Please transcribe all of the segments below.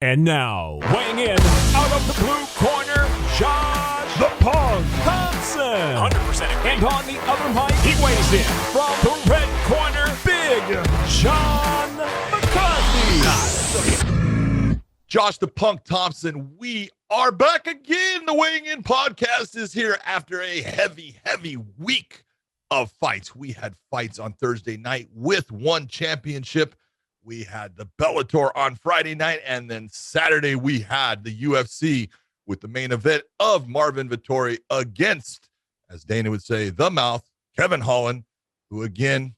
And now, weighing in out of the blue corner, Josh the Punk Thompson. 100% agree. And on the other mic, he weighs in from the red corner, Big John McCarthy. Josh the Punk Thompson, we are back again. The Weighing In podcast is here after a heavy week of fights. We had fights on Thursday night with one championship. We had the Bellator on Friday night, and then Saturday we had the UFC with the main event of Marvin Vettori against, as Dana would say, the mouth, Kevin Holland, who again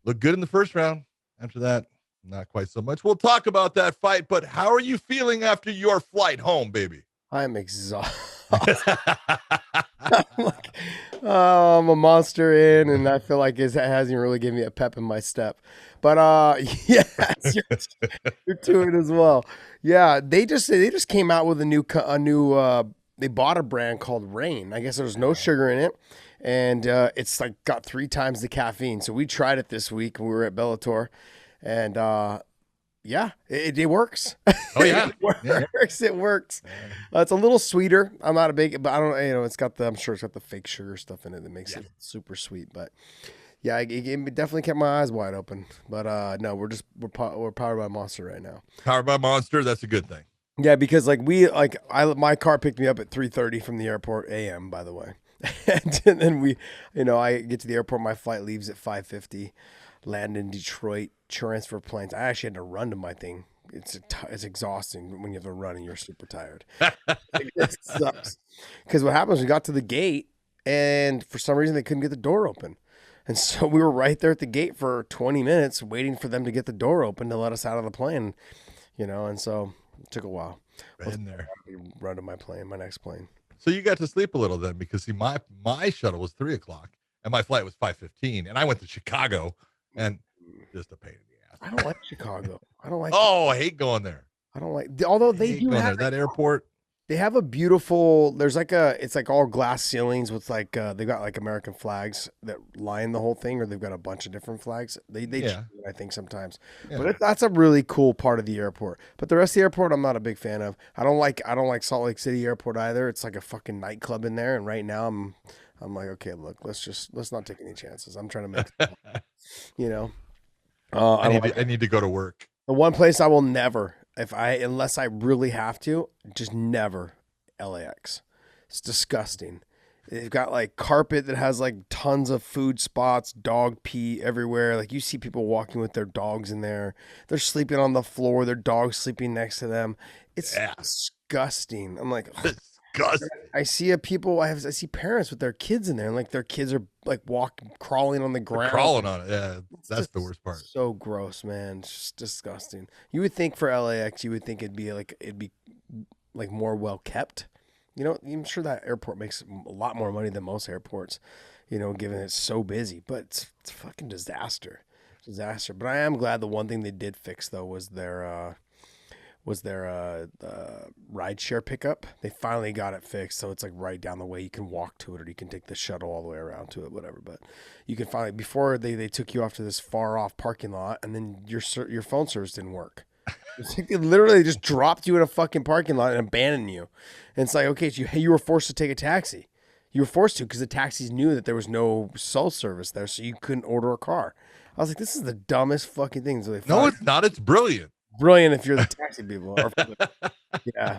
looked good in the first round. After that, not quite so much. We'll talk about that fight, but how are you feeling after your flight home, baby? I'm exhausted. I'm a monster in, and I feel like it hasn't really given me a pep in my step. But yes, you're doing it as well. Yeah, they just came out with a new they bought a brand called Rain. I guess there's no sugar in it, and it's like got 3 times the caffeine. So we tried it this week when we were at Bellator, and yeah, it works. Oh yeah, It works. It's a little sweeter. I'm not a big, but I don't, it's got I'm sure it's got the fake sugar stuff in it that makes it super sweet. But yeah, it definitely kept my eyes wide open. But no, we're powered by Monster right now. Powered by Monster, that's a good thing. Yeah, because my car picked me up at 3:30 from the airport a.m. by the way, and then I get to the airport. My flight leaves at 5:50. Land in Detroit, transfer planes. I actually had to run to my thing. It's exhausting when you have to run and you're super tired. It sucks. Because what happens, we got to the gate, and for some reason they couldn't get the door open. And so we were right there at the gate for 20 minutes waiting for them to get the door open to let us out of the plane, and so it took a while. Right in there. Run to my next plane. So you got to sleep a little then, because see, my shuttle was 3:00 and my flight was 5:15, and I went to Chicago. And just a pain in the ass. I don't like Chicago. I don't like. Oh, I hate going there. I don't like. Although they do have that airport. They have a beautiful. There's it's like all glass ceilings with they've got like American flags that line the whole thing, or they've got a bunch of different flags. They I think sometimes, but that's a really cool part of the airport. But the rest of the airport, I'm not a big fan of. I don't like Salt Lake City Airport either. It's like a fucking nightclub in there, and right now I'm like, okay, look, let's not take any chances. I'm trying to make, I need to go to work. The one place I will never, unless I really have to, just never, LAX. It's disgusting. They've got like carpet that has like tons of food spots, dog pee everywhere. Like you see people walking with their dogs in there. They're sleeping on the floor. Their dog's sleeping next to them. It's disgusting. I'm like, ugh. I see I see parents with their kids in there, and like their kids are like crawling on the ground. Crawling on it, yeah. That's the worst part. So gross, man. It's just disgusting. You would think for LAX, it'd be more well kept. I'm sure that airport makes a lot more money than most airports, given it's so busy. But it's a fucking disaster. But I am glad the one thing they did fix though was their ride share pickup. They finally got it fixed, so it's like right down the way. You can walk to it, or you can take the shuttle all the way around to it, whatever. But you can finally, before they took you off to this far off parking lot, and then your phone service didn't work. They literally just dropped you in a fucking parking lot and abandoned you. And it's like, okay, so you were forced to take a taxi. You were forced to, because the taxis knew that there was no cell service there, so you couldn't order a car. I was like, this is the dumbest fucking thing. So no, it's not. It's brilliant. Brilliant if you're the taxi people. Yeah,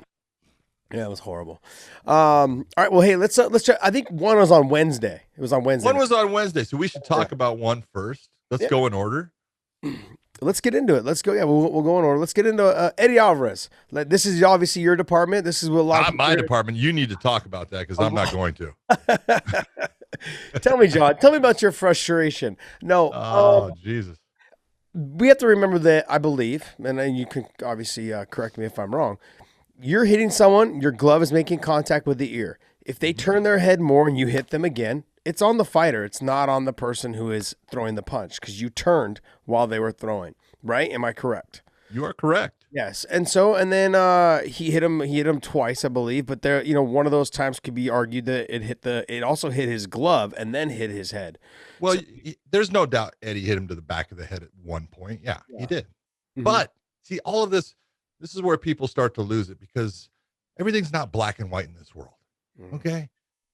it was horrible. All right, well, hey, let's try. I think one was on Wednesday. It was on Wednesday. One was on Wednesday, so we should talk about one first. Let's go in order. Let's get into it. Let's go. Yeah, we'll go in order. Let's get into Eddie Alvarez. This is obviously your department. This is what a lot of my department. You need to talk about that, because I'm not going to. Tell me, John. Tell me about your frustration. No. Oh, Jesus. We have to remember that, I believe, and you can obviously correct me if I'm wrong, you're hitting someone, your glove is making contact with the ear. If they turn their head more and you hit them again, it's on the fighter. It's not on the person who is throwing the punch, because you turned while they were throwing, right? Am I correct? You are correct. Yes. And then he hit him twice, I believe, but there, one of those times could be argued that it also hit his glove and then hit his head. Well, there's no doubt Eddie hit him to the back of the head at one point. Yeah. He did. Mm-hmm. But see, all of this, This is where people start to lose it, because everything's not black and white in this world. Okay.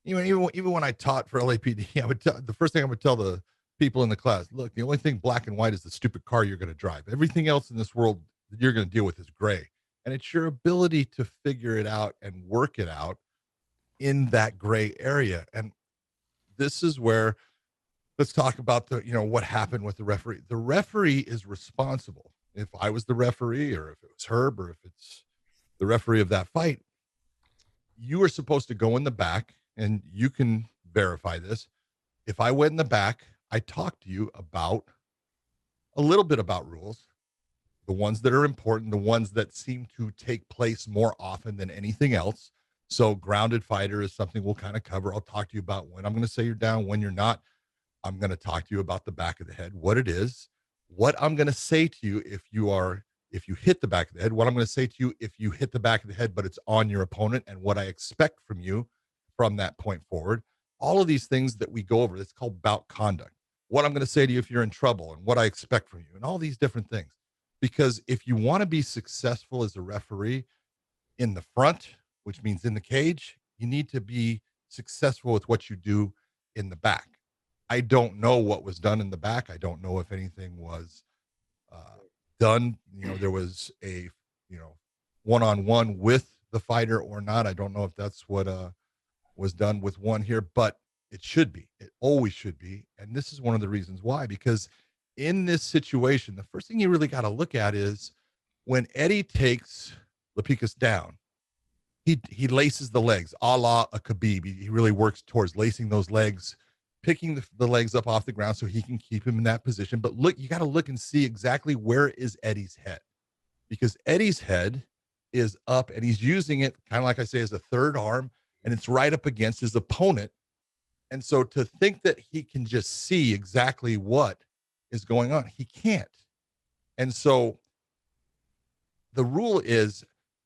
Even when I taught for LAPD, the first thing I would tell the people in the class, look, the only thing black and white is the stupid car you're going to drive. Everything else in this world that you're going to deal with is gray. And it's your ability to figure it out and work it out in that gray area. And this is where, let's talk about what happened with the referee. The referee is responsible. If I was the referee, or if it was Herb, or if it's the referee of that fight, you are supposed to go in the back, and you can verify this. If I went in the back, I talked to you about a little bit about rules, the ones that are important, the ones that seem to take place more often than anything else. So grounded fighter is something we'll kind of cover. I'll talk to you about when I'm going to say you're down, when you're not. I'm going to talk to you about the back of the head, what it is, what I'm going to say to you if you hit the back of the head, what I'm going to say to you if you hit the back of the head, but it's on your opponent, and what I expect from you from that point forward. All of these things that we go over, it's called bout conduct. What I'm going to say to you if you're in trouble, and what I expect from you, and all these different things. Because if you want to be successful as a referee in the front, which means in the cage, you need to be successful with what you do in the back. I don't know what was done in the back. I don't know if anything was done. There was a, one-on-one with the fighter or not. I don't know if that's what was done with one here, but it should be. It always should be. And this is one of the reasons why, because in this situation, the first thing you really got to look at is when Eddie takes Lepikus down, he laces the legs, a la a Khabib. He really works towards lacing those legs, picking the legs up off the ground so he can keep him in that position. But look, you got to look and see exactly where is Eddie's head, because Eddie's head is up, and he's using it kind of like I say as a third arm, and it's right up against his opponent. And so to think that he can just see exactly what is going on, he can't. And so the rule is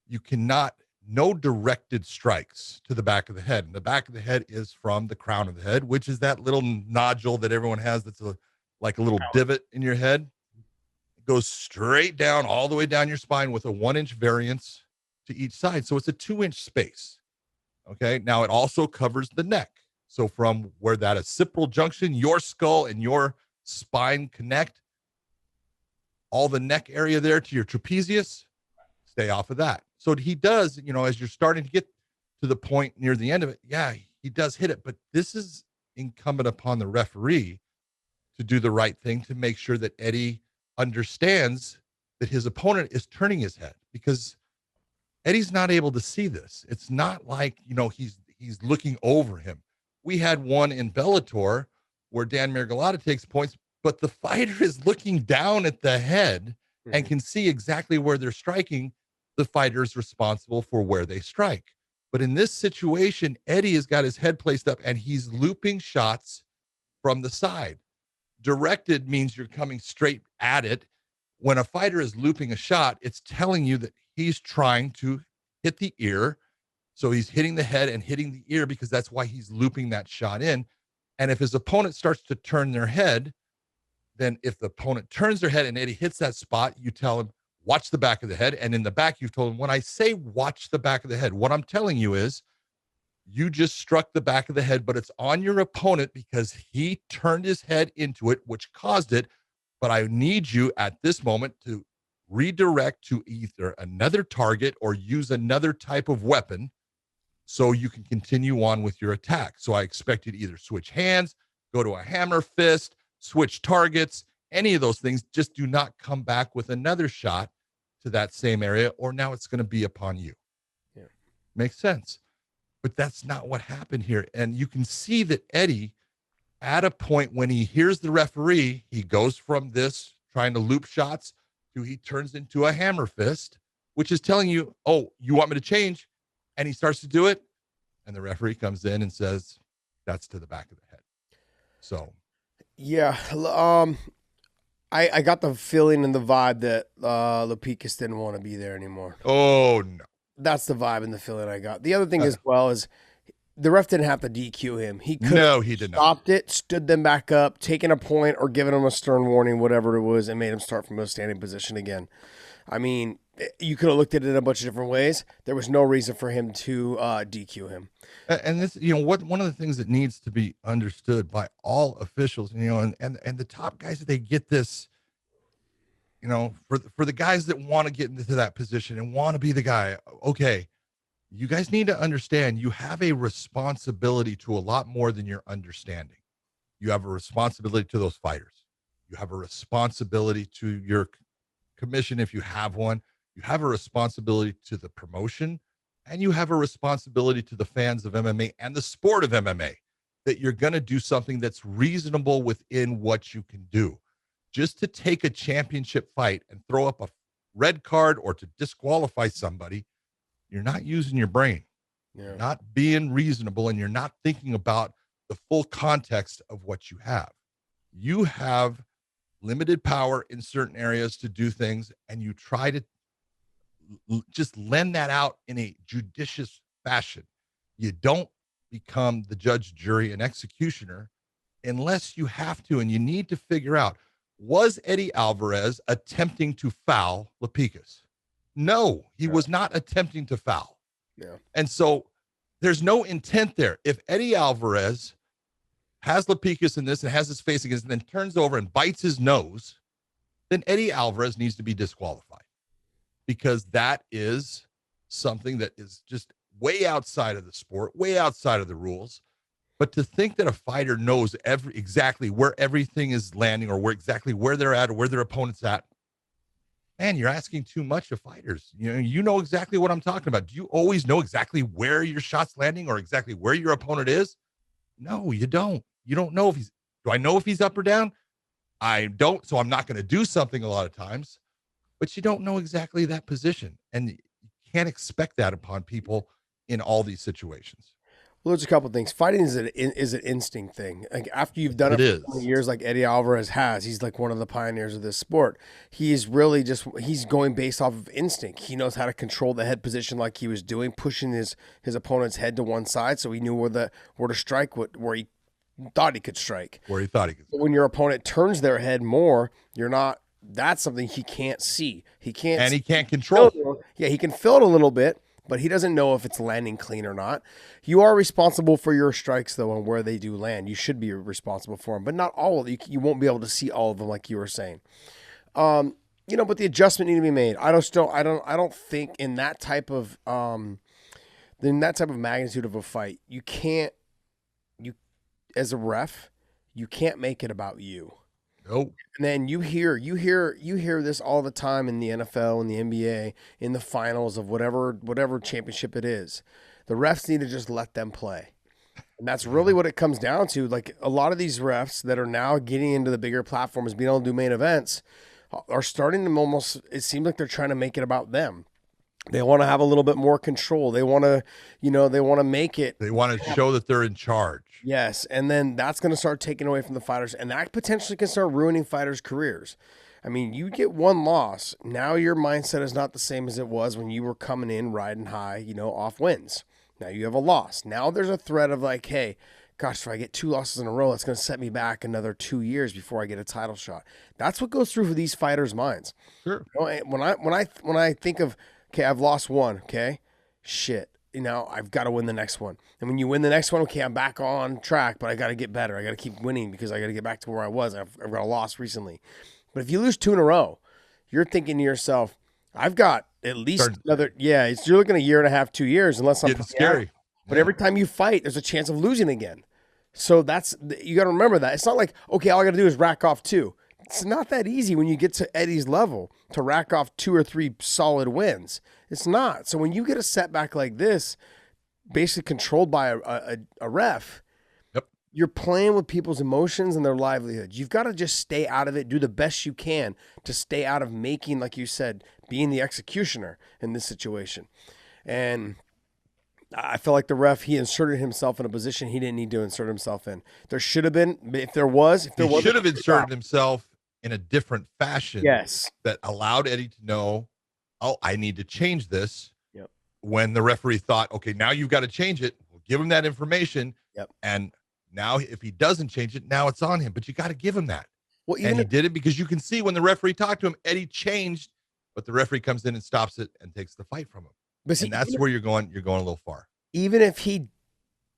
you cannot, no directed strikes to the back of the head. And the back of the head is from the crown of the head, which is that little nodule that everyone has that's like a little divot in your head. It goes straight down, all the way down your spine with a 1-inch variance to each side. So it's a 2-inch space. Okay. Now it also covers the neck. So from where that occipital junction, your skull and your spine connect, all the neck area there to your trapezius, stay off of that. So he does, as you're starting to get to the point near the end of it, yeah, he does hit it. But this is incumbent upon the referee to do the right thing, to make sure that Eddie understands that his opponent is turning his head, because Eddie's not able to see this. It's not like, he's looking over him. We had one in Bellator where Dan Miragliotta takes points, but the fighter is looking down at the head and can see exactly where they're striking. The fighter is responsible for where they strike. But in this situation, Eddie has got his head placed up and he's looping shots from the side. Directed means you're coming straight at it. When a fighter is looping a shot, it's telling you that he's trying to hit the ear. So he's hitting the head and hitting the ear, because that's why he's looping that shot in. And if his opponent starts to turn their head, then if the opponent turns their head and Eddie hits that spot, you tell him, watch the back of the head. And in the back, you've told him, when I say watch the back of the head, what I'm telling you is you just struck the back of the head, but it's on your opponent because he turned his head into it, which caused it. But I need you at this moment to redirect to either another target or use another type of weapon so you can continue on with your attack. So I expect you to either switch hands, go to a hammer fist, switch targets, any of those things. Just do not come back with another shot to that same area, or now it's going to be upon you. Yeah. Makes sense. But that's not what happened here. And you can see that Eddie, at a point when he hears the referee, he goes from this trying to loop shots to he turns into a hammer fist, which is telling you, oh, you want me to change? And he starts to do it. And the referee comes in and says, that's to the back of the head. So. Yeah. I got the feeling and the vibe that Lepikus didn't want to be there anymore. Oh, no. That's the vibe and the feeling I got. The other thing as well is the ref didn't have to DQ him. He could have stopped it, stood them back up, taken a point, or given him a stern warning, whatever it was, and made him start from a standing position again. I mean, you could have looked at it in a bunch of different ways. There was no reason for him to DQ him. And this, one of the things that needs to be understood by all officials, and the top guys, they get this, for the guys that want to get into that position and want to be the guy. Okay, you guys need to understand you have a responsibility to a lot more than your understanding. You have a responsibility to those fighters. You have a responsibility to your commission if you have one. You have a responsibility to the promotion, and you have a responsibility to the fans of MMA and the sport of MMA, that you're going to do something that's reasonable within what you can do. Just to take a championship fight and throw up a red card or to disqualify somebody, you're not using your brain. Yeah. You're not being reasonable, and you're not thinking about the full context of what you have. You have limited power in certain areas to do things, and you try to just lend that out in a judicious fashion. You don't become the judge, jury, and executioner unless you have to, and you need to figure out, was Eddie Alvarez attempting to foul Lepikus? No, he was not attempting to foul. Yeah. And so there's no intent there. If Eddie Alvarez has Lepikus in this and has his face against, and then turns over and bites his nose, then Eddie Alvarez needs to be disqualified, because that is something that is just way outside of the sport, way outside of the rules. But to think that a fighter knows exactly where everything is landing, or where they're at, or where their opponent's at, man, you're asking too much of fighters. You know exactly what I'm talking about. Do you always know exactly where your shot's landing or exactly where your opponent is? No, you don't. You don't know do I know if he's up or down? I don't, so I'm not going to do something a lot of times. But you don't know exactly that position, and you can't expect that upon people in all these situations. Well, there's a couple of things. Fighting is an instinct thing. Like, after you've done it for 20 years, like Eddie Alvarez has, he's like one of the pioneers of this sport. He's really he's going based off of instinct. He knows how to control the head position, like he was doing, pushing his opponent's head to one side, so he knew where to strike, where he thought he could strike. Where he thought he could. But when your opponent turns their head more, that's something he can't see. He can't control. Yeah, he can feel it a little bit, but he doesn't know if it's landing clean or not. You are responsible for your strikes, though, and where they do land. You should be responsible for them, but not all of them. You won't be able to see all of them, like you were saying. But the adjustment need to be made. I don't think in that type of magnitude of a fight, you as a ref, you can't make it about you. Nope. And then you hear this all the time in the NFL and the NBA, in the finals of whatever championship it is. The refs need to just let them play. And that's really what it comes down to. Like, a lot of these refs that are now getting into the bigger platforms, being able to do main events, are starting to it seems like they're trying to make it about them. They want to have a little bit more control. They want to, make it. They want to show that they're in charge. Yes, and then that's going to start taking away from the fighters, and that potentially can start ruining fighters' careers. I mean, you get one loss, now your mindset is not the same as it was when you were coming in riding high, off wins. Now you have a loss. Now there's a threat of like, hey, gosh, if I get 2 losses in a row, it's going to set me back another 2 years before I get a title shot. That's what goes through for these fighters' minds. Sure. When I think of, okay, I've lost one, okay, shit. I've got to win the next one. And when you win the next one, okay, I'm back on track, but I got to get better. I got to keep winning because I got to get back to where I was. I've got a loss recently. But if you lose 2 in a row, you're thinking to yourself, I've got at least another, you're looking at a year and a half, 2 years, unless I'm scary. But every time you fight, there's a chance of losing again. So you got to remember that. It's not like, okay, all I got to do is rack off 2. It's not that easy when you get to Eddie's level to rack off 2 or 3 solid wins. It's not. So when you get a setback like this, basically controlled by a ref, yep, you're playing with people's emotions and their livelihoods. You've got to just stay out of it, do the best you can to stay out of making, like you said, being the executioner in this situation. And I feel like the ref, he inserted himself in a position he didn't need to insert himself in. There should have been, he should have inserted himself in a different fashion. Yes. That allowed Eddie to know, oh, I need to change this. Yep. When the referee thought, okay, now you've got to change it, we'll give him that information. Yep. And now if he doesn't change it, now it's on him. But you got to give him that. Well, and he did it because you can see when the referee talked to him, Eddie changed but the referee comes in and stops it and takes the fight from him. But see, And that's where you're going a little far. Even if he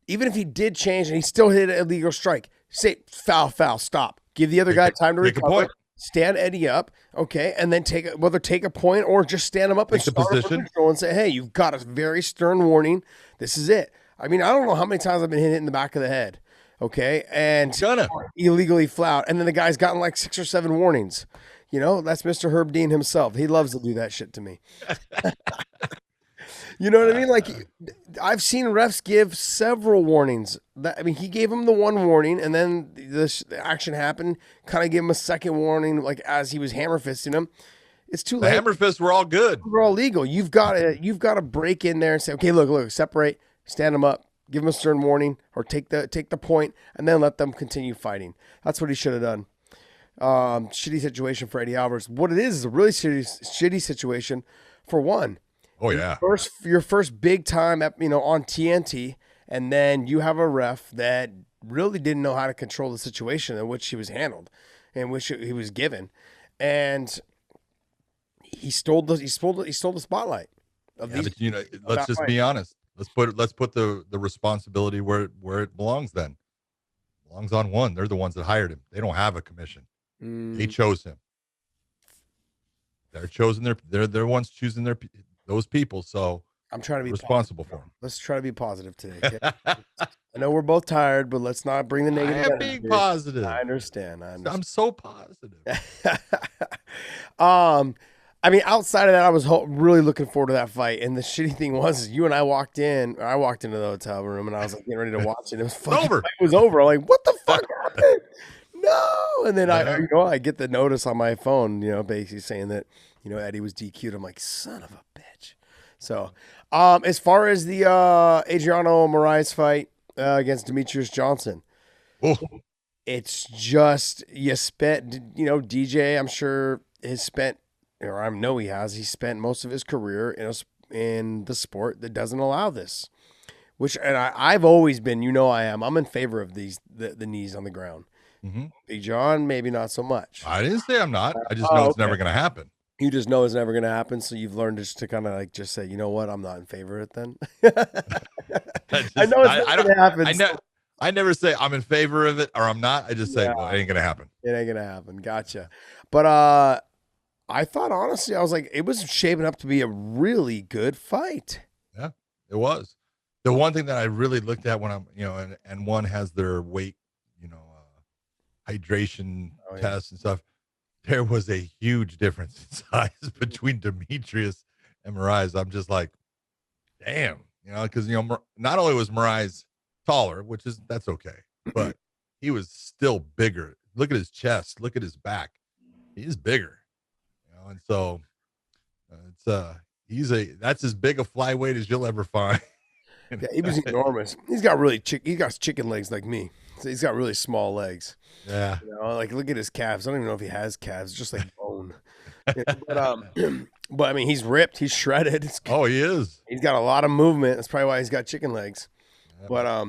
did change and he still hit an illegal strike, say foul, stop. Give the other guy time to recover. A point. Stand Eddie up, okay, and then take a point or just stand him up and start a position and say, hey, you've got a very stern warning. This is it. I mean, I don't know how many times I've been hit in the back of the head, okay, and illegally flout, and then the guy's gotten like 6 or 7 warnings. You know, that's Mr. Herb Dean himself. He loves to do that shit to me. You know what I mean? Like, I've seen refs give several warnings. He gave him the one warning, and then the action happened. Kind of gave him a second warning, like as he was hammer fisting him. It's too late. The hammer fists were all good. We're all legal. You've got to break in there and say, okay, look, separate, stand them up, give them a stern warning, or take the point, and then let them continue fighting. That's what he should have done. Shitty situation for Eddie Alvarez. What it is a really shitty situation for one. Oh yeah. Your first big time, on TNT, and then you have a ref that really didn't know how to control the situation in which he was handled, in which he was given, and he stole the spotlight. Let's just be honest. Let's put the responsibility where it belongs. Then it belongs on one. They're the ones that hired him. They don't have a commission. They chose him. They're chosen. They're ones choosing those people, so I'm trying to be responsible for them. Let's try to be positive today. Okay? I know we're both tired, but let's not bring the negative. I am being positive. I understand. I'm so positive. Outside of that, I was really looking forward to that fight. And the shitty thing was, you and I walked into the hotel room, and I was like getting ready to watch it. It was over. It was over. I'm like, what the fuck happened? No. And then I get the notice on my phone, basically saying that Eddie was DQ'd. I'm like, son of a bitch. So, as far as the Adriano Moraes fight against Demetrius Johnson, it's just you spent, DJ, I'm sure has spent, or I know he has. He spent most of his career in the sport that doesn't allow this. And I've always been, I'm in favor of the knees on the ground. Mm-hmm. Big John, maybe not so much. I didn't say I'm not. I just know it's never going to happen. You just know it's never going to happen, so you've learned just to kind of just say, you know what, I'm not in favor of it then. I know it's not going to happen. I never say I'm in favor of it or I'm not. I just say, well, it ain't going to happen. It ain't going to happen. Gotcha. But I thought, honestly, I was like, it was shaping up to be a really good fight. Yeah, it was. The one thing that I really looked at when I'm, and one has their weight, hydration tests and stuff. There was a huge difference in size between Demetrius and Moraes. I'm just like, damn, because, not only was Moraes taller, that's okay, but he was still bigger. Look at his chest. Look at his back. He's bigger, and so that's as big a flyweight as you'll ever find. Yeah, he was enormous. He's got chicken legs like me. So he's got really small legs. Yeah. Look at his calves. I don't even know if he has calves. It's just like bone. But he's ripped. He's shredded. He is. He's got a lot of movement. That's probably why he's got chicken legs. Yeah. But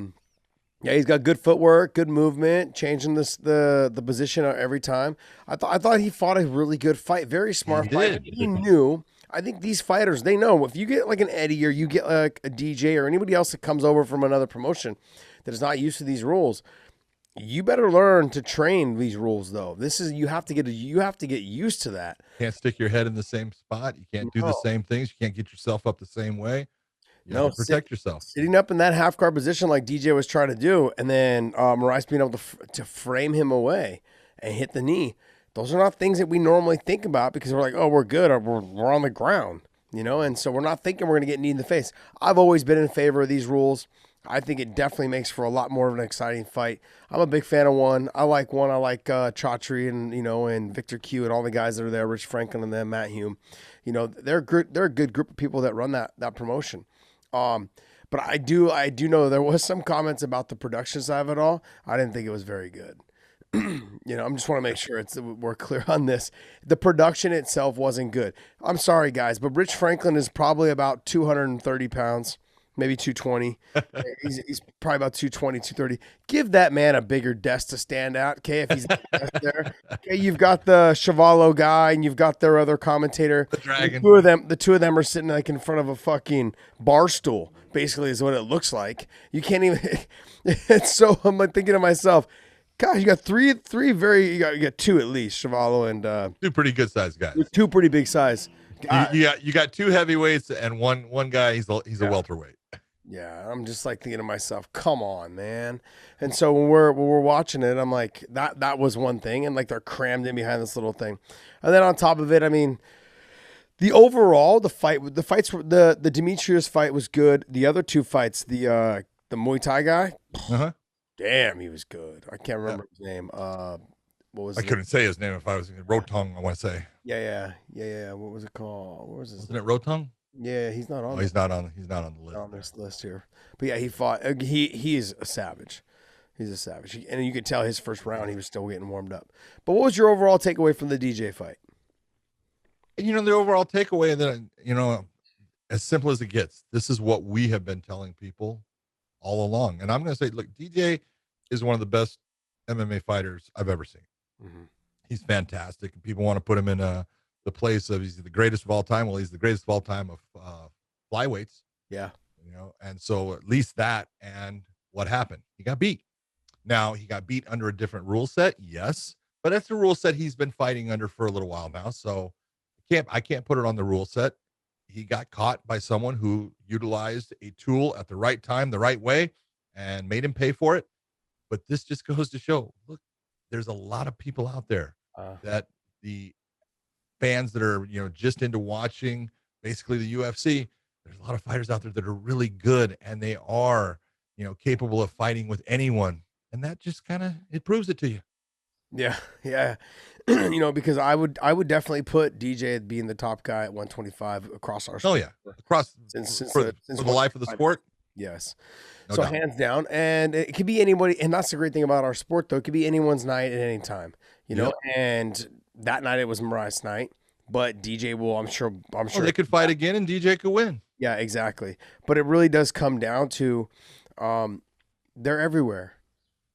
he's got good footwork, good movement, changing the position every time. I thought he fought a really good fight. Very smart fight. He knew. I think these fighters, they know if you get like an Eddie or you get like a DJ or anybody else that comes over from another promotion that is not used to these rules, you better learn to train these rules. Though you have to get used to that. You can't stick your head in the same spot. You can't do the same things. You can't get yourself up the same way. You have to protect yourself. Sitting up in that half guard position like DJ was trying to do, and then Moraes being able to frame him away and hit the knee. Those are not things that we normally think about because we're like, oh, we're good or we're on the ground, and so we're not thinking we're going to get knee in the face. I've always been in favor of these rules. I think it definitely makes for a lot more of an exciting fight. I'm a big fan of one. I like Chaudhry and Victor Q and all the guys that are there, Rich Franklin and then Matt Hume. They're a good group of people that run that promotion. But I do know there was some comments about the production side of it all. I didn't think it was very good. I just want to make sure we're clear on this. The production itself wasn't good. I'm sorry, guys, but Rich Franklin is probably about 230 pounds. maybe 220. He's probably about 220, 230. Give that man a bigger desk to stand at, okay, if he's there. Okay, you've got the Chevalo guy and you've got their other commentator. The Dragon. The two of them are sitting like in front of a fucking bar stool, basically is what it looks like. You can't even it's so I'm like thinking to myself, gosh, you got three very you got two at least, Chevalo and Two pretty good sized guys. two pretty big size. You got two heavyweights and one guy. He's a welterweight. Yeah, I'm just like thinking to myself, come on, man. And so when we're watching it, I'm like, that was one thing, and like they're crammed in behind this little thing, and then on top of it, I mean, the Demetrius fight was good. The other two fights, the Muay Thai guy, damn, he was good. I can't remember his name. What was I couldn't say his name if I was Rotong, I want to say. Yeah. What was it called? What was his? Wasn't it Rotong? Yeah, he's not on. He's not on the list. On this list here, but yeah, he fought. He is a savage. He's a savage, and you could tell his first round he was still getting warmed up. But what was your overall takeaway from the DJ fight? You know, the overall takeaway that as simple as it gets. This is what we have been telling people all along, and I'm going to say, look, DJ is one of the best MMA fighters I've ever seen. Mm-hmm. He's fantastic, and people want to put him in the place of he's the greatest of all time. Well, he's the greatest of all time of flyweights. Yeah. And so at least that, and what happened? He got beat. Now, he got beat under a different rule set, yes, but that's the rule set he's been fighting under for a little while now. So I can't put it on the rule set. He got caught by someone who utilized a tool at the right time, the right way, and made him pay for it. But this just goes to show, look, there's a lot of people out there that the fans that are, just into watching basically the UFC, there's a lot of fighters out there that are really good, and they are, capable of fighting with anyone. And that just it proves it to you. Yeah. Because I would definitely put DJ being the top guy at 125 across our sport. Oh yeah. Across since the life of the sport. Yes. No so doubt. Hands down. And it could be anybody, and that's the great thing about our sport though. It could be anyone's night at any time, and that night it was Mariah's night, but DJ will, I'm sure they could fight again and DJ could win. Yeah, exactly. But it really does come down to, they're everywhere.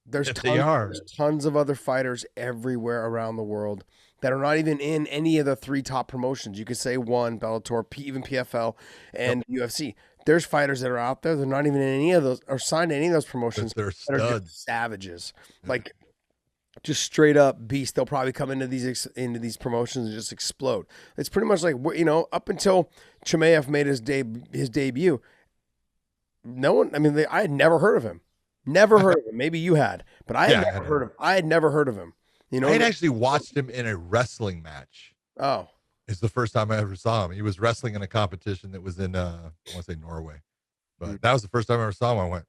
There's tons of other fighters everywhere around the world that are not even in any of the three top promotions. You could say one, Bellator, even PFL, and UFC. There's fighters that are out there. They're not even in any of those or signed to any of those promotions. They're that are just savages, like just straight up beasts. They'll probably come into these promotions and just explode. It's pretty much like, up until Chimaev made his debut. No one. I mean, I had never heard of him. Never heard of him. Maybe you had, but I had never heard of him. I had actually watched him in a wrestling match. Oh, it's the first time I ever saw him. He was wrestling in a competition that was in, I want to say Norway, but that was the first time I ever saw him. I went,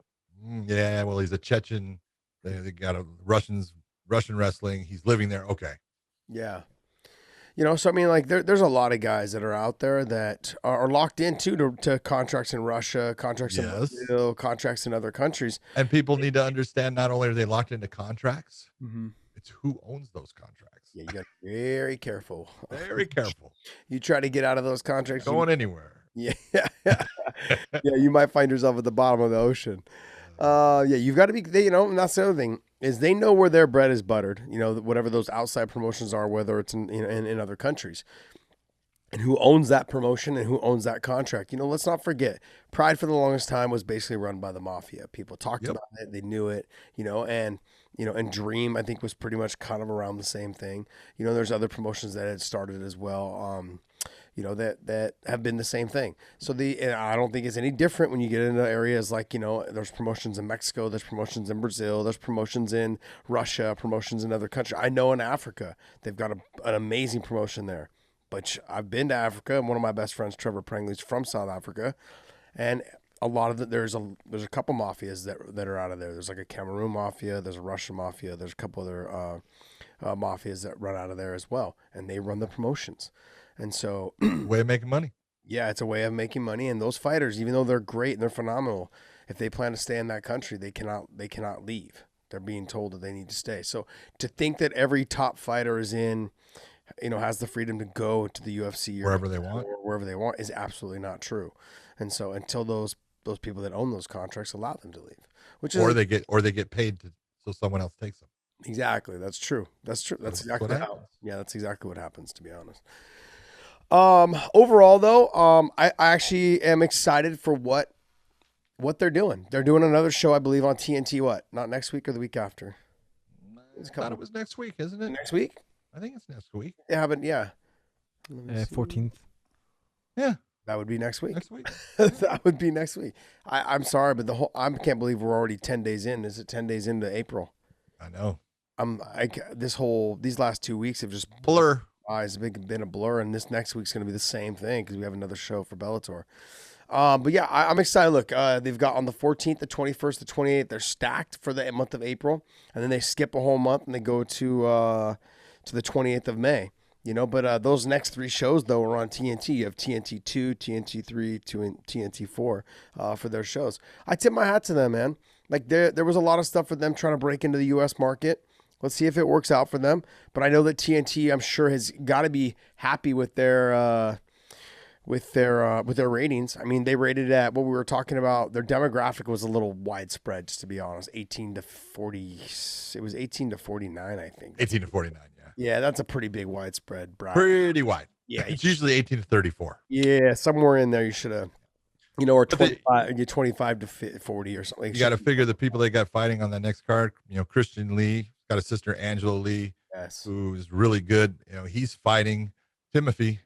yeah, well, he's a Chechen. They got a Russian wrestling. He's living there. Okay. Yeah. So I mean, like there's a lot of guys that are out there that are locked into to contracts in Russia, contracts in Brazil, contracts in other countries. And people need to understand, not only are they locked into contracts, it's who owns those contracts. Yeah, you got to be very careful. Very careful. You try to get out of those contracts. Going anywhere. Yeah. Yeah, you might find yourself at the bottom of the ocean. You've got to be, and that's the other thing, is they know where their bread is buttered, whatever those outside promotions are, whether it's in other countries, and who owns that promotion and who owns that contract. Let's not forget, Pride for the longest time was basically run by the mafia. People talked about it, they knew it, and Dream, I think, was pretty much kind of around the same thing. There's other promotions that had started as well. That have been the same thing. So I don't think it's any different when you get into areas like, there's promotions in Mexico, there's promotions in Brazil, there's promotions in Russia, promotions in other countries. I know in Africa, they've got an amazing promotion there. But I've been to Africa, and one of my best friends, Trevor Prangley's from South Africa, and a lot of there's a couple mafias that are out of there. There's like a Cameroon mafia, there's a Russian mafia, there's a couple other mafias that run out of there as well, and they run the promotions. And so, way of making money. Yeah, it's a way of making money. And those fighters, even though they're great and they're phenomenal, if they plan to stay in that country, they cannot leave. They're being told that they need to stay. So to think that every top fighter is has the freedom to go to the UFC wherever they want is absolutely not true. And so until those those people that own those contracts allow them to leave, which is or they get paid so someone else takes them. exactly. That's true. That's true. That's exactly what how. happens. Yeah, that's exactly what happens. To be honest. Overall though, I actually am excited for what they're doing. They're doing another show, I believe, on TNT. What? Not next week or the week after? I thought it was next week, isn't it? Next week? I think it's next week. Yeah, but yeah. 14th. Yeah, That would be next week. next week. That would be next week. I'm sorry, but I can't believe we're already 10 days in. Is it 10 days into April? I know. These last 2 weeks have just Blur. eyes been a blur, and this next week's going to be the same thing because we have another show for Bellator. But yeah, I'm excited. Look, they've got on the 14th, the 21st, the 28th. They're stacked for the month of April, and then they skip a whole month and they go to the 28th of May. You know, but those next 3 shows though are on TNT. You have TNT 2, TNT 3, TNT 4 for their shows. I tip my hat to them, man. Like there was a lot of stuff for them trying to break into the U.S. market. Let's see if it works out for them. But I know that TNT, I'm sure, has got to be happy with their ratings. I mean, they rated at what we were talking about. Their demographic was a little widespread, just to be honest. 18 to 40. It was 18 to 49, I think. 18 to 49. Yeah, that's a pretty big widespread bracket. Pretty wide. Yeah, It's usually 18 to 34. Yeah, somewhere in there you should have, or 25 to 40 or something. You got to figure the people they got fighting on that next card. Christian Lee, got a sister, Angela Lee, Yes. who's really good. He's fighting Timothy.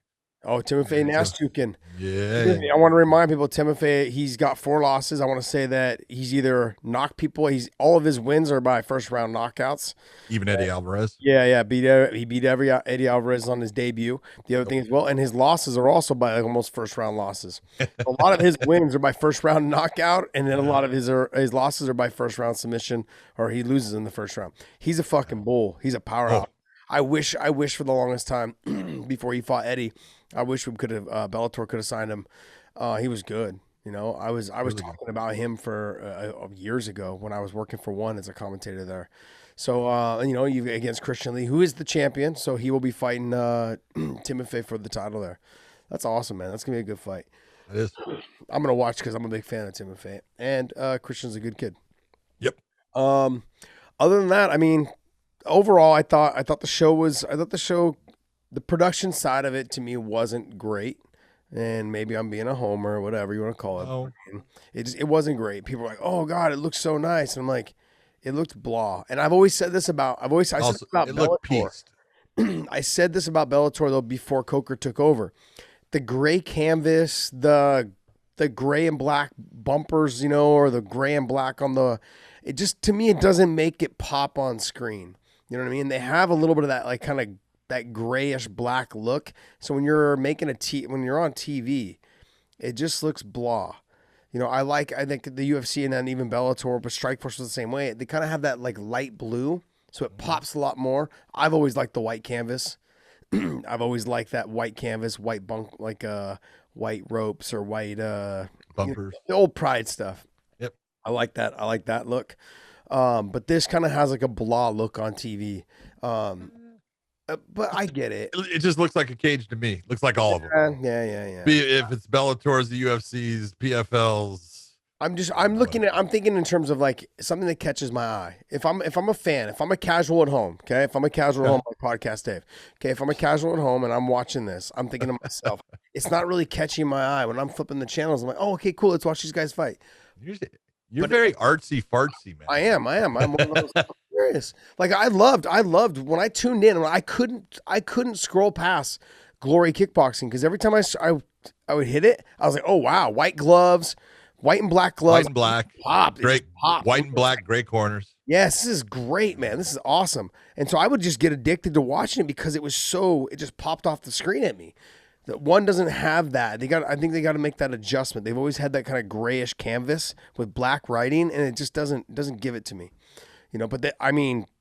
Oh, Timofey Nastukin. Yeah. I want to remind people, Timofey, he's got 4 losses. I want to say that he's either knocked people. All of his wins are by first round knockouts. Even Eddie Alvarez. Yeah. He beat Eddie Alvarez on his debut. The other thing is, and his losses are also by almost first round losses. A lot of his wins are by first round knockout, and then a lot of his losses are by first round submission, or he loses in the first round. He's a fucking bull. He's a powerhouse. I wish for the longest time before he fought Eddie, I wish we could have Bellator could have signed him. He was good. I was Really talking about him for years ago when I was working for One as a commentator there. So you against Christian Lee, who is the champion, so he will be fighting Timofey for the title there. That's awesome, man. That's gonna be a good fight. It is. I'm gonna watch because I'm a big fan of Timofey, and Christian's a good kid. Yep. Other than that, I mean, overall, I thought the show, the production side of it to me wasn't great, and maybe I'm being a homer or whatever you want to call it. Oh. It wasn't great. People were like, "Oh God, it looks so nice," and I'm like, it looked blah. And I've always said this about It Bellator. looked pieced. I said this about Bellator though before Coker took over. The gray canvas, the gray and black bumpers, or the gray and black on it just, to me, it doesn't make it pop on screen. You know what I mean? They have a little bit of that, like, kind of that grayish black look. So when you're when you're on TV, it just looks blah. I think the UFC and then even Bellator, but Strikeforce was the same way. They kind of have that like light blue, so it pops a lot more. I've always liked the white canvas. I've always liked that white canvas, white bunk, like white ropes or white Bumpers. the old Pride stuff. Yep. I like that. I like that look. But this kind of has like a blah look on TV. But I get it. It just looks like a cage to me. Looks like all of them. Yeah. Be it if it's Bellator's, the UFC's, PFL's. I'm thinking in terms of like something that catches my eye. If I'm a fan, if I'm a casual at home, okay? If I'm a casual at home, like Podcast Dave. Okay, if I'm a casual at home and I'm watching this, I'm thinking to myself, it's not really catching my eye. When I'm flipping the channels, I'm like, oh, okay, cool, let's watch these guys fight. You're very artsy fartsy, man. I am. I'm one of those. Serious. Like I loved when I tuned in. I couldn't scroll past Glory Kickboxing because every time I would hit it, I was like, oh wow, white gloves, white and black gloves, White and black, pop, great, pop. white and black, gray corners. Yes, this is great, man. This is awesome. And so I would just get addicted to watching it because it just popped off the screen at me. That One doesn't have that. I think they got to make that adjustment. They've always had that kind of grayish canvas with black writing, and it just doesn't give it to me. But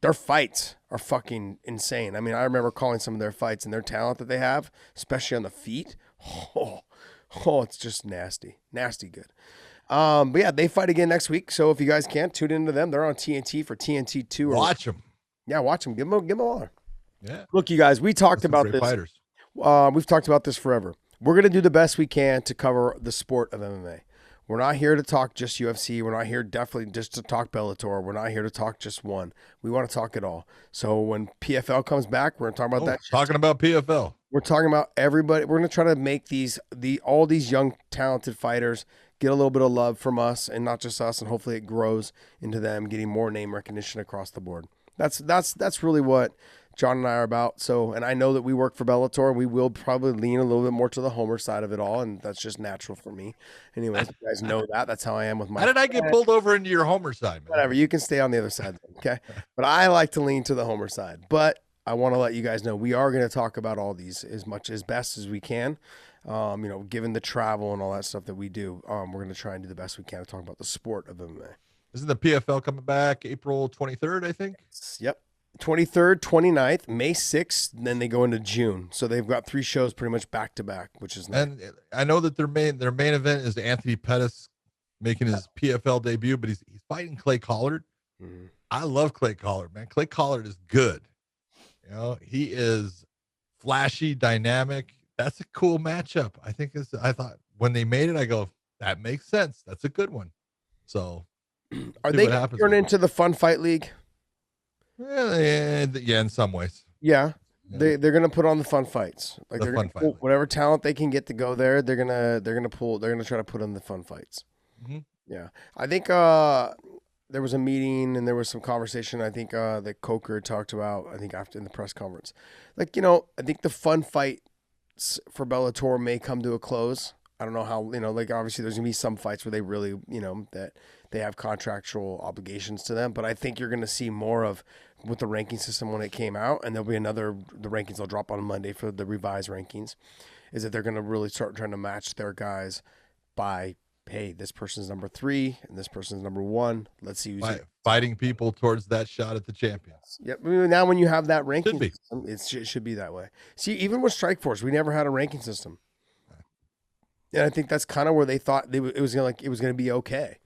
their fights are fucking insane. I mean, I remember calling some of their fights and their talent that they have, especially on the feet. Oh, it's just nasty good. But yeah, they fight again next week. So if you guys can't, tune into them. They're on TNT for TNT 2. Watch them. Yeah, watch them. Give them a honor. Yeah. Look, you guys, we talked about this. We've talked about this forever. We're going to do the best we can to cover the sport of MMA. We're not here to talk just UFC. We're not here definitely just to talk Bellator. We're not here to talk just one. We want to talk it all. So when PFL comes back, we're going to talk about that shit. Talking about PFL. We're talking about everybody. We're going to try to make all these young, talented fighters get a little bit of love from us, and not just us, and hopefully it grows into them getting more name recognition across the board. That's really what John and I are about. So, and I know that we work for Bellator, and we will probably lean a little bit more to the Homer side of it all, and that's just natural for me. Anyways, you guys know that. That's how I am with my. How did I get pulled over into your Homer side, man? Whatever, you can stay on the other side, okay? But I like to lean to the Homer side. But I want to let you guys know we are going to talk about all these as best as we can. Given the travel and all that stuff that we do, we're going to try and do the best we can to talk about the sport of MMA. Isn't the PFL coming back April 23rd, I think? Yep. 23rd, 29th, May 6th, and then they go into June. So they've got 3 shows pretty much back to back, which is nice. And I know that their main event is Anthony Pettis making his PFL debut, but he's fighting Clay Collard. Mm-hmm. I love Clay Collard, man. Clay Collard is good. He is flashy, dynamic. That's a cool matchup. I thought when they made it, I go, that makes sense. That's a good one. So are they going to turn into the Fun Fight League? Yeah, in some ways. Yeah. They're gonna put on the fun fights. Like they're gonna pull whatever talent they can get to go there. They're gonna try to put on the fun fights. Mm-hmm. Yeah, I think there was a meeting and there was some conversation. I think that Coker talked about. I think after in the press conference, I think the fun fights for Bellator may come to a close. I don't know how, obviously there's gonna be some fights where they really, that they have contractual obligations to them. But I think you're gonna see more of with the ranking system when it came out, and there'll be the rankings will drop on Monday for the revised rankings, is that they're gonna really start trying to match their guys by, hey, this person's number 3 and this person's number 1. Let's see who's fighting people towards that shot at the champions. Yep. Now when you have that ranking system, it should be that way. See, even with Strikeforce, we never had a ranking system. And I think that's kind of where they thought it was going to be okay.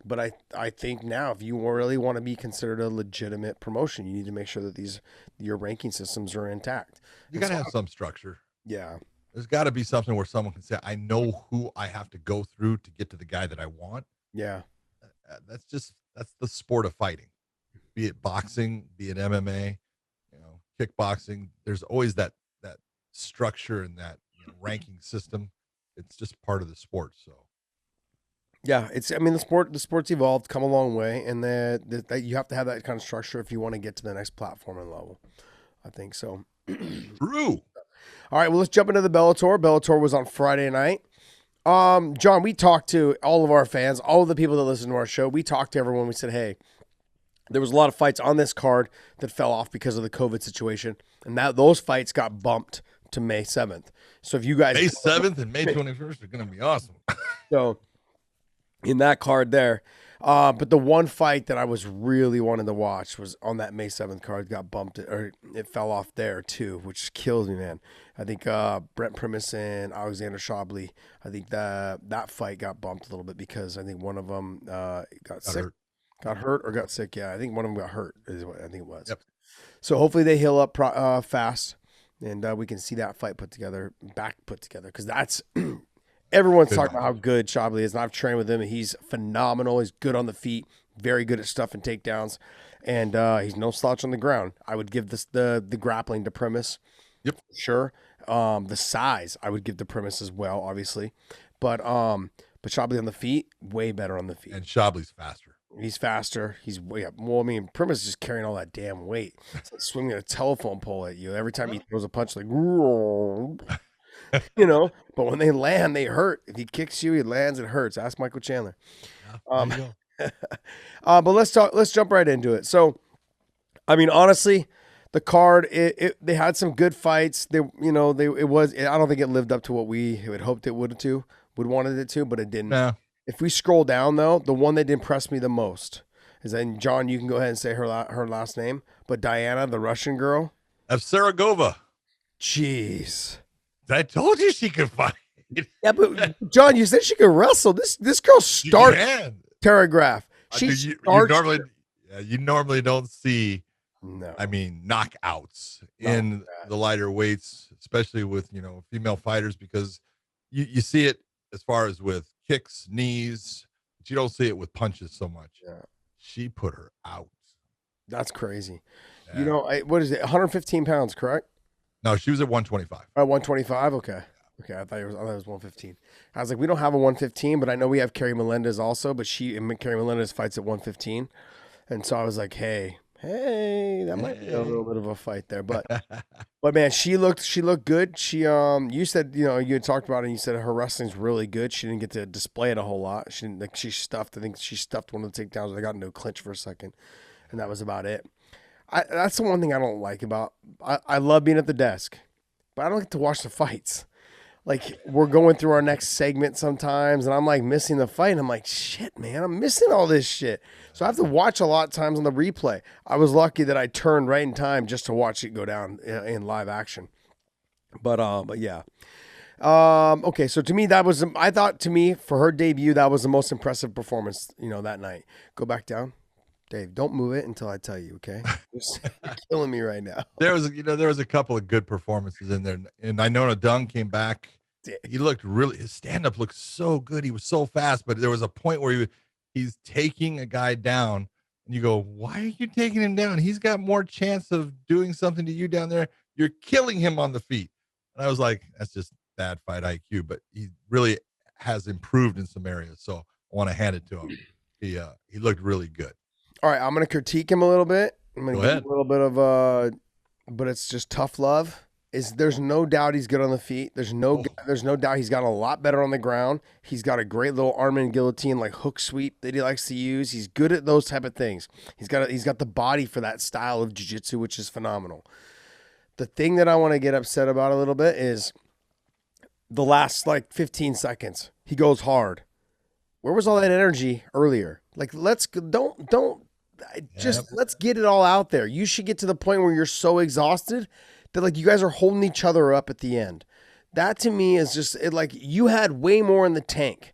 But I think now, if you really want to be considered a legitimate promotion, you need to make sure that your ranking systems are intact. You got to have some structure. Yeah. There's got to be something where someone can say, I know who I have to go through to get to the guy that I want. Yeah. That's the sport of fighting. Be it boxing, be it MMA, kickboxing. There's always that structure and that ranking system. It's just part of the sport. So, yeah, the sport's evolved, come a long way, and that you have to have that kind of structure if you want to get to the next platform and level. I think so. True. All right, well, let's jump into the Bellator. Bellator was on Friday night. John, we talked to all of our fans, all of the people that listen to our show. We talked to everyone. We said, hey, there was a lot of fights on this card that fell off because of the COVID situation, and those fights got bumped to May 7th. So if you guys May 7th and May 21st are going to be awesome. So in that card there, but the one fight that I was really wanting to watch was on that May 7th card, got bumped, or it fell off there too, which kills me, man. I think Brent Primus and Alexander Shabley, I think that fight got bumped a little bit because I think one of them got hurt or got sick. Yeah, I think one of them got hurt is what I think it was. Yep. So hopefully they heal up fast. And we can see that fight put together, because that's everyone's talking about how good Shabley is. And I've trained with him, and he's phenomenal. He's good on the feet, very good at stuffing takedowns, and he's no slouch on the ground. I would give the grappling to Primus. Yep, sure. The size I would give to Primus as well, obviously, but Shabley on the feet, way better on the feet. And Shabley's faster. He's faster. He's way up. Well, I mean, Primus is just carrying all that damn weight. It's like swinging a telephone pole at you every time he throws a punch. Like, But when they land, they hurt. If he kicks you, he lands. It hurts. Ask Michael Chandler. But let's jump right into it. So, I mean, honestly, the card they had some good fights. I don't think it lived up to what we had hoped it would wanted it to, but it didn't. No. If we scroll down, though, the one that impressed me the most is, and John, you can go ahead and say her last name, but Diana, the Russian girl. Evseragova. Jeez. I told you she could fight. Yeah, but John, you said she could wrestle. This girl starts Telegraph. You normally don't see, knockouts in the lighter weights, especially with, female fighters, because you see it as far as with kicks, knees, you don't see it with punches so much. Yeah. She put her out. That's crazy. Yeah. You know, what is it? 115 pounds, correct? No, she was at 125. 125. Okay. Okay, I thought it was 115. I was like, we don't have a 115, but I know we have Carrie Melendez also, but Carrie Melendez fights at 115. And so I was like, hey, that might be a little bit of a fight there. But man, she looked good. She you said, you had talked about it and you said her wrestling's really good. She didn't get to display it a whole lot. She didn't, I think she stuffed one of the takedowns. They got into a clinch for a second, and that was about it. That's the one thing I don't like about I love being at the desk, but I don't get to watch the fights. Like, we're going through our next segment sometimes, and I'm like missing the fight. And I'm like, shit, man, I'm missing all this shit. So I have to watch a lot of times on the replay. I was lucky that I turned right in time just to watch it go down in live action. But yeah. Okay, so to me, for her debut, that was the most impressive performance, that night. Go back down. Dave, don't move it until I tell you, okay? You're killing me right now. There was a couple of good performances in there. And I know Dung came back. He looked his stand-up looked so good. He was so fast, but there was a point where he's taking a guy down, and you go, why are you taking him down? He's got more chance of doing something to you down there. You're killing him on the feet. And I was like, that's just bad fight IQ, but he really has improved in some areas. So I want to hand it to him. He looked really good. All right, I'm going to critique him a little bit. I'm going to give him a little bit of but it's just tough love. There's no doubt he's good on the feet. There's no doubt he's got a lot better on the ground. He's got a great little arm and guillotine, like hook sweep that he likes to use. He's good at those type of things. He's got the body for that style of jiu-jitsu, which is phenomenal. The thing that I want to get upset about a little bit is the last 15 seconds. He goes hard. Where was all that energy earlier? Like, let's get it all out there. You should get to the point where you're so exhausted that you guys are holding each other up at the end. That to me is just you had way more in the tank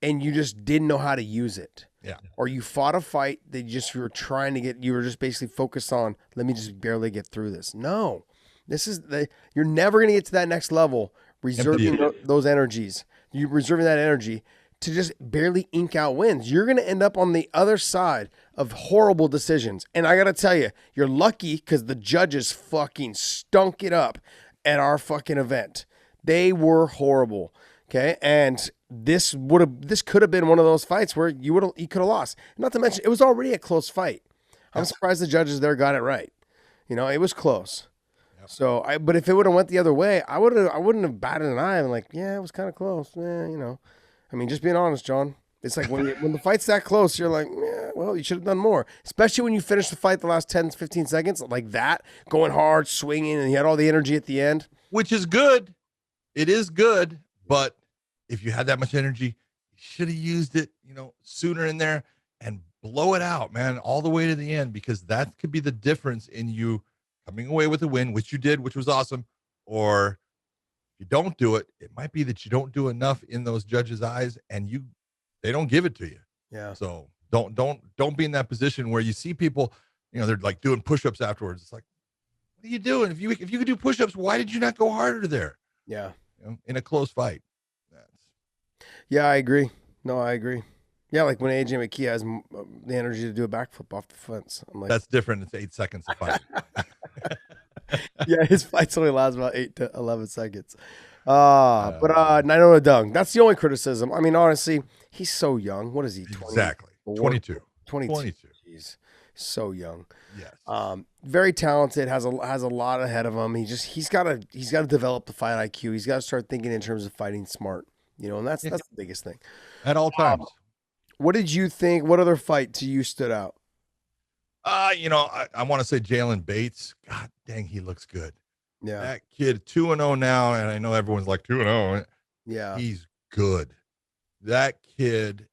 and you just didn't know how to use it. Yeah. Or you fought a fight that you were just basically focused on, let me just barely get through this. No, you're never going to get to that next level. Reserving those energies. You're reserving that energy to just barely ink out wins. You're going to end up on the other side of horrible decisions. And I got to tell you, you're lucky because the judges fucking stunk it up at our fucking event. They were horrible. Okay. And this could have been one of those fights where you could have lost. Not to mention, it was already a close fight. I'm surprised the judges there got it right. It was close. Yep. So but if it would have went the other way, I wouldn't have batted an eye. I'm like, yeah, it was kind of close. I mean, just being honest, John. It's like when the fight's that close, you're like, yeah, well, you should have done more. Especially when you finish the fight the last 10, 15 seconds, like that, going hard, swinging, and you had all the energy at the end. Which is good. It is good. But if you had that much energy, you should have used it, sooner in there and blow it out, man, all the way to the end, because that could be the difference in you coming away with a win, which you did, which was awesome, or if you don't do it, it might be that you don't do enough in those judges' eyes and they don't give it to you. Yeah. So don't be in that position where you see people, they're like doing push-ups afterwards. It's like, what are you doing? If you could do push-ups, why did you not go harder there? Yeah. In a close fight. Yeah, I agree. No, I agree. Yeah, like when AJ McKee has the energy to do a backflip off the fence. I'm like, that's different. It's 8 seconds to fight. Yeah, his fights only last about 8 to 11 seconds. But I know Dung. That's the only criticism. I mean, honestly, he's so young. What is he? 20? Exactly. 22. 22. Jeez, so young. Yes. Very talented. Has a lot ahead of him. He's got to develop the fight IQ. He's got to start thinking in terms of fighting smart. And that's the biggest thing. At all times. What did you think? What other fight to you stood out? I want to say Jalen Bates. God dang, he looks good. Yeah. That kid 2-0 now, and I know everyone's like 2-0. Yeah. He's good. That kid,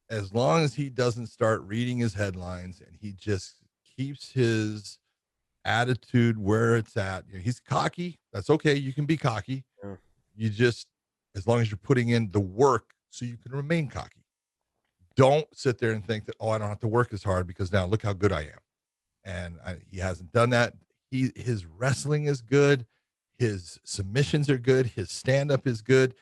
as long as he doesn't start reading his headlines and he just keeps his attitude where it's at. He's cocky. That's okay. You can be cocky. Yeah. You just, as long as you're putting in the work so you can remain cocky. Don't sit there and think that, I don't have to work as hard because now look how good I am. And he hasn't done that. His wrestling is good. His submissions are good. His stand-up is good.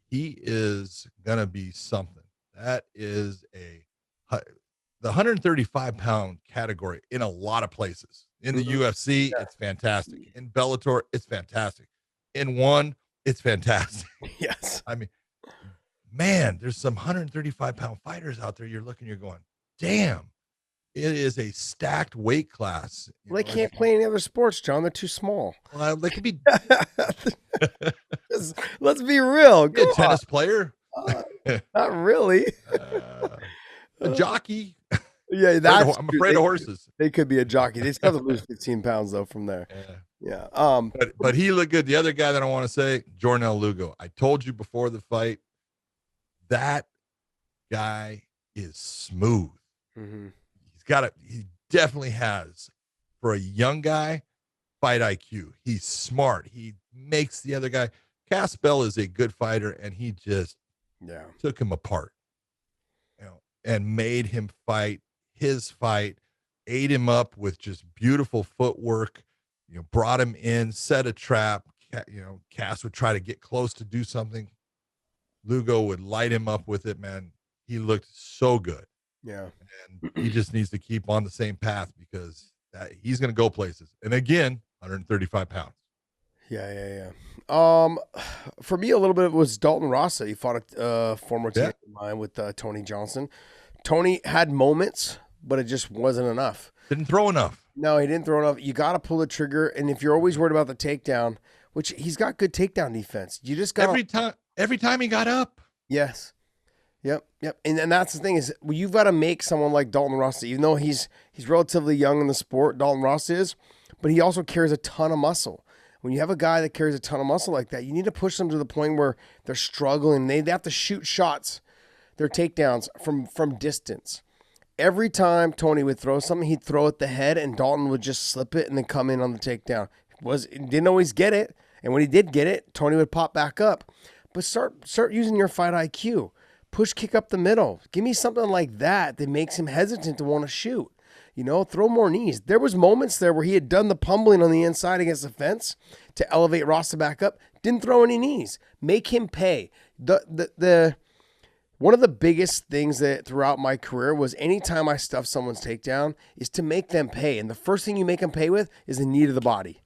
He is going to be something. That is the 135-pound category in a lot of places. In the UFC, it's fantastic. In Bellator, it's fantastic. In one, it's fantastic. Yes. I mean, man, there's some 135-pound fighters out there. You're going, damn, it is a stacked weight class. Well, they can't play any other sports, John. They're too small. Well, they could be Let's be real. a tennis player. Not really. A jockey. Yeah, I'm afraid of horses. They could be a jockey. They still have to lose 15 pounds though from there. Yeah. But he looked good. The other guy that I want to say, Jornel Lugo. I told you before the fight, that guy is smooth. Mm-hmm. He definitely has, for a young guy, fight IQ. He's smart. He makes the other guy. Caspell is a good fighter, and he just took him apart, and made him fight his fight, ate him up with just beautiful footwork, brought him in, set a trap. Cass would try to get close to do something. Lugo would light him up with it, man. He looked so good. Yeah. And he just needs to keep on the same path because he's going to go places. And again, 135 pounds. Yeah. For me, a little bit was Dalton Rossa. He fought a former teammate of mine with Tony Johnson. Tony had moments, but it just wasn't enough. Didn't throw enough. No, he didn't throw enough. You got to pull the trigger. And if you're always worried about the takedown, which he's got good takedown defense, you just got every time he got up. Yes. Yep. And that's the thing is you've got to make someone like Dalton Rossa, even though he's relatively young in the sport, Dalton Rossa is, but he also carries a ton of muscle. When you have a guy that carries a ton of muscle like that, you need to push them to the point where they're struggling. They have to shoot shots, their takedowns from distance. Every time Tony would throw something, he'd throw at the head, and Dalton would just slip it and then come in on the takedown. Didn't always get it, and when he did get it, Tony would pop back up. But start using your fight IQ. Push kick up the middle. Give me something like that makes him hesitant to want to shoot. Throw more knees. There was moments there where he had done the pummeling on the inside against the fence to elevate Rossa back up. Didn't throw any knees. Make him pay. One of the biggest things that throughout my career was anytime I stuff someone's takedown is to make them pay. And the first thing you make them pay with is the knee to the body.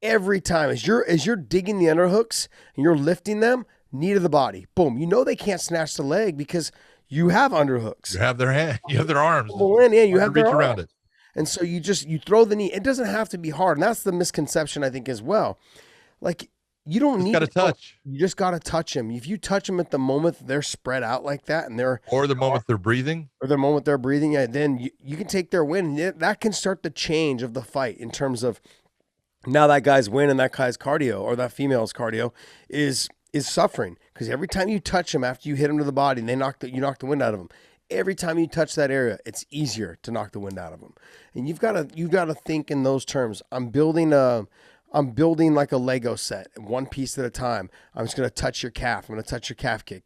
Every time as you're digging the underhooks and you're lifting them, knee to the body. Boom. They can't snatch the leg because you have underhooks. You have their hand. You have their arms. You have their reach arms. around it. And so you throw the knee. It doesn't have to be hard. And that's the misconception, I think, as well. Like, you don't need You just got to touch them. If you touch them at the moment they're spread out like that and or the moment they're breathing, then you can take their win. That can start the change of the fight in terms of now that guy's win and that guy's cardio or that female's cardio is suffering because every time you touch them after you hit them to the body and you knock the wind out of them. Every time you touch that area, it's easier to knock the wind out of them. And you've got to think in those terms. I'm building like a Lego set, one piece at a time. I'm just going to touch your calf. I'm going to touch your calf kick.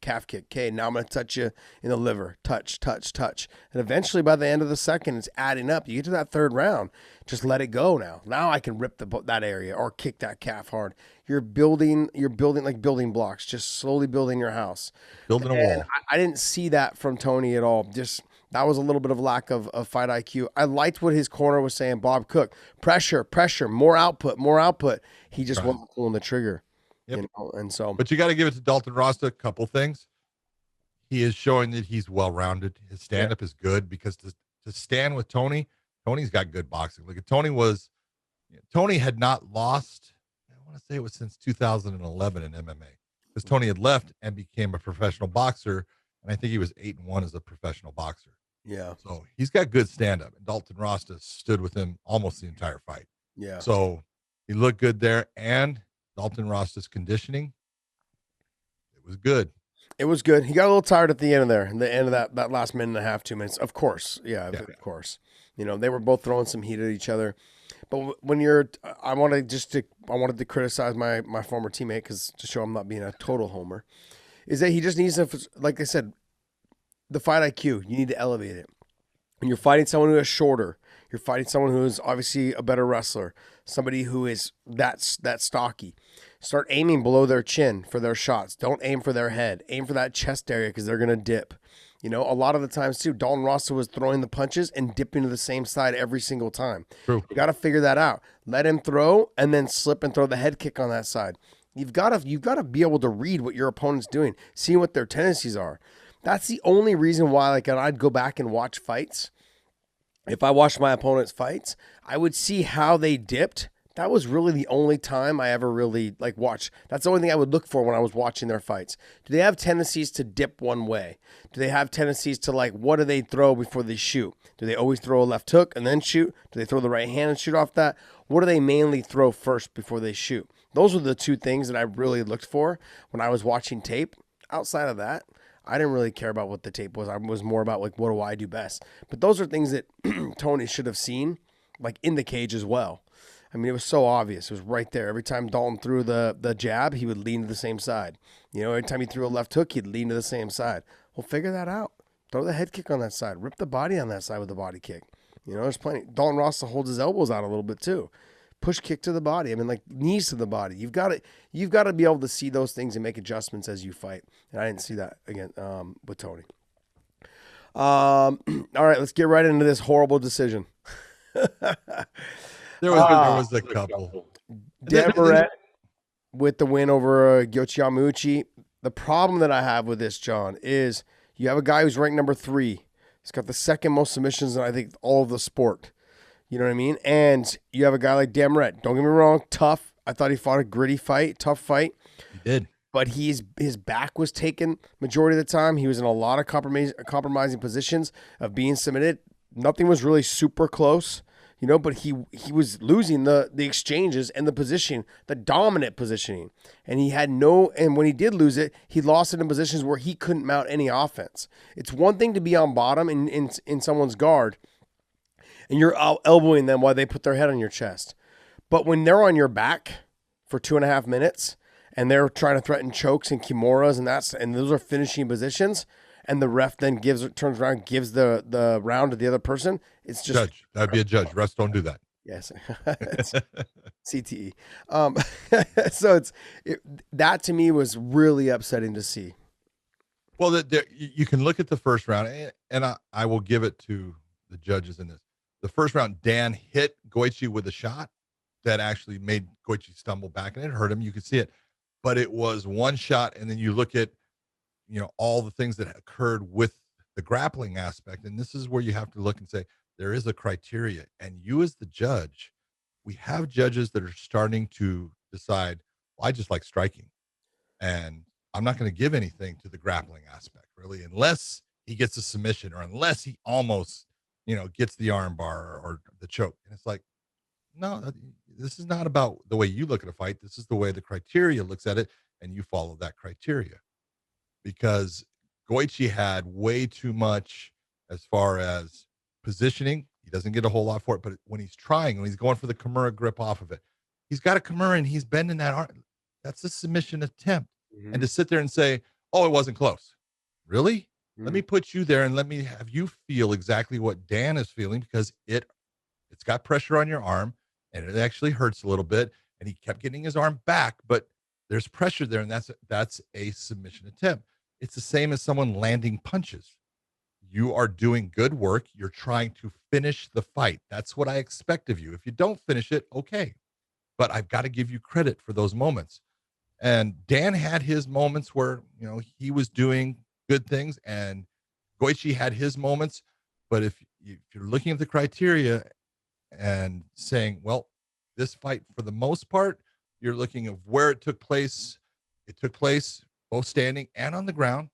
Okay, now I'm going to touch you in the liver. Touch. And eventually by the end of the second, it's adding up. You get to that third round, just let it go now. Now I can rip that area or kick that calf hard. You're building like building blocks, just slowly building your house. Building a wall. I didn't see that from Tony at all. Just that was a little bit of lack of fight IQ. I liked what his corner was saying. Bob Cook, pressure, more output. He just wasn't pulling the trigger. Yep. And so. But you got to give it to Dalton Rossa a couple things. He is showing that he's well-rounded. His stand-up is good because to stand with Tony's got good boxing. Like Tony had not lost. I want to say it was since 2011 in MMA because Tony had left and became a professional boxer. And I think he was 8-1 as a professional boxer. Yeah. So he's got good stand-up. And Dalton Rossa stood with him almost the entire fight. Yeah. So he looked good there. And Dalton Ross's conditioning, it was good. It was good. He got a little tired at the end of that last minute and a half, 2 minutes. Of course. Yeah. Of course. They were both throwing some heat at each other. But when I wanted to criticize my former teammate because to show I'm not being a total homer. Is that he just needs to, like I said, the fight IQ, you need to elevate it. When you're fighting someone who is shorter, you're fighting someone who is obviously a better wrestler, somebody who is that stocky. Start aiming below their chin for their shots. Don't aim for their head. Aim for that chest area because they're going to dip. You know, a lot of the times too, Dalton Rossa was throwing the punches and dipping to the same side every single time. True. You got to figure that out. Let him throw and then slip and throw the head kick on that side. You've got to be able to read what your opponent's doing, see what their tendencies are. That's the only reason why, like, I'd go back and watch fights. If I watched my opponent's fights, I would see how they dipped. That was really the only time I ever really watched. That's the only thing I would look for when I was watching their fights. Do they have tendencies to dip one way? Do they have tendencies to what do they throw before they shoot? Do they always throw a left hook and then shoot? Do they throw the right hand and shoot off that? What do they mainly throw first before they shoot? Those were the two things that I really looked for when I was watching tape. Outside of that, I didn't really care about what the tape was. I was more about what do I do best? But those are things that Tony should have seen in the cage as well. I mean, it was so obvious. It was right there. Every time Dalton threw the jab, he would lean to the same side. You know, every time he threw a left hook, he'd lean to the same side. Well, figure that out. Throw the head kick on that side. Rip the body on that side with the body kick. You know, there's plenty. Dalton Rossa holds his elbows out a little bit too. Push kick to the body. I mean, knees to the body. You've got to be able to see those things and make adjustments as you fight. And I didn't see that again with Tony. All right, let's get right into this horrible decision. There was a couple. Demaret with the win over Gyochiamuchi. The problem that I have with this, John, is you have a guy who's ranked number 3. He's got the second most submissions in, I think, all of the sport. You know what I mean? And you have a guy like Demaret. Don't get me wrong, tough. I thought he fought a gritty fight, tough fight. He did. But his back was taken majority of the time. He was in a lot of compromising positions of being submitted. Nothing was really super close. You know, but he was losing the exchanges and the position, the dominant positioning. And and when he did lose it, he lost it in positions where he couldn't mount any offense. It's one thing to be on bottom in someone's guard and you're elbowing them while they put their head on your chest. But when they're on your back for 2.5 minutes and they're trying to threaten chokes and kimuras and those are finishing positions, and the ref then turns around, gives the round to the other person. It's just judge. That'd be a judge. Refs don't do that. Yes, it's CTE. So that to me was really upsetting to see. Well, you can look at the first round, and I will give it to the judges in this. The first round, Dan hit Goichi with a shot that actually made Goichi stumble back, and it hurt him. You could see it, but it was one shot, and then you look at all the things that occurred with the grappling aspect. And this is where you have to look and say, there is a criteria. And you as the judge, we have judges that are starting to decide, well, I just like striking. And I'm not going to give anything to the grappling aspect, really, unless he gets a submission or unless he almost, gets the arm bar or the choke. And it's like, no, this is not about the way you look at a fight. This is the way the criteria looks at it. And you follow that criteria. Because Goichi had way too much as far as positioning. He doesn't get a whole lot for it, but when he's going for the Kimura grip off of it, he's got a Kimura and he's bending that arm. That's a submission attempt. Mm-hmm. And to sit there and say, oh, it wasn't close. Really? Mm-hmm. Let me put you there and let me have you feel exactly what Dan is feeling, because it's got pressure on your arm and it actually hurts a little bit. And he kept getting his arm back, but there's pressure there, and that's a submission attempt. It's the same as someone landing punches. You are doing good work. You're trying to finish the fight. That's what I expect of you. If you don't finish it, okay. But I've got to give you credit for those moments. And Dan had his moments where, he was doing good things, and Goichi had his moments. But if you're looking at the criteria and saying, well, this fight, for the most part, you're looking at where it took place. It took place both standing and on the ground.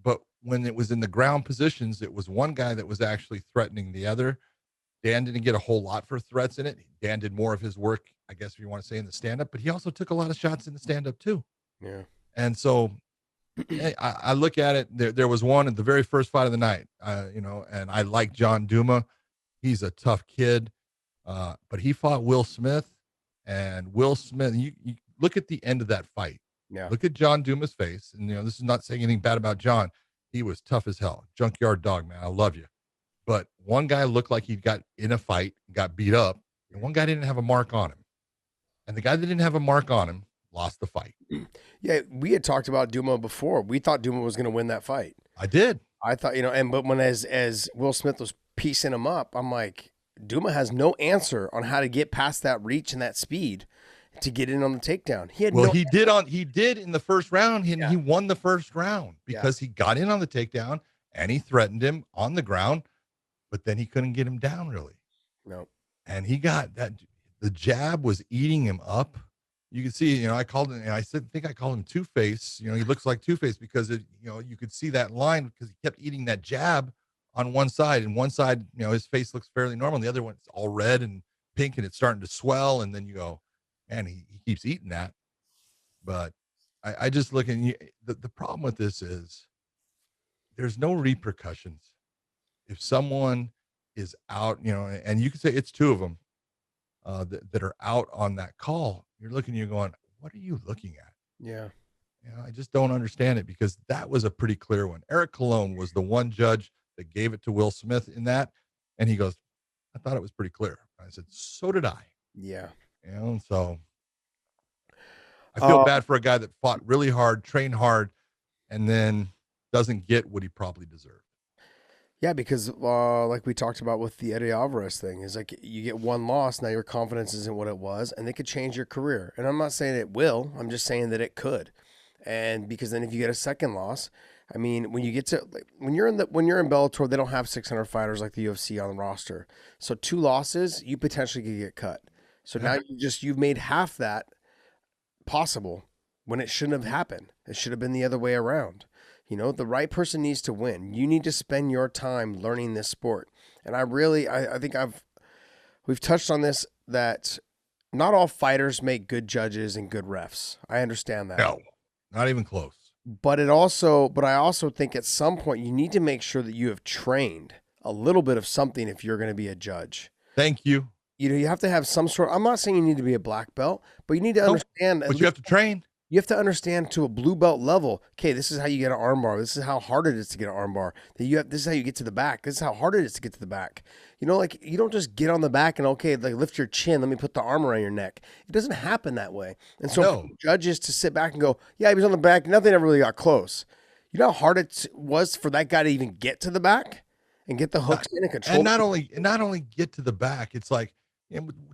But when it was in the ground positions, it was one guy that was actually threatening the other. Dan didn't get a whole lot for threats in it. Dan did more of his work, I guess, if you want to say, in the stand-up, but he also took a lot of shots in the stand-up too. Yeah. And so I look at it. There was one in the very first fight of the night, and I like John Duma. He's a tough kid, but he fought Will Smith. And Will Smith, you look at the end of that fight. Yeah. Look at John Duma's face. And, this is not saying anything bad about John. He was tough as hell. Junkyard dog, man. I love you. But one guy looked like he got in a fight, got beat up, and one guy didn't have a mark on him. And the guy that didn't have a mark on him lost the fight. Yeah, we had talked about Duma before. We thought Duma was going to win that fight. I did. I thought, but when as Will Smith was piecing him up, I'm like, Duma has no answer on how to get past that reach and that speed to get in on the takedown. He did in the first round. He won the first round because he got in on the takedown and he threatened him on the ground, but then he couldn't get him down really. No. And he got that. The jab was eating him up. You could see, I called him, and I think I called him Two-Face. He looks like Two-Face because you could see that line because he kept eating that jab on one side, and one side, his face looks fairly normal. And the other one's all red and pink, and it's starting to swell. And then you go, man, he keeps eating that. But I just look and the problem with this is there's no repercussions. If someone is out, and you can say it's two of them that are out on that call, you're looking, you're going, what are you looking at? Yeah. I just don't understand it because that was a pretty clear one. Eric Colon was the one judge that gave it to Will Smith in that. And he goes, I thought it was pretty clear. I said, so did I. Yeah. So I feel bad for a guy that fought really hard, trained hard, and then doesn't get what he probably deserved. Yeah, because like we talked about with the Eddie Alvarez thing, is like you get one loss, now your confidence isn't what it was, and it could change your career. And I'm not saying it will, I'm just saying that it could. And because then if you get a second loss, I mean, when you get to when you're in Bellator, they don't have 600 fighters like the UFC on the roster. So 2 losses, you potentially could get cut. So now you've made half that possible when it shouldn't have happened. It should have been the other way around. The right person needs to win. You need to spend your time learning this sport. And I think we've touched on this, that not all fighters make good judges and good refs. I understand that. No, not even close. But I also think at some point you need to make sure that you have trained a little bit of something if you're going to be a judge. Thank you. You have to have some sort. I'm not saying you need to be a black belt, but you need to understand. But you have to train. You have to understand to a blue belt level. Okay, this is how you get an armbar. This is how hard it is to get an armbar. This is how you get to the back. This is how hard it is to get to the back. You don't just get on the back and lift your chin. Let me put the arm around your neck. It doesn't happen that way. And so for judges to sit back and go, yeah, he was on the back. Nothing ever really got close. You know how hard it was for that guy to even get to the back and get the hooks in and control. And not only get to the back, it's like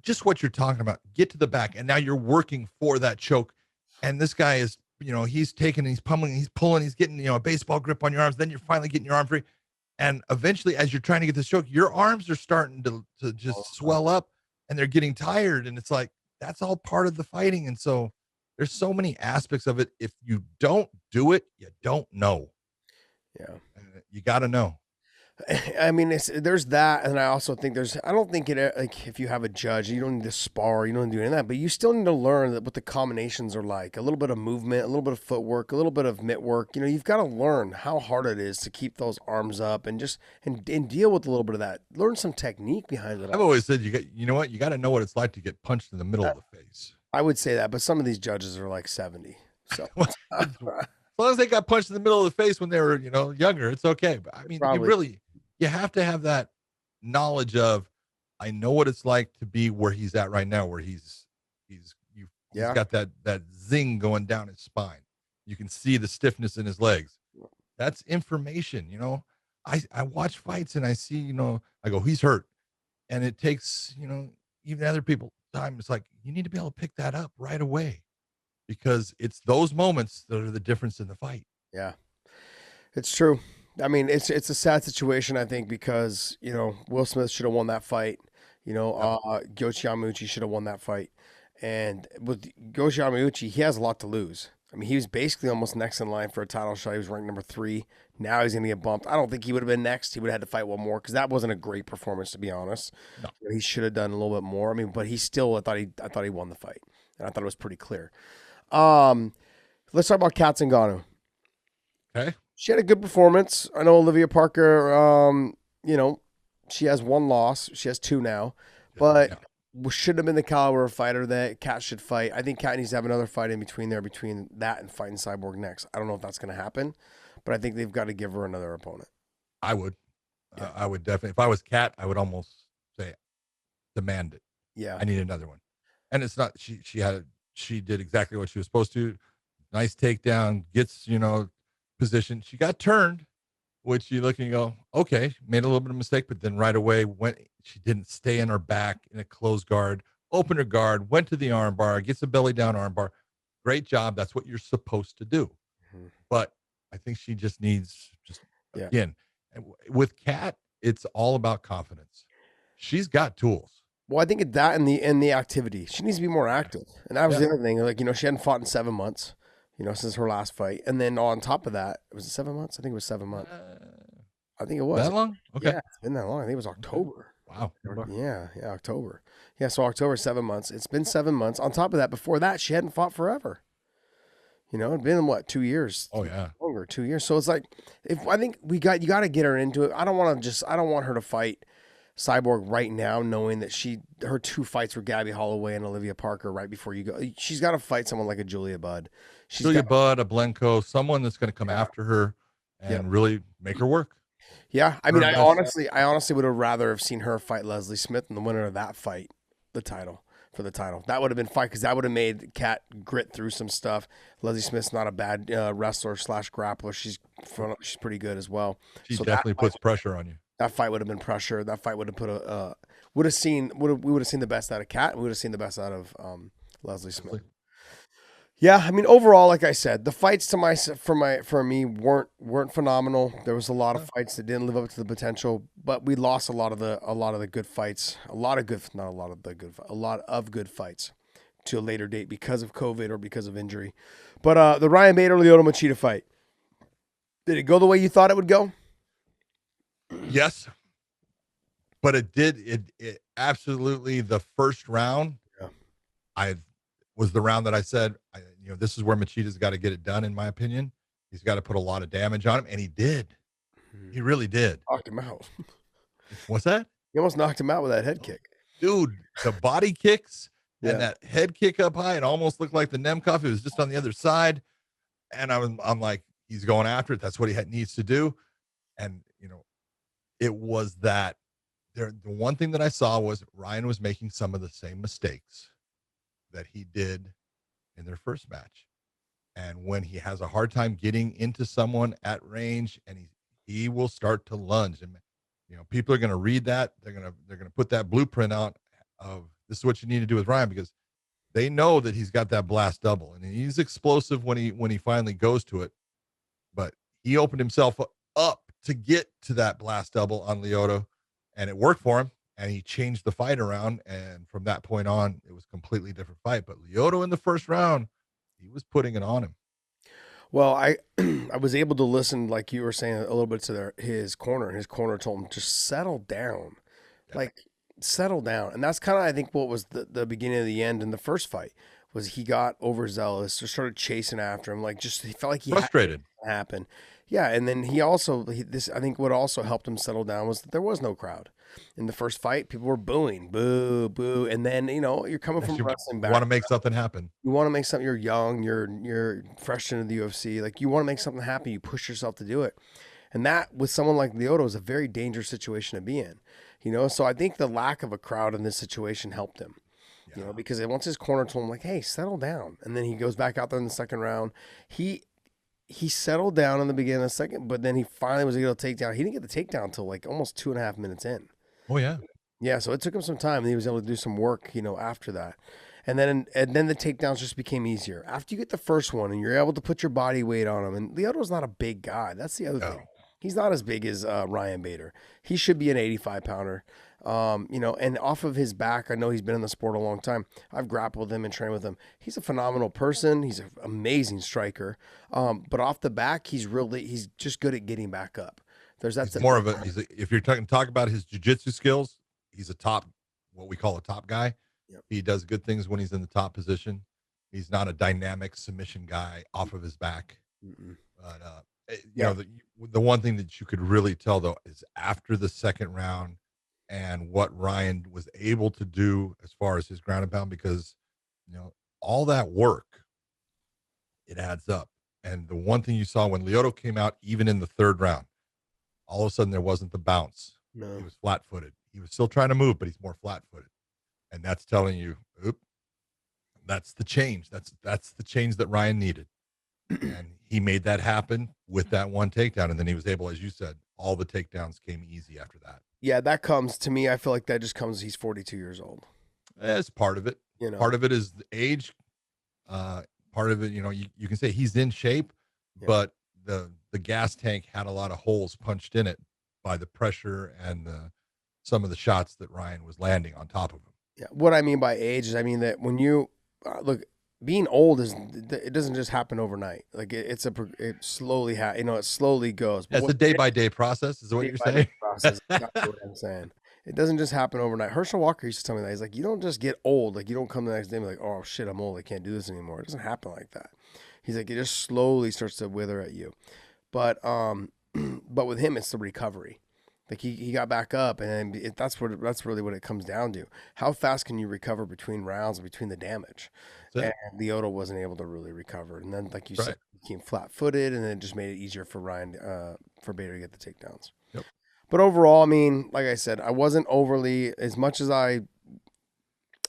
just what you're talking about. Get to the back, and now you're working for that choke. And this guy is, he's taking, he's pummeling, he's pulling, he's getting, a baseball grip on your arms. Then you're finally getting your arm free. And eventually, as you're trying to get this choke, your arms are starting to just swell up and they're getting tired. And it's like, that's all part of the fighting. And so there's so many aspects of it. If you don't do it, you don't know. Yeah. You got to know. I mean, there's that, and I also think I don't think if you have a judge, you don't need to spar, you don't need to do any of that, but you still need to learn what the combinations are like. A little bit of movement, a little bit of footwork, a little bit of mitt work. You've got to learn how hard it is to keep those arms up and deal with a little bit of that. Learn some technique behind it. I've always said you got to know what it's like to get punched in the middle of the face. I would say that, but some of these judges are like 70. So as long as they got punched in the middle of the face when they were, younger, it's okay. But I mean, you have to have that knowledge of, I know what it's like to be where he's at right now, where he's got that zing going down his spine. You can see the stiffness in his legs. That's information. I watch fights and I see, I go, he's hurt. And it takes, even other people time. It's like, you need to be able to pick that up right away, because it's those moments that are the difference in the fight. Yeah, it's true. I mean, it's a sad situation, I think, because, Will Smith should have won that fight. Yoshi Yamauchi should have won that fight. And with Yoshi Yamauchi, he has a lot to lose. I mean, he was basically almost next in line for a title shot. He was ranked number 3. Now he's going to get bumped. I don't think he would have been next. He would have had to fight one more, because that wasn't a great performance, to be honest. No. He should have done a little bit more. I mean, but he still, I thought he won the fight. And I thought it was pretty clear. Let's talk about Kat Zingano. Okay. She had a good performance. I know Olivia Parker, she has 1 loss. She has 2 now. But shouldn't have been the caliber of fighter that Kat should fight. I think Kat needs to have another fight in between that and fighting Cyborg next. I don't know if that's going to happen, but I think they've got to give her another opponent. I would. Yeah. I would definitely. If I was Kat, I would almost say demand it. Yeah. I need another one. And it's not, she did exactly what she was supposed to. Nice takedown, gets, position. She got turned, which you look and you go, okay, made a little bit of mistake, but then right away she didn't stay in her back in a closed guard, opened her guard, went to the arm bar, gets a belly down arm bar. Great job. That's what you're supposed to do. But I think she just needs again, with Kat, it's all about confidence. She's got tools. Well, I think it's that in the activity. She needs to be more active. And that was the other thing. Like, she hadn't fought in 7 months, since her last fight. And then on top of that, was it 7 months? I think it was 7 months. I think it was. That long? Okay. Yeah, it's been that long. I think it was October. Wow. Yeah, October. Yeah, so October, 7 months. It's been 7 months. On top of that, before that, she hadn't fought forever. It'd been what, 2 years? Oh yeah, longer, 2 years. So it's like, I think you got to get her into it. I don't want her to fight Cyborg right now, knowing that her 2 fights were Gabby Holloway and Olivia Parker right before you go. She's got to fight someone like a Julia Budd. A Blenko, someone that's going to come after her and really make her work. Yeah, I mean, I honestly would have rather have seen her fight Leslie Smith and the winner of that fight, for the title. That would have been fine because that would have made Kat grit through some stuff. Leslie Smith's not a bad wrestler / grappler. She's pretty good as well. She definitely puts pressure on you. That fight would have been pressure. That fight would have put we would have seen the best out of Kat. We would have seen the best out of Leslie Smith. Yeah, I mean, overall, like I said, the fights for me weren't phenomenal. There was a lot of fights that didn't live up to the potential, but we lost a lot of the good fights, a lot of good fights to a later date because of COVID or because of injury. But the Ryan Bader Lyoto Machida fight, did it go the way you thought it would go? Yes, but it did. It absolutely, the first round, was the round that I said, this is where Machida's got to get it done, in my opinion. He's got to put a lot of damage on him, and he did. He really did. Knocked him out. What's that? He almost knocked him out with that head kick. Dude, the body kicks and that head kick up high, it almost looked like the Nemkov. It was just on the other side. And I'm like, he's going after it. That's what he needs to do. And, it was that the one thing that I saw was Ryan was making some of the same mistakes that he did in their first match. And when he has a hard time getting into someone at range, and he will start to lunge, and people are going to read that. They're going to put that blueprint out of this is what you need to do with Ryan, because they know that he's got that blast double, and he's explosive when he finally goes to it. But he opened himself up to get to that blast double on Lyoto, and it worked for him. And he changed the fight around, and from that point on, it was a completely different fight. But Lyoto in the first round, he was putting it on him. Well, I was able to listen, like you were saying, a little bit to his corner, and his corner told him, just settle down. Yeah. Like, settle down. And that's kind of, I think, what was the beginning of the end in the first fight, was he got overzealous, just started chasing after him. Like, just, he felt like he frustrated. Had to happen. Yeah, and then I think what also helped him settle down was that there was no crowd. In the first fight, people were booing, boo, boo. And then, you're coming from wrestling back. You want to make something happen. You want to make something, you're young, you're fresh into the UFC. Like, you want to make something happen. You push yourself to do it. And that, with someone like Lyoto, is a very dangerous situation to be in. So I think the lack of a crowd in this situation helped him. Because once his corner told him, like, hey, settle down. And then he goes back out there in the second round. He settled down in the beginning of the second, but then he finally was able to take down. He didn't get the takedown until like almost 2.5 minutes in. Oh yeah. Yeah. So it took him some time, and he was able to do some work, after that. And then the takedowns just became easier. After you get the first one and you're able to put your body weight on him, and Lyoto's not a big guy. That's the other thing. He's not as big as Ryan Bader. He should be an 85-pounder. And off of his back, I know he's been in the sport a long time. I've grappled with him and trained with him. He's a phenomenal person. He's an amazing striker. But off the back, he's just good at getting back up. If you're talk about his jiu-jitsu skills, he's what we call a top guy. Yep. He does good things when he's in the top position. He's not a dynamic submission guy off of his back. Mm-mm. But the one thing that you could really tell though is after the second round and what Ryan was able to do as far as his ground and pound, because all that work, it adds up. And the one thing you saw when Lyoto came out, even in the third round, all of a sudden there wasn't the bounce. No. He was flat-footed. He was still trying to move, but he's more flat-footed. And that's telling you, that's the change. That's the change that Ryan needed. And he made that happen with that one takedown, and then he was able, as you said, all the takedowns came easy after that. Yeah, that comes to me. I feel like that just comes. He's 42 years old. That's part of it. You know, part of it is the age. Part of it, you can say he's in shape, but the gas tank had a lot of holes punched in it by the pressure and some of the shots that Ryan was landing on top of him. Yeah. What I mean by age is, I mean that when you look, being old it doesn't just happen overnight. Like it slowly it slowly goes. It's a day by day process. Is what you're saying? Process. That's what I'm saying. It doesn't just happen overnight. Herschel Walker used to tell me that. He's like, you don't just get old. Like, you don't come the next day and be like, oh shit, I'm old. I can't do this anymore. It doesn't happen like that. He's like, it just slowly starts to wither at you. But with him, it's the recovery. Like he got back up, and that's really what it comes down to. How fast can you recover between rounds and between the damage? And Lyoto wasn't able to really recover. And then, like you said, he became flat-footed, and then it just made it easier for Ryan, for Bader to get the takedowns. Yep. But overall, I mean, like I said, I wasn't overly, as much as I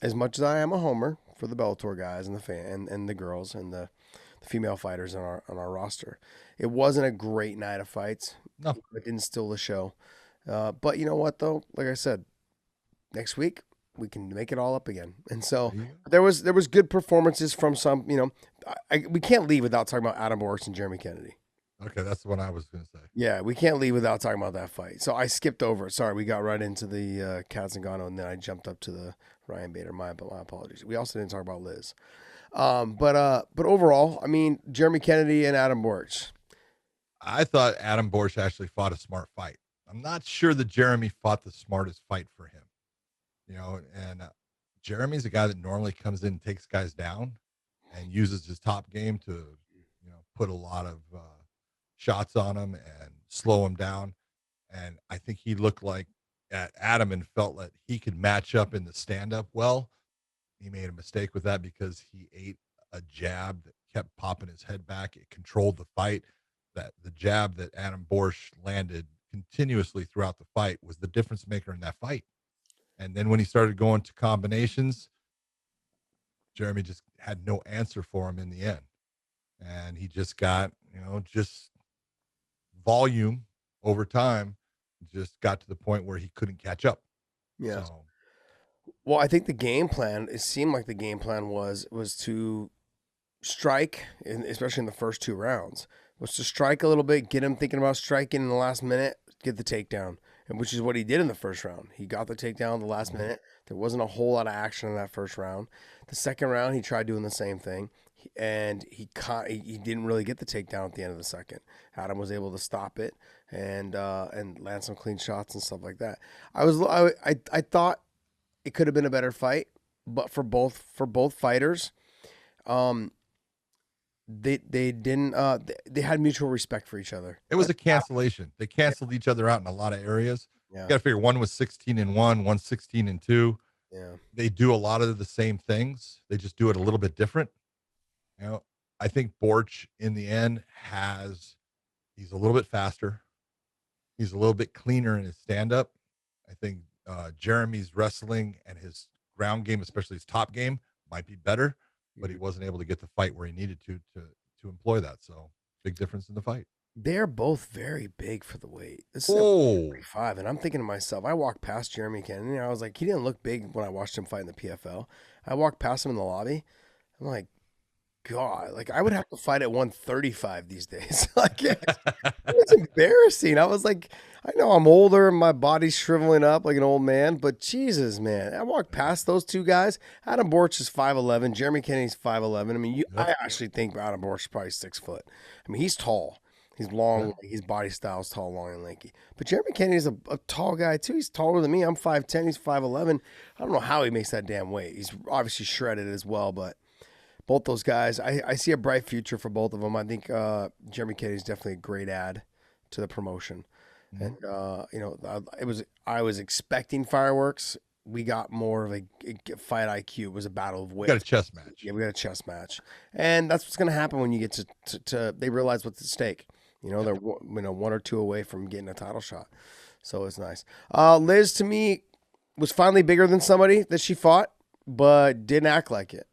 am a homer for the Bellator guys and the girls and the female fighters on our roster. It wasn't a great night of fights. No, it didn't steal the show. But you know what though? Like I said, next week we can make it all up again. And so there was good performances from some. We can't leave without talking about Adam Borks and Jeremy Kennedy. Okay, that's the one I was going to say. Yeah, we can't leave without talking about that fight. So I skipped over it. Sorry, we got right into the Katzengano, and then I jumped up to the Ryan Bader. My apologies. We also didn't talk about Liz. But overall, I mean, Jeremy Kennedy and Adam Borks. I thought Adam Borks actually fought a smart fight. I'm not sure that Jeremy fought the smartest fight for him. And Jeremy's a guy that normally comes in and takes guys down and uses his top game to, put a lot of shots on him and slow him down. And I think he looked like at Adam and felt that he could match up in the stand-up well. He made a mistake with that because he ate a jab that kept popping his head back. It controlled the fight. That the jab that Adam Borsch landed continuously throughout the fight was the difference maker in that fight. And then when he started going to combinations, Jeremy just had no answer for him in the end. And he just got, just volume over time, just got to the point where he couldn't catch up. Yeah. So. Well, I think it seemed like the game plan was to strike, especially in the first two rounds, was to strike a little bit, get him thinking about striking in the last minute, get the takedown, and which is what he did in the first round. He got the takedown in the last minute. There wasn't a whole lot of action in that first round. The second round, he tried doing the same thing, and he didn't really get the takedown at the end of the second. Adam was able to stop it and land some clean shots and stuff like that. I thought it could have been a better fight, but for both fighters, they didn't they had mutual respect for each other. It was a cancellation. They canceled each other out in a lot of areas. Yeah. You got to figure one was 16-1, one's 16-2. Yeah. They do a lot of the same things. They just do it a little bit different. I think Borch in the end he's a little bit faster. He's a little bit cleaner in his stand-up. I think Jeremy's wrestling and his ground game, especially his top game, might be better, but he wasn't able to get the fight where he needed to employ that. So big difference in the fight. They're both very big for the weight. This is 45, and I'm thinking to myself, I walked past Jeremy Kennedy, and I was like, he didn't look big when I watched him fight in the PFL. I walked past him in the lobby. I'm like, God, like I would have to fight at 135 these days. Like it was embarrassing. I was like, I know I'm older and my body's shriveling up like an old man, but Jesus, man, I walked past those two guys. Adam Borch is 5'11", Jeremy Kennedy's 5'11". I mean, I actually think Adam Borch is probably 6 foot. I mean, he's tall. He's long. His body style is tall, long, and lanky. But Jeremy Kennedy's a tall guy too. He's taller than me. I'm 5'10". He's 5'11". I don't know how he makes that damn weight. He's obviously shredded as well, but. Both those guys, I see a bright future for both of them. I think Jeremy Kennedy is definitely a great add to the promotion. Mm-hmm. And I was expecting fireworks. We got more of a fight IQ. It was a battle of wit. We got a chess match. Yeah, we got a chess match, and that's what's going to happen when you get to they realize what's at stake. They're 1 or 2 away from getting a title shot, so it's nice. Liz to me was finally bigger than somebody that she fought, but didn't act like it.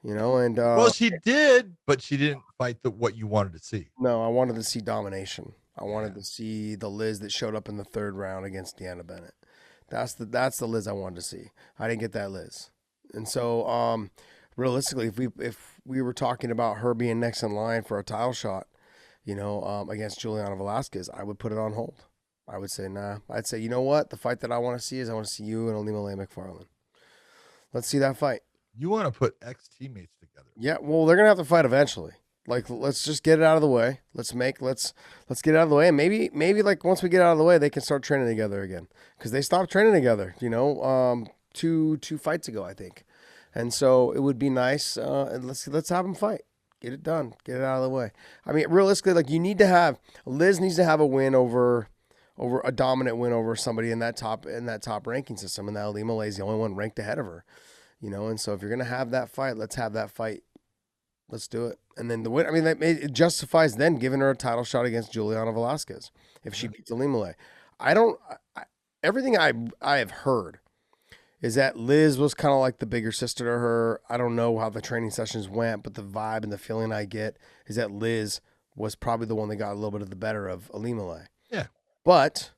Well, she did, but she didn't fight what you wanted to see. No, I wanted to see domination. I wanted to see the Liz that showed up in the third round against Deanna Bennett. That's the Liz I wanted to see. I didn't get that Liz. And so realistically, if we were talking about her being next in line for a title shot, against Juliana Velasquez, I would put it on hold. I would say, nah. I'd say, you know what? The fight that I want to see is I want to see you and Aljamain McFarland. Let's see that fight. You want to put ex-teammates together. Yeah, well, they're going to have to fight eventually. Like, let's just get it out of the way. Let's get it out of the way. And maybe like once we get out of the way, they can start training together again. Because they stopped training together, two fights ago, I think. And so it would be nice. And let's have them fight. Get it done. Get it out of the way. I mean, realistically, like Liz needs to have a win over a dominant win over somebody in that top ranking system. And that Aljamain is the only one ranked ahead of her. And so if you're gonna have that fight, let's have that fight. Let's do it. And then the win. I mean, it justifies then giving her a title shot against Juliana Velasquez if she beats Aljamain. Everything I have heard is that Liz was kind of like the bigger sister to her. I don't know how the training sessions went, but the vibe and the feeling I get is that Liz was probably the one that got a little bit of the better of Aljamain. Yeah. But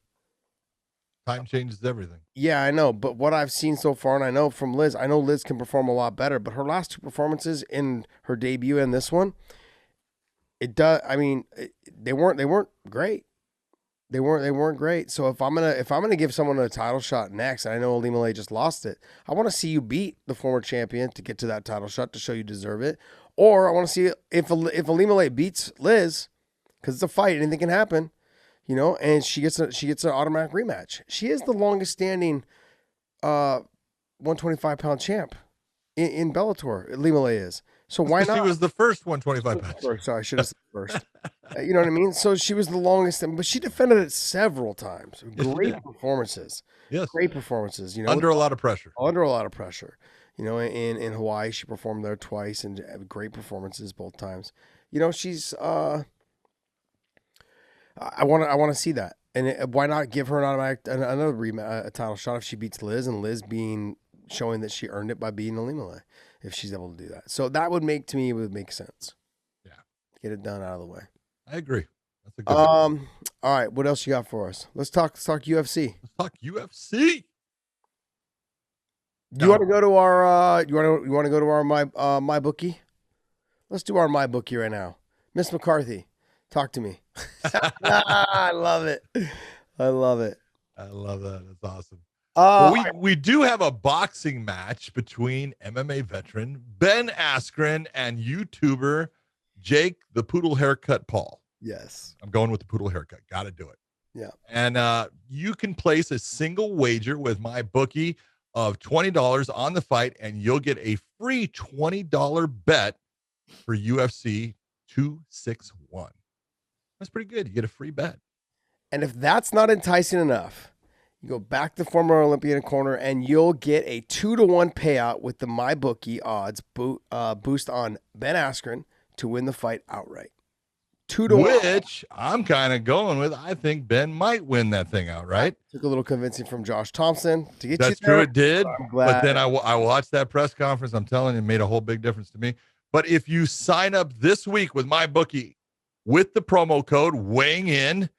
time changes everything. Yeah, I know. But what I've seen so far, and I know from Liz, I know Liz can perform a lot better, but her last two performances in her debut and this one, they weren't great. They weren't great. So if I'm gonna give someone a title shot next, and I know Aljamain just lost it, I want to see you beat the former champion to get to that title shot to show you deserve it. Or I want to see if Aljamain beats Liz, because it's a fight, anything can happen, and she gets an automatic rematch. She is the longest standing 125-pound champ in Bellator. Aljamain is. So why not? She was the first 125 pounds. Sorry, I should have said first. You know what I mean? So she was the longest, but she defended it several times. Great performances. Yes. Great performances. Under a lot of pressure. Under a lot of pressure. In Hawaii, she performed there twice and great performances both times. She's I want to see that. And why not give her another title shot if she beats Liz, and Liz showing that she earned it by beating Aljamain, if she's able to do that. So that would make sense. Yeah. Get it done out of the way. I agree. That's a good one. All right, what else you got for us? Let's talk UFC. Let's talk UFC. You want to go to our you want to go to our my bookie? Let's do our my bookie right now. Miss McCarthy, talk to me. I love it. I love it. I love that. That's awesome. We do have a boxing match between MMA veteran Ben Askren and YouTuber Jake the Poodle Haircut Paul. Yes. I'm going with the poodle haircut. Got to do it. Yeah. And you can place a single wager with my bookie of $20 on the fight, and you'll get a free $20 bet for UFC 261. That's pretty good. You get a free bet. And if that's not enticing enough, you go back to former Olympian corner and you'll get a 2-to-1 payout with the MyBookie odds boost on Ben Askren to win the fight outright. 2-to-1. Which I'm kind of going with. I think Ben might win that thing outright. Took a little convincing from Josh Thompson to get That's you there. true. It did. I'm glad. But then I watched that press conference. I'm telling you, it made a whole big difference to me. But if you sign up this week with MyBookie with the promo code weighing in,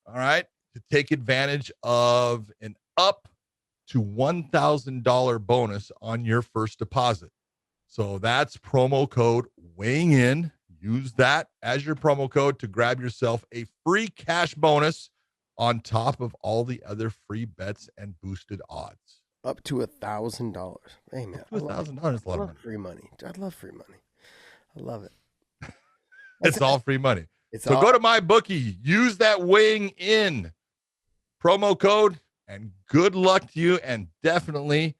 all right, to take advantage of an up to $1,000 bonus on your first deposit. So that's promo code weighing in. Use that as your promo code to grab yourself a free cash bonus on top of all the other free bets and boosted odds. Up to $1,000. Hey, man. $1,000 is a lot of money. Free money. I love free money. I love it. It's all free money. So go to MyBookie, use that weighing in promo code, and good luck to you. And definitely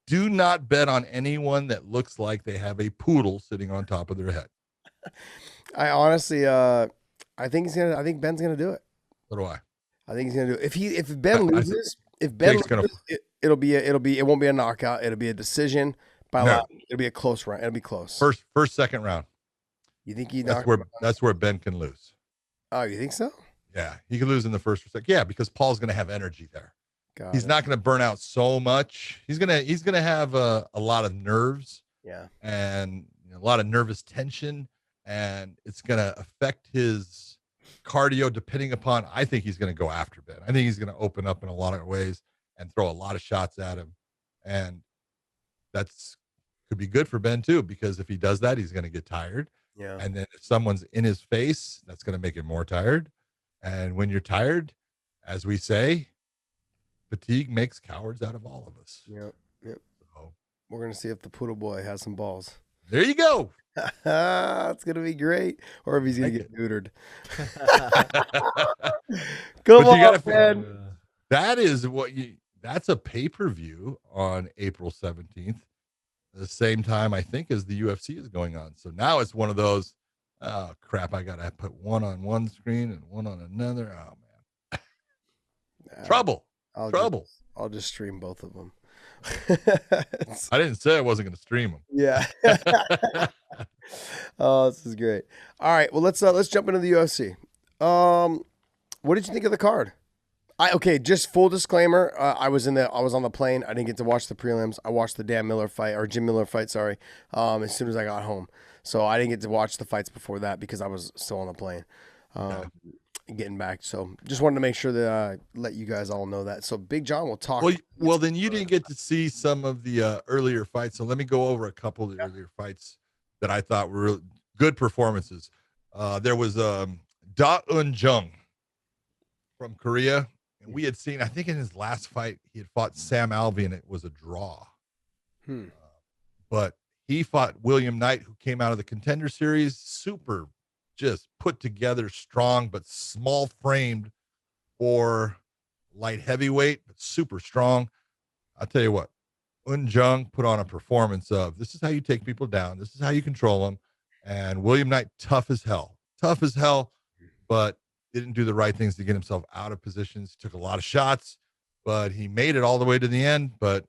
do not bet on anyone that looks like they have a poodle sitting on top of their head. I honestly, I think Ben's gonna do it. So do I. I think he's gonna do it. If Ben loses, it won't be a knockout. It'll be a decision by a lot. It'll be a close round. It'll be close. First, second round. You think that's where Ben can lose. Oh, you think so? Yeah, he could lose in the first or second. Yeah, because Paul's gonna have energy there. He's not gonna burn out so much. He's gonna have a lot of nerves. Yeah, and a lot of nervous tension. and it's going to affect his cardio depending upon, I think he's going to go after Ben. I think he's going to open up in a lot of ways and throw a lot of shots at him. And that's could be good for Ben too, because if he does that, he's going to get tired. Yeah. And then if someone's in his face, that's going to make him more tired. And when you're tired, as we say, fatigue makes cowards out of all of us. Yep. So, We're going to see if the Poodle Boy has some balls. there you go. It's going to be great. Or if he's going to get neutered. Come on, man. That is that's a pay-per-view on April 17th. The same time, I think, as the UFC is going on. So now it's one of those, oh, crap, I got to put one on one screen and one on another. Oh, man. Trouble. I'll just stream both of them. I didn't say I wasn't going to stream them. Yeah. Oh, this is great. All right, well, let's jump into the UFC. What did you think of the card? Just full disclaimer. I was on the plane. I didn't get to watch the prelims. I watched the Jim Miller fight. Sorry. As soon as I got home, so I didn't get to watch the fights before that because I was still on the plane, getting back. So just wanted to make sure that I let you guys all know that. So Big John will talk. Well, then you didn't get to see some of the earlier fights. So let me go over a couple of the earlier fights that I thought were really good performances. There was Da Eun Jung from Korea. And we had seen, I think in his last fight, he had fought Sam Alvey, and it was a draw. But he fought William Knight, who came out of the Contender Series, super just put together, strong, but small framed for light heavyweight, but super strong. I'll tell you what, Eun Jung put on a performance of, this is how you take people down. This is how you control them. And William Knight, tough as hell, but didn't do the right things to get himself out of positions. Took a lot of shots, but he made it all the way to the end. But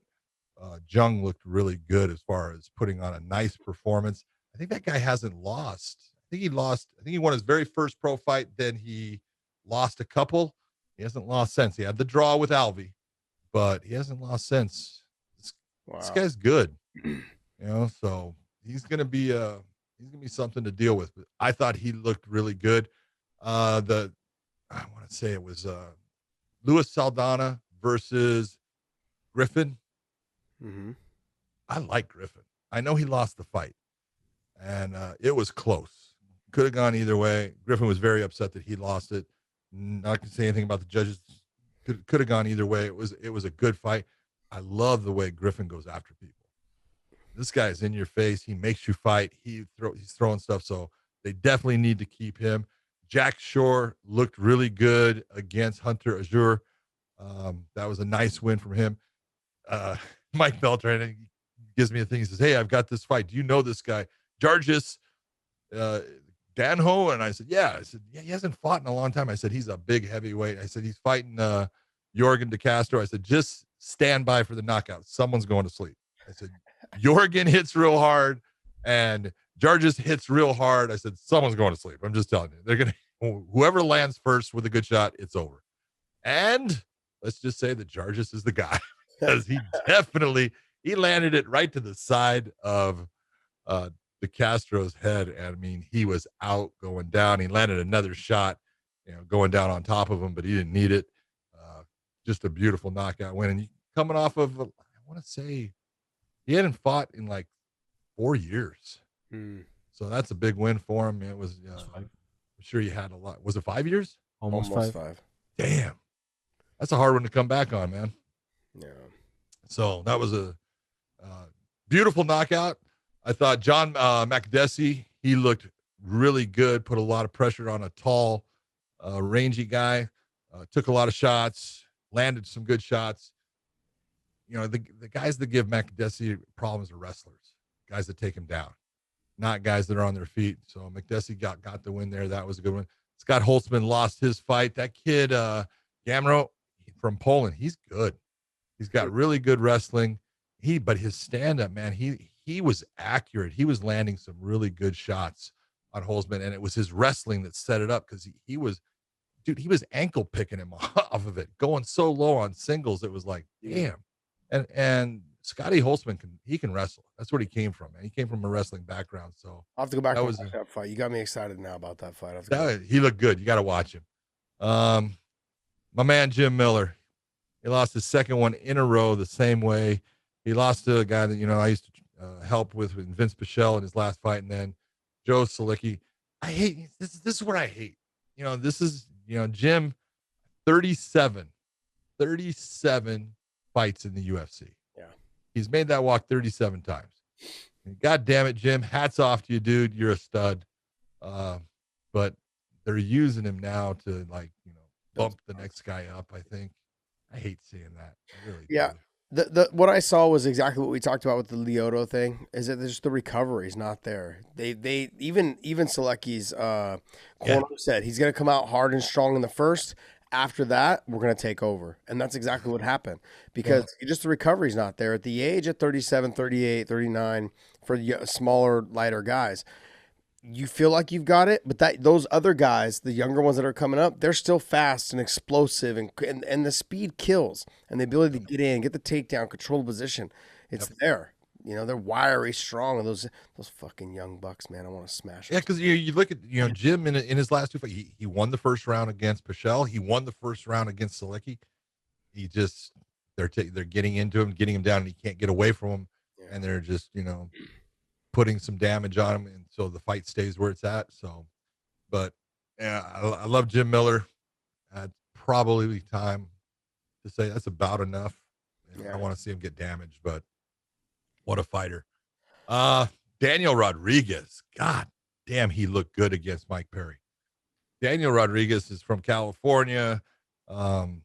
Jung looked really good as far as putting on a nice performance. I think that guy hasn't lost. I think he won his very first pro fight. Then he lost a couple. He hasn't lost since. He had the draw with Alvey, but he hasn't lost since. This guy's good, so he's going to be something to deal with. But I thought he looked really good. I want to say it was Luis Saldana versus Griffin. I like Griffin. I know he lost the fight, and it was close. Could have gone either way. Griffin was very upset that he lost it. Not going to say anything about the judges. Could have gone either way. It was a good fight. I love the way Griffin goes after people. This guy is in your face. He makes you fight. He's throwing stuff. So they definitely need to keep him. Jack Shore looked really good against Hunter Azure. That was a nice win from him. Mike Beltran gives me a thing. He says, "Hey, I've got this fight. Do you know this guy? Jargis Danho?" And I said, "Yeah." I said, "Yeah, he hasn't fought in a long time." I said, "He's a big heavyweight." I said, "He's fighting Jorgen De Castro." I said, "Just stand by for the knockout. Someone's going to sleep." I said, "Jorgen hits real hard and Jargis hits real hard." I said, "Someone's going to sleep. I'm just telling you. They're going to, whoever lands first with a good shot, it's over." And let's just say that Jargis is the guy, because he landed it right to the side of De Castro's head. And I mean, he was out going down. He landed another shot, going down on top of him, but he didn't need it. Just a beautiful knockout win. And coming off of, I want to say, he hadn't fought in like 4 years. So that's a big win for him. It was, I'm sure he had a lot. Was it 5 years? Almost five. Damn. That's a hard one to come back on, man. Yeah. So that was a beautiful knockout. I thought John Makdessi, he looked really good, put a lot of pressure on a tall, rangy guy, took a lot of shots, landed some good shots. The guys that give Makdessi problems are wrestlers, guys that take him down, not guys that are on their feet. So Makdessi got the win there. That was a good one. Scott Holtzman lost his fight. That kid, Gamro from Poland, he's good. He's got really good wrestling. But his stand-up, man, he was accurate. He was landing some really good shots on Holtzman, and it was his wrestling that set it up, because he was ankle picking him off of it, going so low on singles. It was like, damn. And Scotty Holtzman can wrestle. That's what he came from, man. He came from a wrestling background. So I'll have to go back and was watch that fight. You got me excited now about that fight. he looked good. You got to watch him. My man Jim Miller, he lost his second one in a row the same way. He lost to a guy that I used to help with Vince Pichel in his last fight, and then Joe Solicki. I hate this. This is what I hate. This is Jim, 37 fights in the UFC. Yeah, he's made that walk 37 times. And God damn it, Jim! Hats off to you, dude. You're a stud. But they're using him now to bump the next guy up. I think. I hate seeing that. I really yeah. do. The what I saw was exactly what we talked about with the Lyoto thing. Is that just the recovery is not there. They even Selecki's corner said he's gonna come out hard and strong in the first. After that, we're gonna take over, and that's exactly what happened because just the recovery's not there at the age of 37, 38, 39 for the smaller, lighter guys. You feel like you've got it, but those other guys, the younger ones that are coming up, they're still fast and explosive, and the speed kills, and the ability to get in, get the takedown, control the position. It's there. They're wiry, strong, and those fucking young bucks, man. I want to smash them. Yeah, because you look at Jim in his last two fights, he won the first round against Pichel. He won the first round against Solecki. He just they're getting into him, getting him down, and he can't get away from him, and they're just putting some damage on him, and so the fight stays where it's at. So, but yeah, I love Jim Miller. Probably time to say that's about enough. I don't want to see him get damaged, but what a fighter. Daniel Rodriguez. God damn, he looked good against Mike Perry. Daniel Rodriguez is from California, known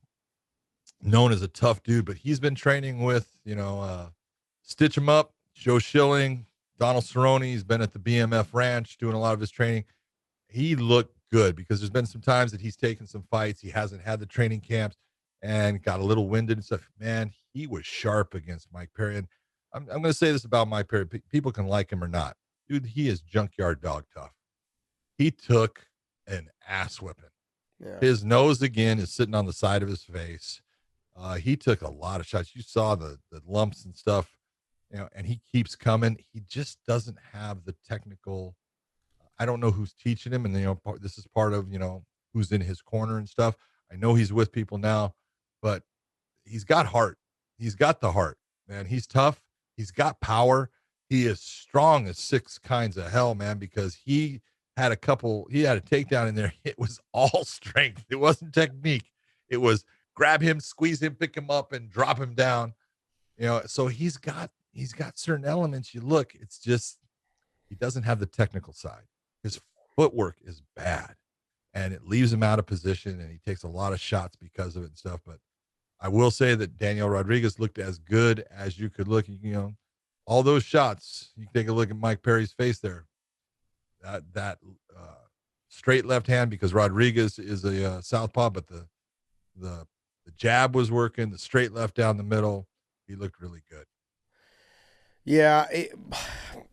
as a tough dude, but he's been training with, Stitch Him Up, Joe Schilling, Donald Cerrone. He's been at the BMF Ranch doing a lot of his training. He looked good because there's been some times that he's taken some fights. He hasn't had the training camps and got a little winded and stuff. Man, he was sharp against Mike Perry. And I'm going to say this about Mike Perry. People can like him or not. Dude, he is junkyard dog tough. He took an ass whipping. Yeah. His nose, again, is sitting on the side of his face. He took a lot of shots. You saw the lumps and stuff. And he keeps coming. He just doesn't have the technical. I don't know who's teaching him, and this is part of who's in his corner and stuff. I know he's with people now, but he's got heart. He's got the heart, man. He's tough. He's got power. He is strong as six kinds of hell, man. Because he had a takedown in there. It was all strength. It wasn't technique. It was grab him, squeeze him, pick him up, and drop him down. So he's got certain elements. You look, it's just he doesn't have the technical side. His footwork is bad, and it leaves him out of position, and he takes a lot of shots because of it and stuff. But I will say that Daniel Rodriguez looked as good as you could look. All those shots. You take a look at Mike Perry's face there. That straight left hand, because Rodriguez is a southpaw, but the jab was working. The straight left down the middle. He looked really good. Yeah,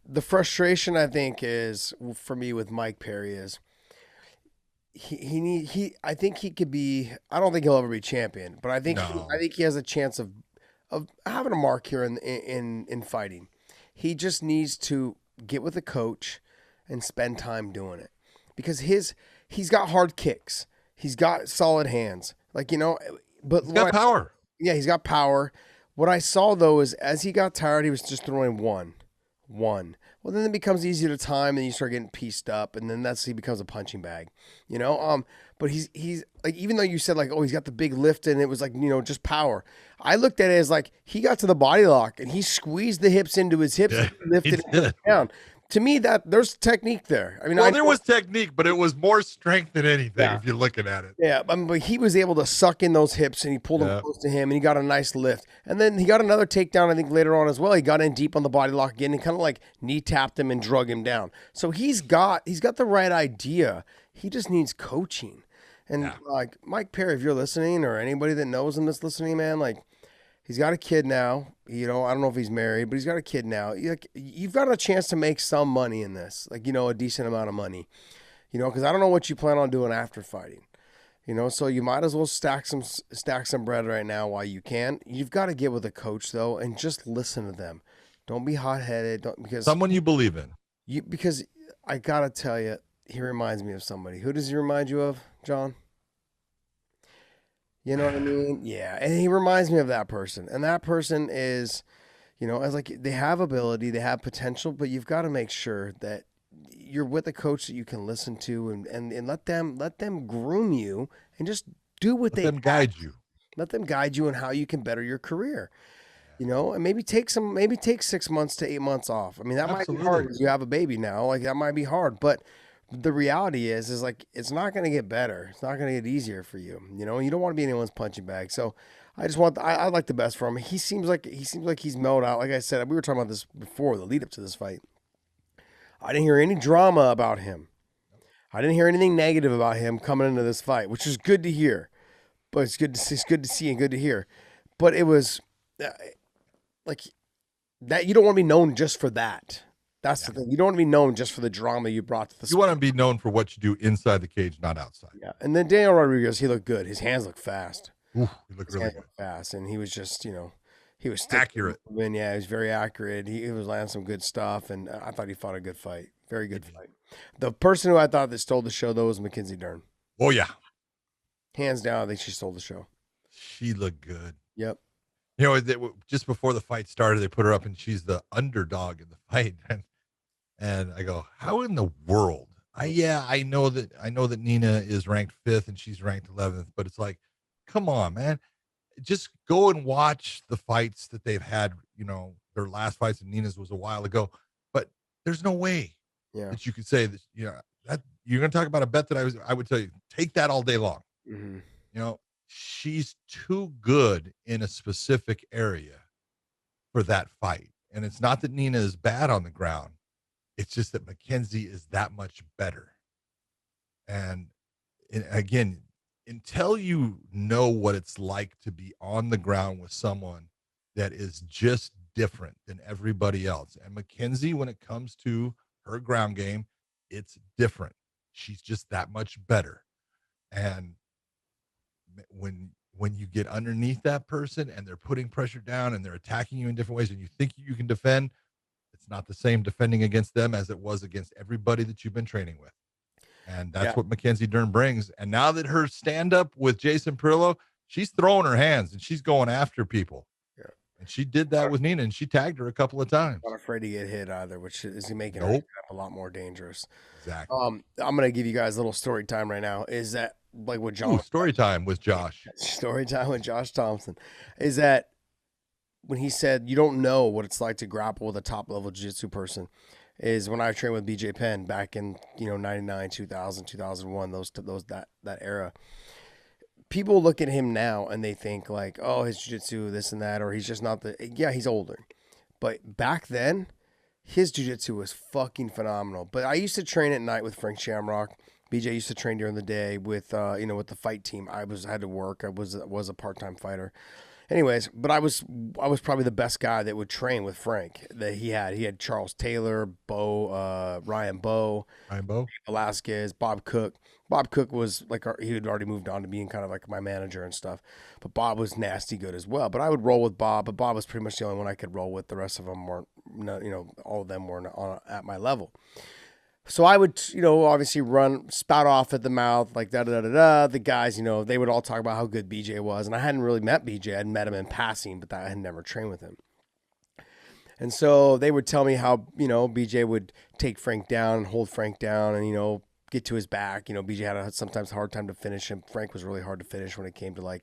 the frustration I think is for me with Mike Perry is I think he could be. I don't think he'll ever be champion, but I think he has a chance of having a mark here in fighting. He just needs to get with a coach and spend time doing it, because he's got hard kicks, he's got solid hands, but he's got power. Yeah, he's got power. What I saw, though, is as he got tired, he was just throwing one. Well, then it becomes easier to time, and you start getting pieced up, and then he becomes a punching bag, But he's like, even though you said he's got the big lift, and it was just power. I looked at it as he got to the body lock, and he squeezed the hips into his hips, and lifted it down. To me, that there's technique there. I mean, there was technique, but it was more strength than anything. If you're looking at it. Yeah, but he was able to suck in those hips, and he pulled them close to him, and he got a nice lift. And then he got another takedown, I think, later on as well. He got in deep on the body lock again, and kind of knee tapped him and drug him down. So he's got the right idea. He just needs coaching. And Mike Perry, if you're listening, or anybody that knows him that's listening, man, he's got a kid now. I don't know if he's married, but he's got a kid now. You've got a chance to make some money in this, a decent amount of money, because I don't know what you plan on doing after fighting. So you might as well stack some bread right now while you can. You've got to get with a coach though, and just listen to them. Don't be hot-headed. Because someone you believe in. Because I gotta tell you, he reminds me of somebody. Who does he remind you of, John? You know what I mean? Yeah, and he reminds me of that person. And that person is, as like they have ability, they have potential, but you've got to make sure that you're with a coach that you can listen to and let them groom you and just do what Let them guide you. Let them guide you on how you can better your career. And maybe take 6 months to 8 months off. I mean, that might be hard because you have a baby now. Like that might be hard, but the reality is like it's not going to get better. It's not going to get easier for you. You don't want to be anyone's punching bag. So I just I like the best for him. He seems like he's mellowed out. Like I said, we were talking about this before the lead up to this fight. I didn't hear any drama about him. I didn't hear anything negative about him coming into this fight, which is good to hear. But it's good to see and good to hear. But it was like that. You don't want to be known just for that. That's the thing. You don't want to be known just for the drama you brought to the You want to be known for what you do inside the cage, not outside. Yeah. And then Daniel Rodriguez, he looked good. His hands looked fast. Ooh, he looked really good. Fast. And he was just, he was accurate. Yeah, he was very accurate. He was landing some good stuff. And I thought he fought a good fight. Very good fight. The person who I thought that stole the show, though, was Mackenzie Dern. Oh, yeah. Hands down, I think she stole the show. She looked good. Yep. Just before the fight started, they put her up and she's the underdog in the fight. And I go, how in the world? I know that Nina is ranked 5th and she's ranked 11th, but it's like, come on, man. Just go and watch the fights that they've had, their last fights, and Nina's was a while ago. But there's no way that you could say that, that you're going to talk about a bet that I would tell you, take that all day long. Mm-hmm. She's too good in a specific area for that fight. And it's not that Nina is bad on the ground. It's just that Mackenzie is that much better. And again, until you know what it's like to be on the ground with someone that is just different than everybody else. And Mackenzie, when it comes to her ground game, it's different. She's just that much better. And when you get underneath that person and they're putting pressure down and they're attacking you in different ways and you think you can defend, it's not the same defending against them as it was against everybody that you've been training with. And that's what Mackenzie Dern brings. And now that her stand-up with Jason Perillo, she's throwing her hands and she's going after people. Yeah. And she did that with Nina, and she tagged her a couple of times. Not afraid to get hit either, which is making her a lot more dangerous. Exactly. I'm going to give you guys a little story time right now. Is that like what John? Story time with Josh. Story time with Josh Thompson. Is that when he said you don't know what it's like to grapple with a top-level jiu-jitsu person, is when I trained with BJ Penn back in 99, 2000, 2001, that era. People look at him now and they think like, oh, his jiu-jitsu, this and that, or he's just not he's older. But back then, his jiu-jitsu was fucking phenomenal. But I used to train at night with Frank Shamrock. BJ used to train during the day with with the fight team. I had to work. I was a part-time fighter. Anyways, but I was probably the best guy that would train with Frank that he had. He had Charles Taylor, Ryan Bowe, Velasquez, Bob Cook. Bob Cook was he had already moved on to being kind of like my manager and stuff. But Bob was nasty good as well. But I would roll with Bob. But Bob was pretty much the only one I could roll with. The rest of them weren't, all of them weren't at my level. So I would, obviously spout off at the mouth, like da-da-da-da-da. The guys, they would all talk about how good BJ was. And I hadn't really met BJ. I'd met him in passing, but I had never trained with him. And so they would tell me how, BJ would take Frank down and hold Frank down and, get to his back. BJ had sometimes a hard time to finish him. Frank was really hard to finish when it came to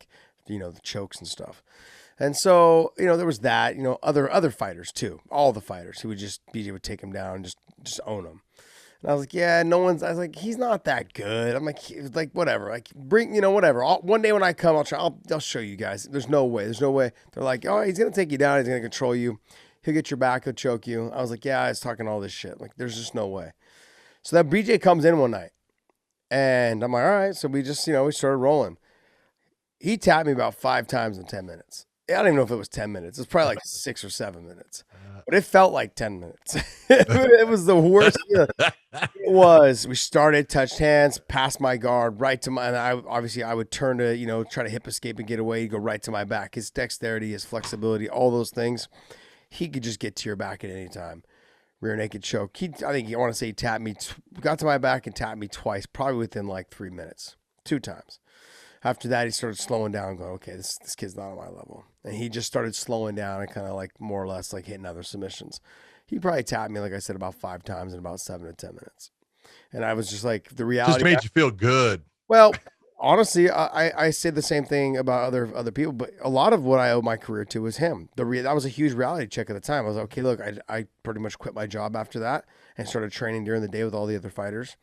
the chokes and stuff. And so, there was that, other fighters too. All the fighters. BJ would take him down and just own him. And I was like, I was like, he's not that good. I'm like, whatever. Bring, whatever. One day when I come, I'll show you guys. There's no way. They're like, oh, he's going to take you down. He's going to control you. He'll get your back. He'll choke you. I was like, I was talking all this shit. Like, there's just no way. So that BJ comes in one night. And I'm like, all right. So we just, we started rolling. He tapped me about 5 times in 10 minutes. I don't even know if it was 10 minutes. It was probably like 6 or 7 minutes, but it felt like 10 minutes. It was the worst. It was. We started, touched hands, passed my guard right to my. And I would turn to try to hip escape and get away. He'd go right to my back. His dexterity, his flexibility, all those things. He could just get to your back at any time. Rear naked choke. I want to say he tapped me. Got to my back and tapped me twice, probably within like 3 minutes, 2 times. After that, he started slowing down, going, okay, this kid's not on my level. And he just started slowing down and kind of like more or less like hitting other submissions. He probably tapped me, like I said, about 5 times in about 7 to 10 minutes. And I was just like, the reality. Just made you feel good. Well, honestly, I say the same thing about other people, but a lot of what I owe my career to was him. That was a huge reality check at the time. I was like, okay, look, I pretty much quit my job after that and started training during the day with all the other fighters.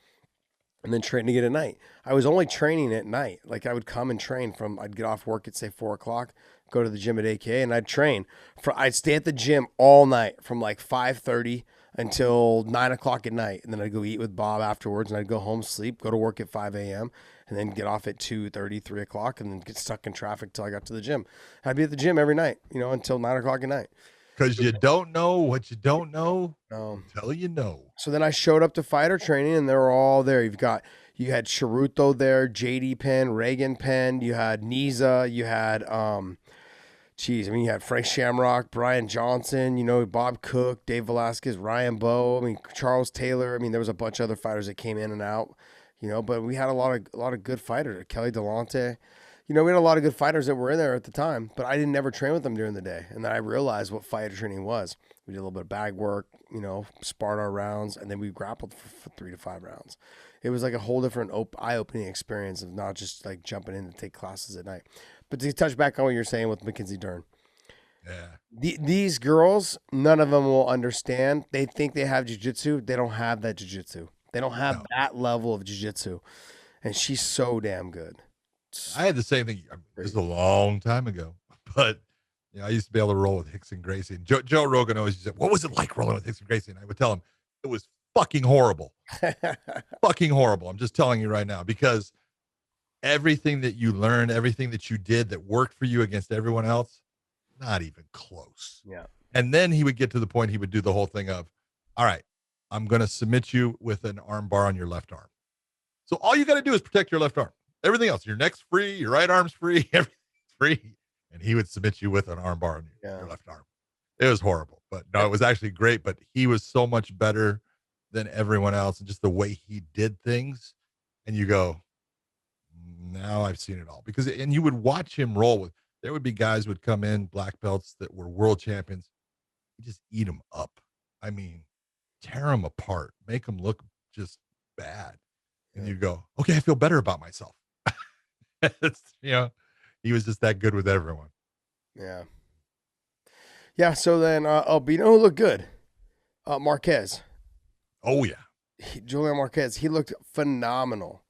And then training it at night. I was only training at night. Like I would come and train I'd get off work at say 4 o'clock, go to the gym at AK, and I'd train. I'd stay at the gym all night from like 5:30 until 9 o'clock at night. And then I'd go eat with Bob afterwards, and I'd go home, sleep, go to work at 5 a.m., and then get off at 2:30, 3 o'clock, and then get stuck in traffic till I got to the gym. I'd be at the gym every night, until 9 o'clock at night. Because you don't know what you don't know until you know. So then I showed up to fighter training, and they were all there. You had Charuto there, JD Penn, Reagan Penn. You had Niza. You had you had Frank Shamrock, Brian Johnson. Bob Cook, Dave Velasquez, Ryan Bowe. Charles Taylor. There was a bunch of other fighters that came in and out. But we had a lot of good fighters. Kelly Delonte. We had a lot of good fighters that were in there at the time, but I didn't ever train with them during the day. And then I realized what fighter training was. We did a little bit of bag work, sparred our rounds, and then we grappled for 3 to 5 rounds. It was like a whole different eye-opening experience of not just like jumping in to take classes at night. But to touch back on what you're saying with Mackenzie Dern. Yeah. These girls, none of them will understand. They think they have jiu-jitsu. They don't have that jiu-jitsu. They don't have that level of jiu-jitsu. And she's so damn good. I had the same thing. This is a long time ago, but I used to be able to roll with Rickson Gracie. And Joe Rogan always said, "What was it like rolling with Rickson Gracie?" And I would tell him it was fucking horrible, fucking horrible. I'm just telling you right now, because everything that you learned, everything that you did that worked for you against everyone else, not even close. Yeah. And then he would get to the point he would do the whole thing of, all right, I'm going to submit you with an arm bar on your left arm. So all you got to do is protect your left arm. Everything else, your neck's free, your right arm's free, everything's free. And he would submit you with an arm bar on your left arm. It was horrible, but no, it was actually great. But he was so much better than everyone else, and just the way he did things. And you go, now I've seen it all. And you would watch him roll there would be guys would come in, black belts that were world champions. You just eat them up. Tear them apart, make them look just bad. And you go, okay, I feel better about myself. He was just that good with everyone. Yeah. Yeah. So then, you know who looked good? Marquez. Oh yeah. Julian Marquez. He looked phenomenal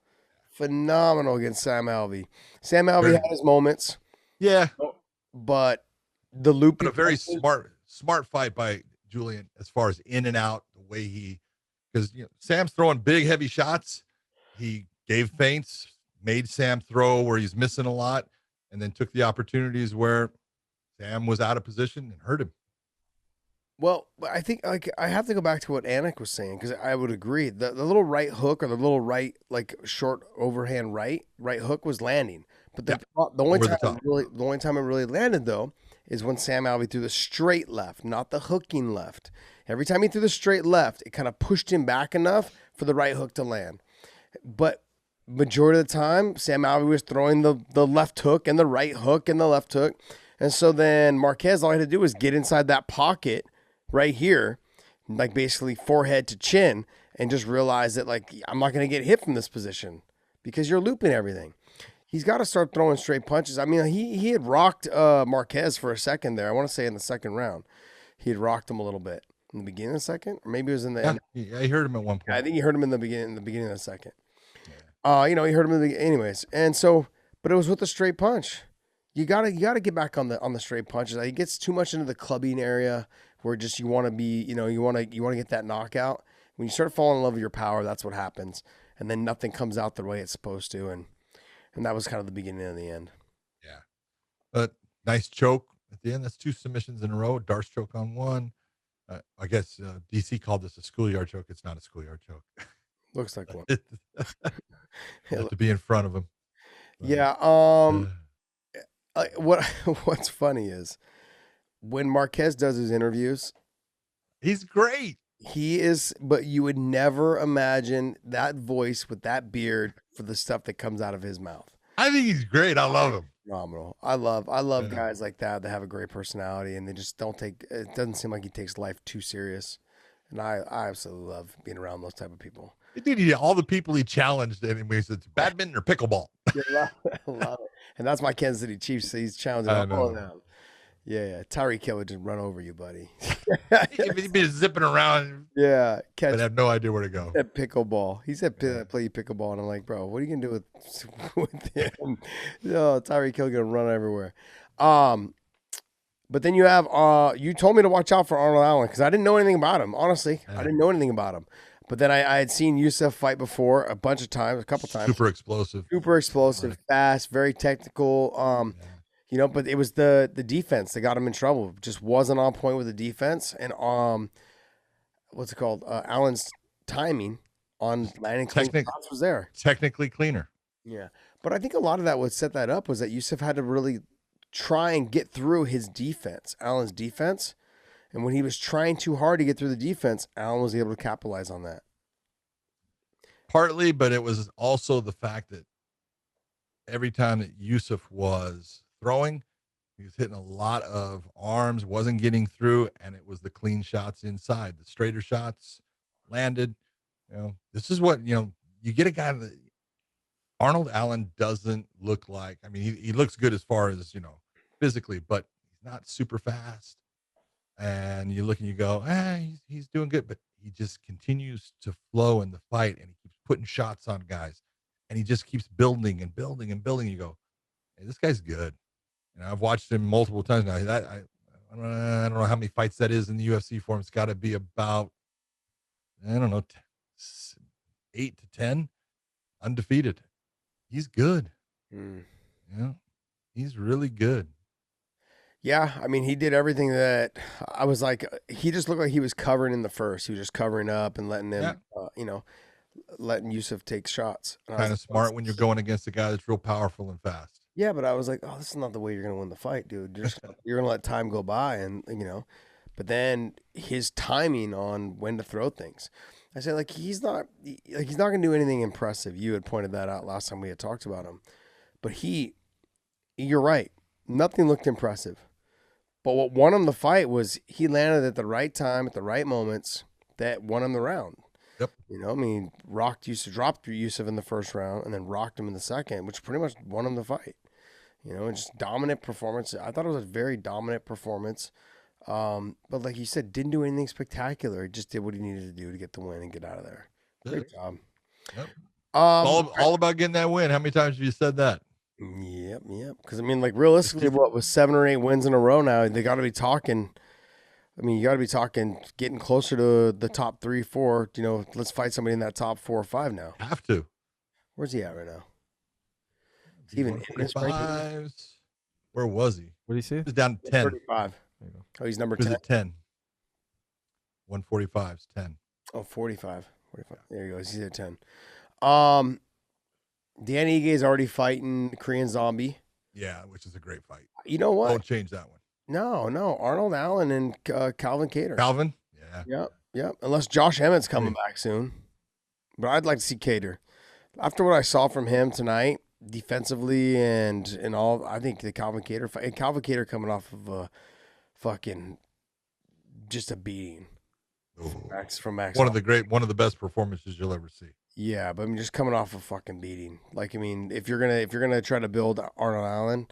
against Sam Alvey. Sam Alvey had his moments. Yeah. But the loop. But a very smart fight by Julian as far as in and out, the way because Sam's throwing big, heavy shots. He gave feints, made Sam throw where he's missing a lot, and then took the opportunities where Sam was out of position and hurt him. Well, I think I have to go back to what Anik was saying, because I would agree. The little right hook, or the little right, like short overhand right hook was landing. But the only time it really landed though is when Sam Alvey threw the straight left, not the hooking left. Every time he threw the straight left, it kind of pushed him back enough for the right hook to land. But majority of the time, Sam Alvey was throwing the left hook and the right hook and the left hook. And so then Marquez, all he had to do was get inside that pocket right here, like basically forehead to chin, and just realize that, like, I'm not going to get hit from this position because you're looping everything. He's got to start throwing straight punches. He had rocked Marquez for a second there. I want to say in the second round. He had rocked him a little bit. In the beginning of the second? Or maybe it was in the end. Yeah, I heard him at one point. I think he heard him in the beginning of the second. Yeah. He heard him in the anyways. And so, but it was with a straight punch. You gotta get back on the straight punches. He gets too much into the clubbing area where just you want to be, you want to get that knockout. When you start falling in love with your power, that's what happens. And then nothing comes out the way it's supposed to. And that was kind of the beginning of the end. Yeah. But nice choke. at the end. That's 2 submissions in a row. Darce choke on one. I guess DC called this a schoolyard choke. It's not a schoolyard choke. Looks like one. You have to be in front of him. Yeah. What's funny is when Marquez does his interviews, he's great. He is, but you would never imagine that voice with that beard for the stuff that comes out of his mouth. I think he's great. I love him. Phenomenal. I love guys like that have a great personality and they just don't take. It doesn't seem like he takes life too serious, and I absolutely love being around those type of people. Dude, all the people he challenged, anyways, it's badminton or pickleball. I love it. And that's my Kansas City Chiefs. So he's challenging all of them. Yeah. Tyreek Hill would just run over you, buddy. He'd be zipping around. Yeah. But have no idea where to go. At pickleball. He said play pickleball. And I'm like, bro, what are you going to do with him? Tyreek Hill going to run everywhere. But then you have, you told me to watch out for Arnold Allen because I didn't know anything about him. Honestly, I didn't know anything about him. But then I had seen Yusuf fight before a couple times. Super explosive, right. Fast, very technical. But it was the defense that got him in trouble. Just wasn't on point with the defense. And what's it called? Allen's timing on landing clean shots was there. Technically cleaner. Yeah. But I think a lot of that would set that up was that Yusuf had to really try and get through his defense, Allen's defense. And when he was trying too hard to get through the defense, Allen was able to capitalize on that. Partly, but it was also the fact that every time that Yusuf was throwing, he was hitting a lot of arms, wasn't getting through, and it was the clean shots inside. The straighter shots landed. This is what, you get a guy that Arnold Allen doesn't look like. I mean, he looks good as far as, physically, but he's not super fast. And you look and you go, he's doing good, but he just continues to flow in the fight, and he keeps putting shots on guys, and he just keeps building and building and building. You go, hey, this guy's good. I've watched him multiple times now. I don't know how many fights that is in the UFC for him. It's got to be about, 8 to 10 undefeated. He's good. He's really good. Yeah, I mean, he did everything that I was like, he just looked like he was covering in the first. He was just covering up and letting him, letting Yusuf take shots. Kind of smart when you're going against a guy that's real powerful and fast. Yeah, but I was like, this is not the way you're going to win the fight, dude. You're going to let time go by and, but then his timing on when to throw things. I said, he's not going to do anything impressive. You had pointed that out last time we had talked about him. But you're right. Nothing looked impressive. But what won him the fight was he landed at the right time, at the right moments that won him the round. Yep. Dropped Yusuf in the first round and then rocked him in the second, which pretty much won him the fight. Just dominant performance. I thought it was a very dominant performance. But like you said, didn't do anything spectacular. He just did what he needed to do to get the win and get out of there. Great job. Yep. All about getting that win. How many times have you said that? Yep. Because realistically, what was 7 or 8 wins in a row now? They got to be talking. You got to be talking, getting closer to the top 3, 4. Let's fight somebody in that top 4 or 5 now. Have to. Where's he at right now? Is he even in this ranking? Where was he? What did he say? He was down to 10. 35. Oh, he's number 10. He was at 10. 145 is 10. Oh, 45. There he goes. He's at 10. Dan Ige is already fighting Korean Zombie. Yeah, which is a great fight. You know what? Don't change that one. No. Arnold Allen and Calvin Kattar. Calvin? Yeah. Yep. Unless Josh Emmett's coming back soon. But I'd like to see Kattar. After what I saw from him tonight, defensively and all, I think the Calvin Kattar fight, and Calvin Kattar coming off of a fucking just a beating from Max. One of the best performances you'll ever see. Yeah, but just coming off a fucking beating. If you're gonna try to build Arnold Allen,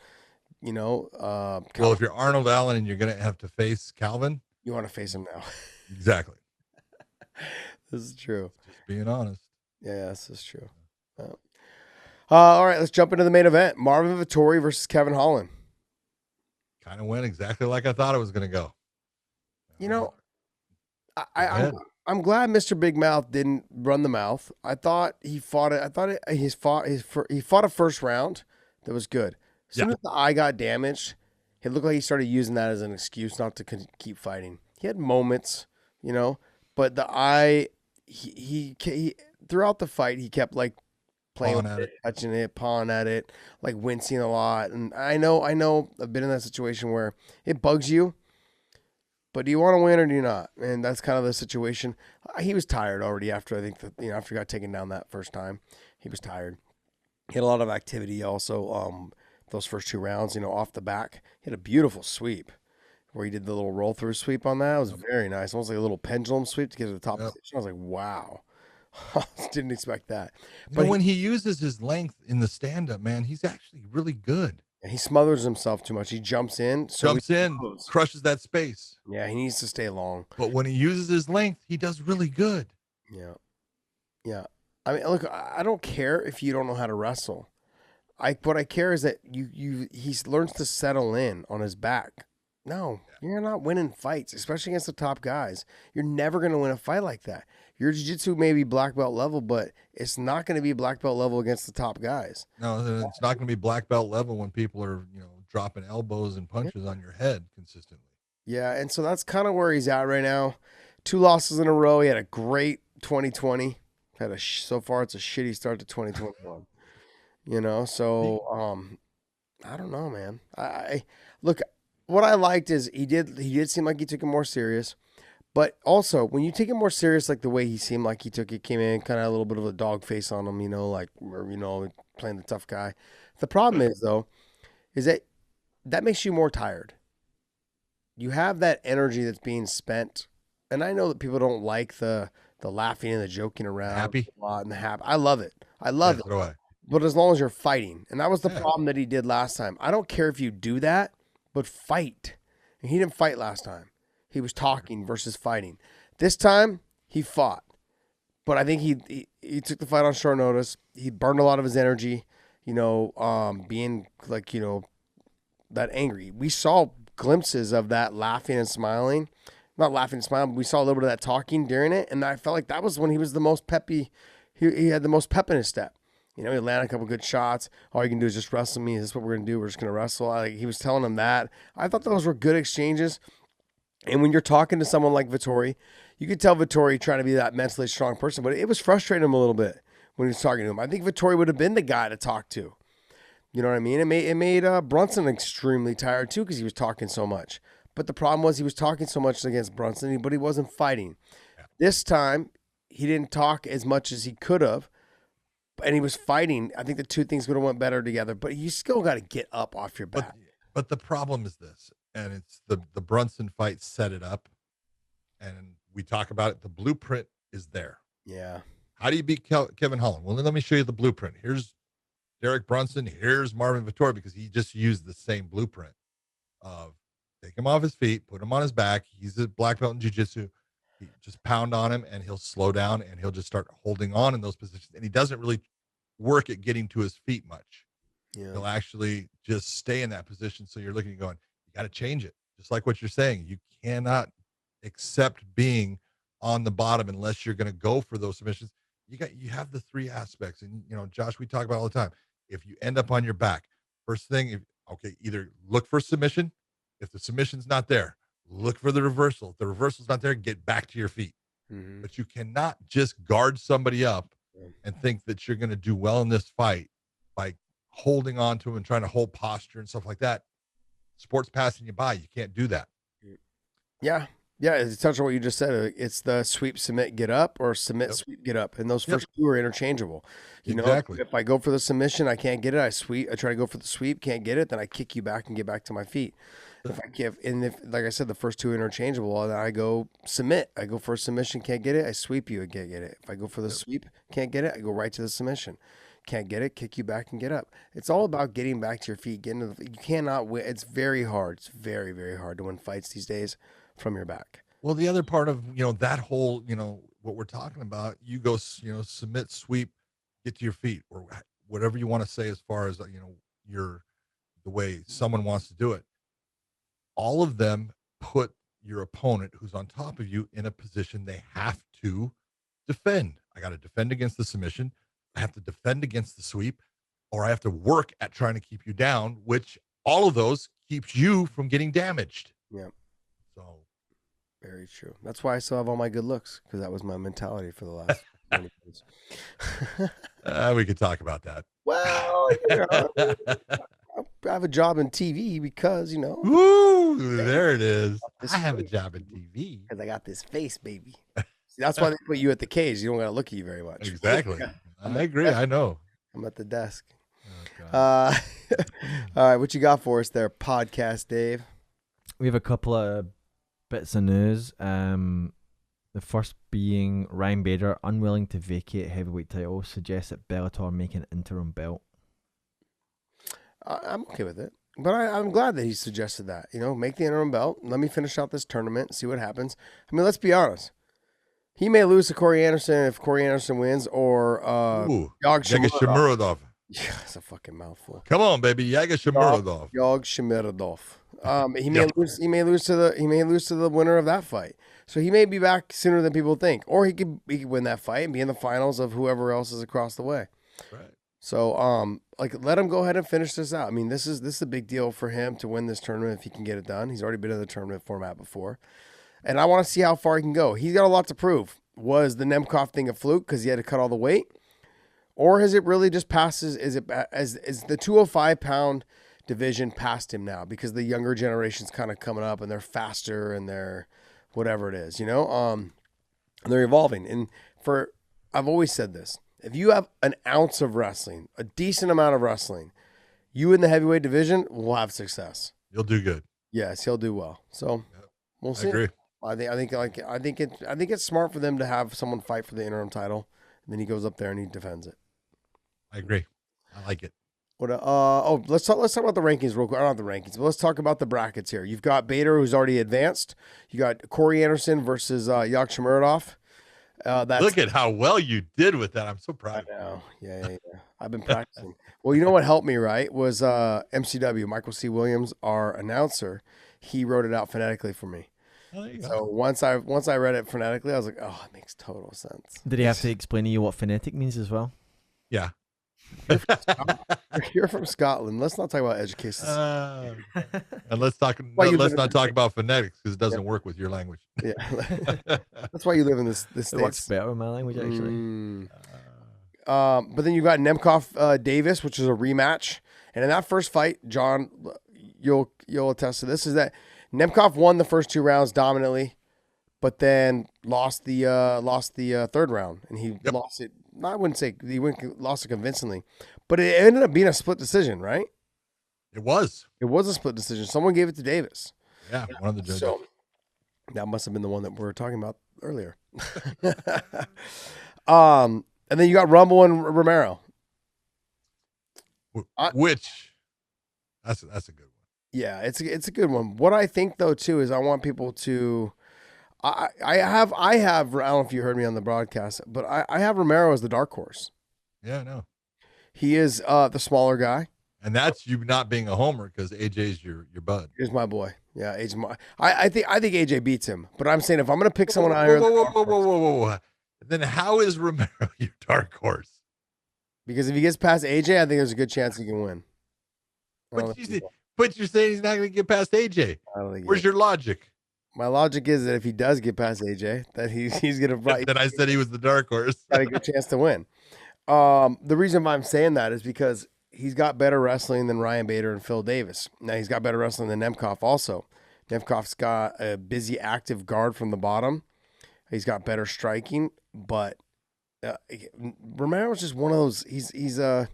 if you're Arnold Allen and you're gonna have to face Calvin, you want to face him now. Exactly. This is true. Just being honest. Yeah, this is true. All right, let's jump into the main event. Marvin Vettori versus Kevin Holland. Kind of went exactly like I thought it was going to go. I'm glad Mr. Big Mouth didn't run the mouth. I thought he fought it. He fought a first round that was good. As soon as the eye got damaged, It looked like he started using that as an excuse not to keep fighting. He had moments, but he throughout the fight, he kept like playing with it, touching it, pawing at it, like wincing a lot. And I know I've been in that situation where it bugs you, but do you want to win or do you not? And that's kind of the situation. He was tired already after, I think, after he got taken down that first time. He was tired. He had a lot of activity also those first 2 rounds, off the back. He had a beautiful sweep where he did the little roll-through sweep on that. It was very nice. Almost like a little pendulum sweep to get to the top position. I was like, wow. Didn't expect that. But when he uses his length in the stand-up, man, he's actually really good. He smothers himself too much. He jumps in. Crushes that space. Yeah, he needs to stay long. But when he uses his length, he does really good. Yeah. Yeah. I mean, look, I don't care if you don't know how to wrestle. What I care is that he learns to settle in on his back. No, you're not winning fights, especially against the top guys. You're never going to win a fight like that. Your jiu-jitsu may be black belt level, but it's not going to be black belt level against the top guys. No, it's not going to be black belt level when people are, dropping elbows and punches on your head consistently. Yeah, and so that's kind of where he's at right now. 2 losses in a row. He had a great 2020. So far it's a shitty start to 2021. So I don't know, man. I look, what I liked is he did seem like he took it more serious. But also, when you take it more serious, like the way he seemed like he took it, came in, kind of a little bit of a dog face on him, playing the tough guy. The problem is, though, is that makes you more tired. You have that energy that's being spent. And I know that people don't like the laughing and the joking around happy a lot and the happy. I love it. I love it. But as long as you're fighting, and that was the problem that he did last time. I don't care if you do that, but fight. And he didn't fight last time. He was talking versus fighting. This time, he fought. But I think he took the fight on short notice. He burned a lot of his energy, being like, that angry. We saw glimpses of that laughing and smiling. Not laughing and smiling, but we saw a little bit of that talking during it. And I felt like that was when he was the most peppy. He had the most pep in his step. He landed a couple good shots. All you can do is just wrestle me. Is this what we're going to do? We're just going to wrestle. He was telling him that. I thought those were good exchanges. And when you're talking to someone like Vittori, you could tell Vittori trying to be that mentally strong person, but it was frustrating him a little bit when he was talking to him. I think Vittori would have been the guy to talk to. You know what I mean? It made Brunson extremely tired too because he was talking so much. But the problem was he was talking so much against Brunson, but he wasn't fighting. Yeah. This time, he didn't talk as much as he could have, and he was fighting. I think the two things would have went better together, but you still got to get up off your back. But the problem is this. And it's the Brunson fight set it up, and we talk about it. The blueprint is there. Yeah. How do you beat Kevin Holland? Well, then let me show you the blueprint. Here's Derek Brunson. Here's Marvin Vettori, because he just used the same blueprint of take him off his feet, put him on his back. He's a black belt in jiu-jitsu. He just pound on him, and he'll slow down, and he'll just start holding on in those positions. And he doesn't really work at getting to his feet much. Yeah. He'll actually just stay in that position. So you're looking and going, you got to change it. Just like what you're saying. You cannot accept being on the bottom unless you're going to go for those submissions. You have the 3 aspects. And, Josh, we talk about all the time. If you end up on your back, first thing, either look for submission. If the submission's not there, look for the reversal. If the reversal's not there, get back to your feet. Mm-hmm. But you cannot just guard somebody up and think that you're going to do well in this fight by holding on to him and trying to hold posture and stuff like that. Sports passing you by. You can't do that. Yeah. Yeah. It's touching on what you just said. It's the sweep, submit, get up, or submit, sweep, get up. And those first 2 are interchangeable. Exactly. If I go for the submission, I can't get it. I try to go for the sweep, can't get it. Then I kick you back and get back to my feet. If like I said, the first 2 are interchangeable, then I go submit. I go for a submission, can't get it. I sweep you and can't get it. If I go for the sweep, can't get it. I go right to the submission. Can't get it, kick you back and get up. It's all about getting back to your feet. You cannot win. It's very hard. It's very, very hard to win fights these days from your back. Well, the other part of, that whole, what we're talking about, you go, submit, sweep, get to your feet, or whatever you want to say as far as, the way someone wants to do it. All of them put your opponent who's on top of you in a position they have to defend. I got to defend against the submission. I have to defend against the sweep, or I have to work at trying to keep you down, which all of those keeps you from getting damaged. Yeah. So Very true. That's why I still have all my good looks, because that was my mentality for the last 20 years. we could talk about that. Well, I have a job in TV because, Woo, there it is. I have a job in TV. Because I got this face, baby. See, that's why they put you at the cage. You don't got to look at you very much. Exactly. I agree. I know. I'm at the desk. Oh, All right, what you got for us there, Podcast Dave? We have a couple of bits of news. The first being Ryan Bader, unwilling to vacate heavyweight title, suggests that Bellator make an interim belt. I'm okay with it. But I'm glad that he suggested that. Make the interim belt. Let me finish out this tournament, see what happens. I mean, let's be honest. He may lose to Corey Anderson if Corey Anderson wins, or Yagashimuradov. Yeah, it's a fucking mouthful. Come on, baby, Yagashimuradov. Yagashimuradov. He may lose to the winner of that fight. So he may be back sooner than people think, or he could win that fight and be in the finals of whoever else is across the way. Right. So let him go ahead and finish this out. I mean, this is a big deal for him to win this tournament if he can get it done. He's already been in the tournament format before. And I want to see how far he can go. He's got a lot to prove. Was the Nemkov thing a fluke because he had to cut all the weight? Or has it really just passes? Is the 205-pound division past him now because the younger generation's kind of coming up and they're faster and they're whatever it is, and they're evolving. And I've always said this: if you have an ounce of wrestling, a decent amount of wrestling, you in the heavyweight division will have success. You'll do good. Yes, he'll do well. So we'll see. I agree. I think it's smart for them to have someone fight for the interim title, and then he goes up there and he defends it. I agree. I like it. Let's talk about the rankings real quick. Not the rankings, but let's talk about the brackets here. You've got Bader, who's already advanced. You got Corey Anderson versus Yagshimuradov. Look at how well you did with that. I'm so proud. I know. Yeah. I've been practicing. Well, you know what helped me, right? Was MCW, Michael C. Williams, our announcer. He wrote it out phonetically for me. So once I read it phonetically, I was like, oh, it makes total sense. Did he have to explain to you what phonetic means as well? Yeah. You're from Scotland. Let's not talk about education. And let's not talk about phonetics because it doesn't work with your language. Yeah. That's why you live in this state. It works better with my language, actually. But then you got Nemkov Davis, which is a rematch. And in that first fight, John, you'll attest to this, is that Nemkov won the first 2 rounds dominantly, but then lost the third round, and he lost it. I wouldn't say lost it convincingly, but it ended up being a split decision, right? It was. It was a split decision. Someone gave it to Davis. Yeah, one of the judges. So that must have been the one that we were talking about earlier. And then you got Rumble and Romero. Which that's a good one. Yeah, it's a good one. What I think though too is I want people to. I have. I don't know if you heard me on the broadcast, but I have Romero as the dark horse. Yeah, I know. He is the smaller guy. And that's you not being a homer because AJ's your bud. He's my boy. Yeah, AJ. I think AJ beats him. But I'm saying if I'm gonna pick someone out here, whoa. Then how is Romero your dark horse? Because if he gets past AJ, I think there's a good chance he can win. But you're saying he's not gonna get past AJ. Where's your logic? My logic is that if he does get past AJ, that he's gonna fight. Then I said he was the dark horse. Got a good chance to win. The reason why I'm saying that is because he's got better wrestling than Ryan Bader and Phil Davis. Now he's got better wrestling than Nemkov also. Nemkov's got a busy, active guard from the bottom. He's got better striking, but Romero's just one of those. He's you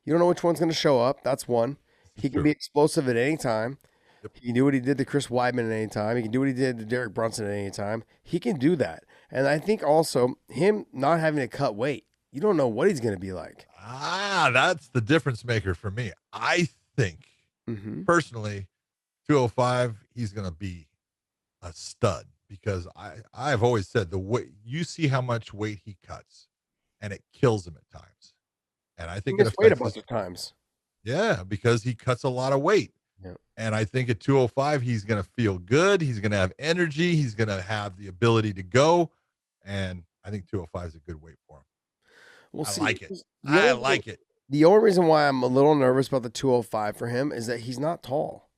don't know which one's going to show up. That's one. He can be explosive at any time. Yep. He can do what he did to Chris Weidman at any time. He can do what he did to Derek Brunson at any time. He can do that. And I think also him not having to cut weight, you don't know what he's going to be like. That's the difference maker for me. I think, personally, 205, he's going to be a stud because I've always said the way you see how much weight he cuts and it kills him at times. And I think it weight a bunch of times. Yeah, because he cuts a lot of weight. Yeah. And I think at 205, he's going to feel good. He's going to have energy. He's going to have the ability to go. And I think 205 is a good weight for him. I like it. I like it. The only reason why I'm a little nervous about the 205 for him is that he's not tall.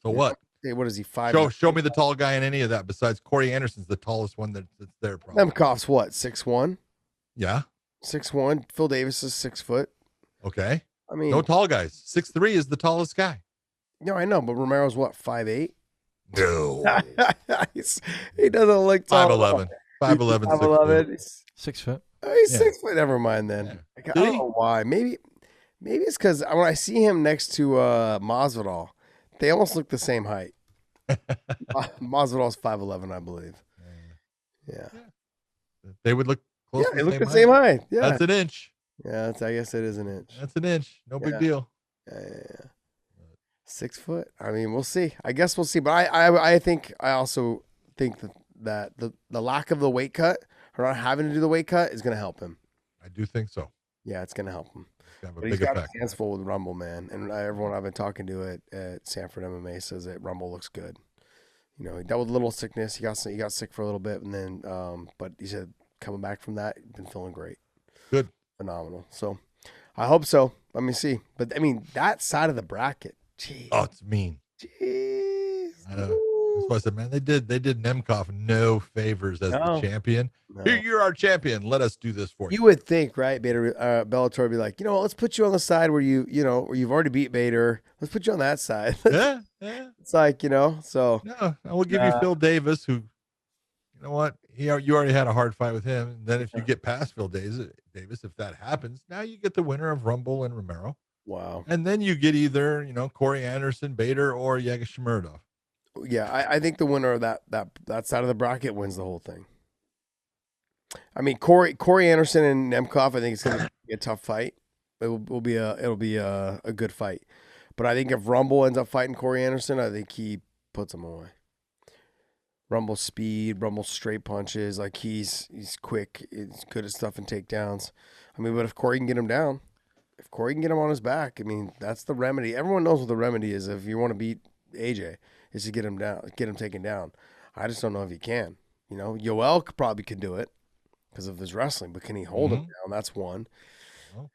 So what? Hey, what is he, 5'9"? Show me the tall guy in any of that besides Corey Anderson's the tallest one that's there. Probably. Nemkov's what, 6'1"? Yeah. 6'1". Phil Davis is 6 foot. Okay. I mean, no tall guys. 6'3" is the tallest guy. No, I know, but Romero's what, 5'8"? No. He doesn't look tall. 5'11". 5'11", 5'11". 6 foot. Oh, he's 6 foot. Never mind then. Yeah. Like, I don't know why. Maybe it's because when I see him next to Masvidal, they almost look the same height. Masvidal's 5'11", I believe. Yeah. They would look close. Yeah, they look the same height. Yeah. That's an inch. Yeah, I guess it is an inch. That's an inch. No big deal. Yeah. 6 foot. I mean, we'll see. I guess we'll see. But I also think that the lack of the weight cut or not having to do the weight cut is going to help him. I do think so. Yeah, it's going to help him. But he's got his hands full with Rumble, man. And everyone I've been talking to at Sanford MMA says that Rumble looks good. You know, he dealt with a little sickness. He got sick for a little bit, and then but he said coming back from that, he's been feeling great. Good. Phenomenal. So I hope so. Let me see. But I mean, that side of the bracket. Jeez. Oh, it's mean. Jeez. I know. That's why I said, man, they did Nemkov no favors as the champion. No. Here, you're our champion. Let us do this for you. You would think, right? Bellator would be like, you know, let's put you on the side where where you've already beat Bader. Let's put you on that side. Yeah. It's like, so. No, I will give you Phil Davis, who, you know what? You already had a hard fight with him. And then if you get past Phil Davis, if that happens, now you get the winner of Rumble and Romero. Wow. And then you get either, Corey Anderson, Bader, or Yagashimuradov. Yeah, I think the winner of that side of the bracket wins the whole thing. I mean, Corey Anderson and Nemkov, I think it's going to be a tough fight. It'll be a good fight. But I think if Rumble ends up fighting Corey Anderson, I think he puts him away. Rumble's speed, Rumble's straight punches, like he's quick, he's good at stuff and takedowns. I mean, but if Corey can get him down, if Corey can get him on his back, I mean, that's the remedy. Everyone knows what the remedy is if you want to beat AJ, is to get him down, get him taken down. I just don't know if he can. Yoel probably could do it because of his wrestling, but can he hold him down? That's one.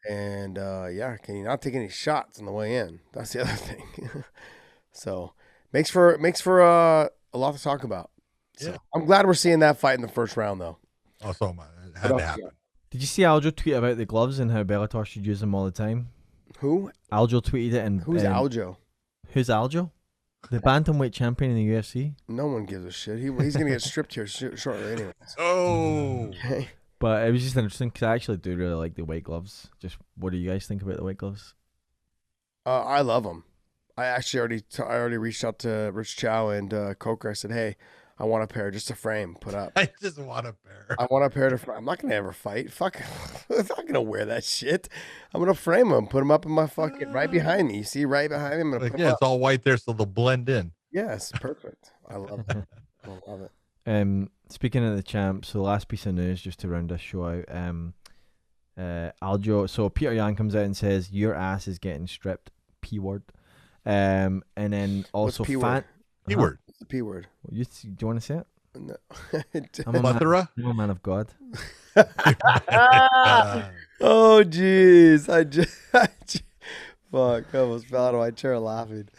And can he not take any shots on the way in? That's the other thing. So makes for a lot to talk about. So I'm glad we're seeing that fight in the first round, though. Oh, so am I. It had to happen. Did you see Aljo tweet about the gloves and how Bellator should use them all the time? Who? Aljo tweeted it. And who's Aljo? Who's Aljo? The bantamweight champion in the UFC. No one gives a shit. He's gonna get stripped here shortly, anyways. Oh. Okay. But it was just interesting because I actually do really like the white gloves. Just what do you guys think about the white gloves? I love them. I actually already reached out to Rich Chow and Coker. I said, hey, I want a pair, just a frame, put up. I just want a pair. I want a pair to. I'm not gonna ever fight. Fuck, I'm not gonna wear that shit. I'm gonna frame them, put them up in my fucking right behind me. You see, right behind me. I'm gonna put it's all white there, so they'll blend in. Yes, perfect. I love it. I love it. Speaking of the champ, so the last piece of news just to round this show out. Aljo. So Peter Yan comes out and says your ass is getting stripped. P word. And then also P word? P word. What's the P word? Do you want to say it? No. I'm a man of God. Oh jeez, I just fuck. I almost fell out of my chair laughing.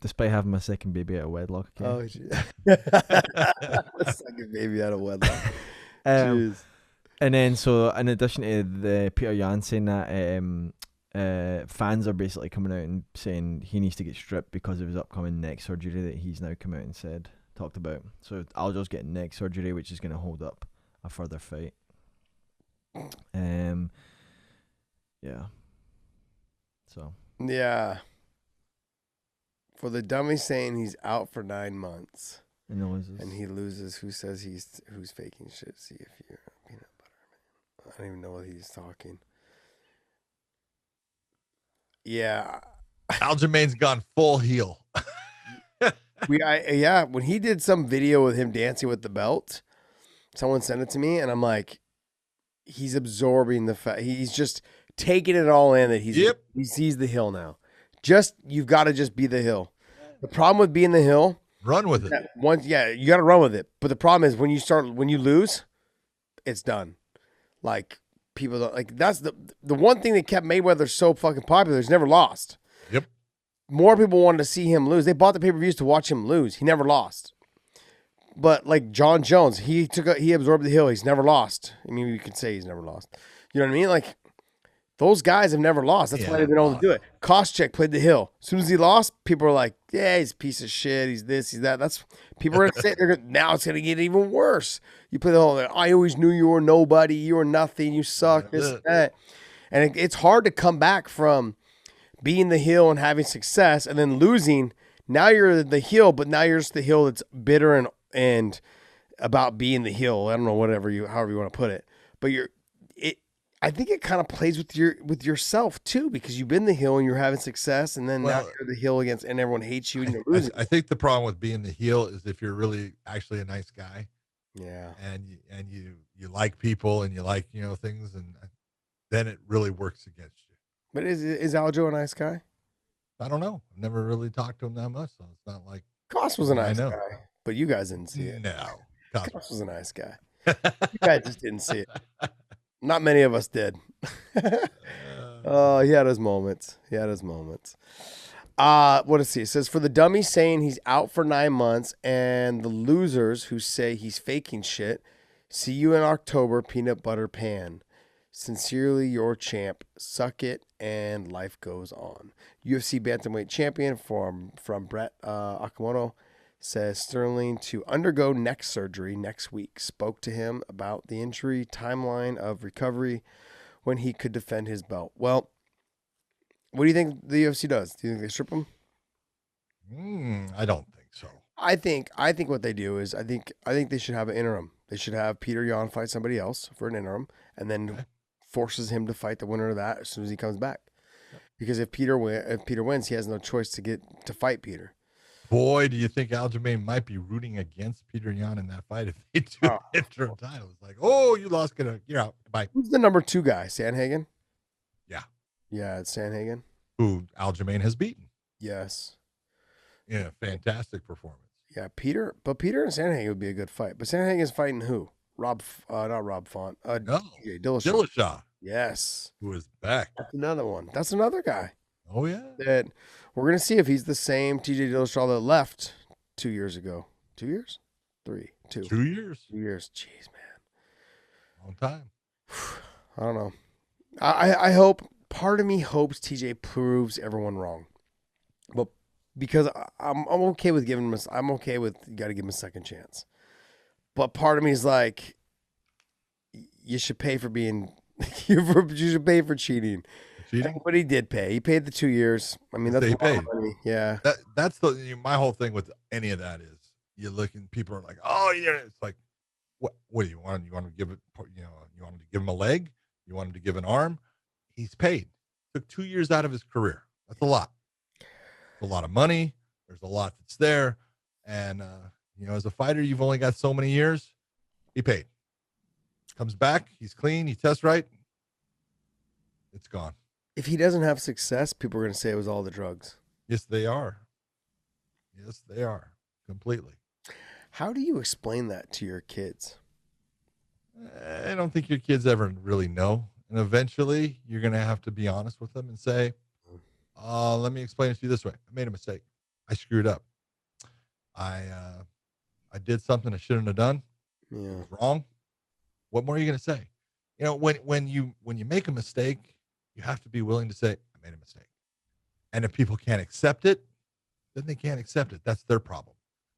Despite having my second baby out of wedlock. Okay? Oh jeez. Second baby out of wedlock. Jeez. And then so in addition to the Peter Yan saying that, fans are basically coming out and saying he needs to get stripped because of his upcoming neck surgery that he's now come out and talked about. So Aljo's getting neck surgery, which is going to hold up a further fight. Yeah. So. Yeah. For the dummy saying he's out for 9 months. And he loses. Who's faking shit? See if you're peanut butter. I don't even know what he's talking. Yeah. Aljamain's gone full heel. When he did some video with him dancing with the belt, someone sent it to me, and I'm like, he's absorbing the fact. He's just taking it all in that he sees the hill now. You've got to just be the hill. The problem with being the hill, run with it. You got to run with it. But the problem is when you lose, it's done. Like people don't like. That's the one thing that kept Mayweather so fucking popular. He's never lost. Yep. more people wanted to see him lose. They bought the pay-per-views to watch him lose. He never lost. But like John Jones, he absorbed the hill. He's never lost. I mean, you could say he's never lost. You know what I mean? Like, those guys have never lost. That's why they've been able to do it. Koscheck played the hill. As soon as he lost, people were like, yeah, he's a piece of shit. He's this, he's that. That's people are going to say, now it's going to get even worse. You play the whole, I always knew you were nobody. You were nothing. You suck. This, that. And it's hard to come back from being the heel and having success and then losing. Now you're the heel, but now you're just the heel that's bitter and about being the heel. I don't know, however you want to put it. But I think it kind of plays with yourself too, because you've been the heel and you're having success, and then now you're the heel against, and everyone hates you and you're losing. I think the problem with being the heel is if you're really actually a nice guy, and you like people and you like things, and then it really works against you. But is Aljo a nice guy? I don't know. I've never really talked to him that much, so it's not like Koss was a nice guy, but you guys didn't see it. No, Koss was a nice guy. You guys just didn't see it. Not many of us did. Oh, he had his moments. What does he? It says, for the dummies saying he's out for 9 months and the losers who say he's faking shit, see you in October, peanut butter pan. Sincerely, your champ. Suck it, and life goes on. UFC bantamweight champion from Brett Okamoto says Sterling to undergo neck surgery next week. Spoke to him about the injury, timeline of recovery, when he could defend his belt. Well, what do you think the UFC does? Do you think they strip him? I don't think so. I think what they do is I think they should have an interim. They should have Peter Yan fight somebody else for an interim, and then forces him to fight the winner of that as soon as he comes back. Because if Peter wins, he has no choice to fight Peter. Boy, do you think Aljamain might be rooting against Peter Yan in that fight if they do interim title? It's like, you lost, you're out. Bye. Who's the number 2 guy? Sandhagen? Yeah, it's Sandhagen. Who Aljamain has beaten. Yes. Yeah, fantastic performance. Yeah, Peter and Sandhagen would be a good fight. But Sandhagen's fighting who? Not Rob Font. No, Dillashaw. Yes. Who is back. That's another one. That's another guy. Oh, yeah. That we're going to see if he's the same TJ Dillashaw that left 2 years ago. 2 years? 3. 2. 2 years. 2 years. Jeez, man. Long time. I don't know. I hope, part of me hopes TJ proves everyone wrong. But because I'm okay with giving him you got to give him a second chance. But part of me is like, you should pay for being, you should pay for cheating. But he did pay. He paid the 2 years. I mean, that's a lot of money. Yeah. That's my whole thing with any of that is you look and people are like, oh yeah. It's like, what do you want? You want to give it, you want him to give him a leg? You want him to give an arm? He's paid. Took 2 years out of his career. That's a lot. It's a lot of money. There's a lot that's there. And, as a fighter, you've only got so many years. He paid. Comes back. He's clean. He tests right. It's gone. If he doesn't have success, people are going to say it was all the drugs. Yes, they are. Yes, they are. Completely. How do you explain that to your kids? I don't think your kids ever really know. And eventually, you're going to have to be honest with them and say, let me explain it to you this way. I made a mistake. I screwed up. I did something I shouldn't have done. Yeah. It was wrong. What more are you going to say? When you make a mistake, you have to be willing to say, I made a mistake. And if people can't accept it, then they can't accept it. That's their problem.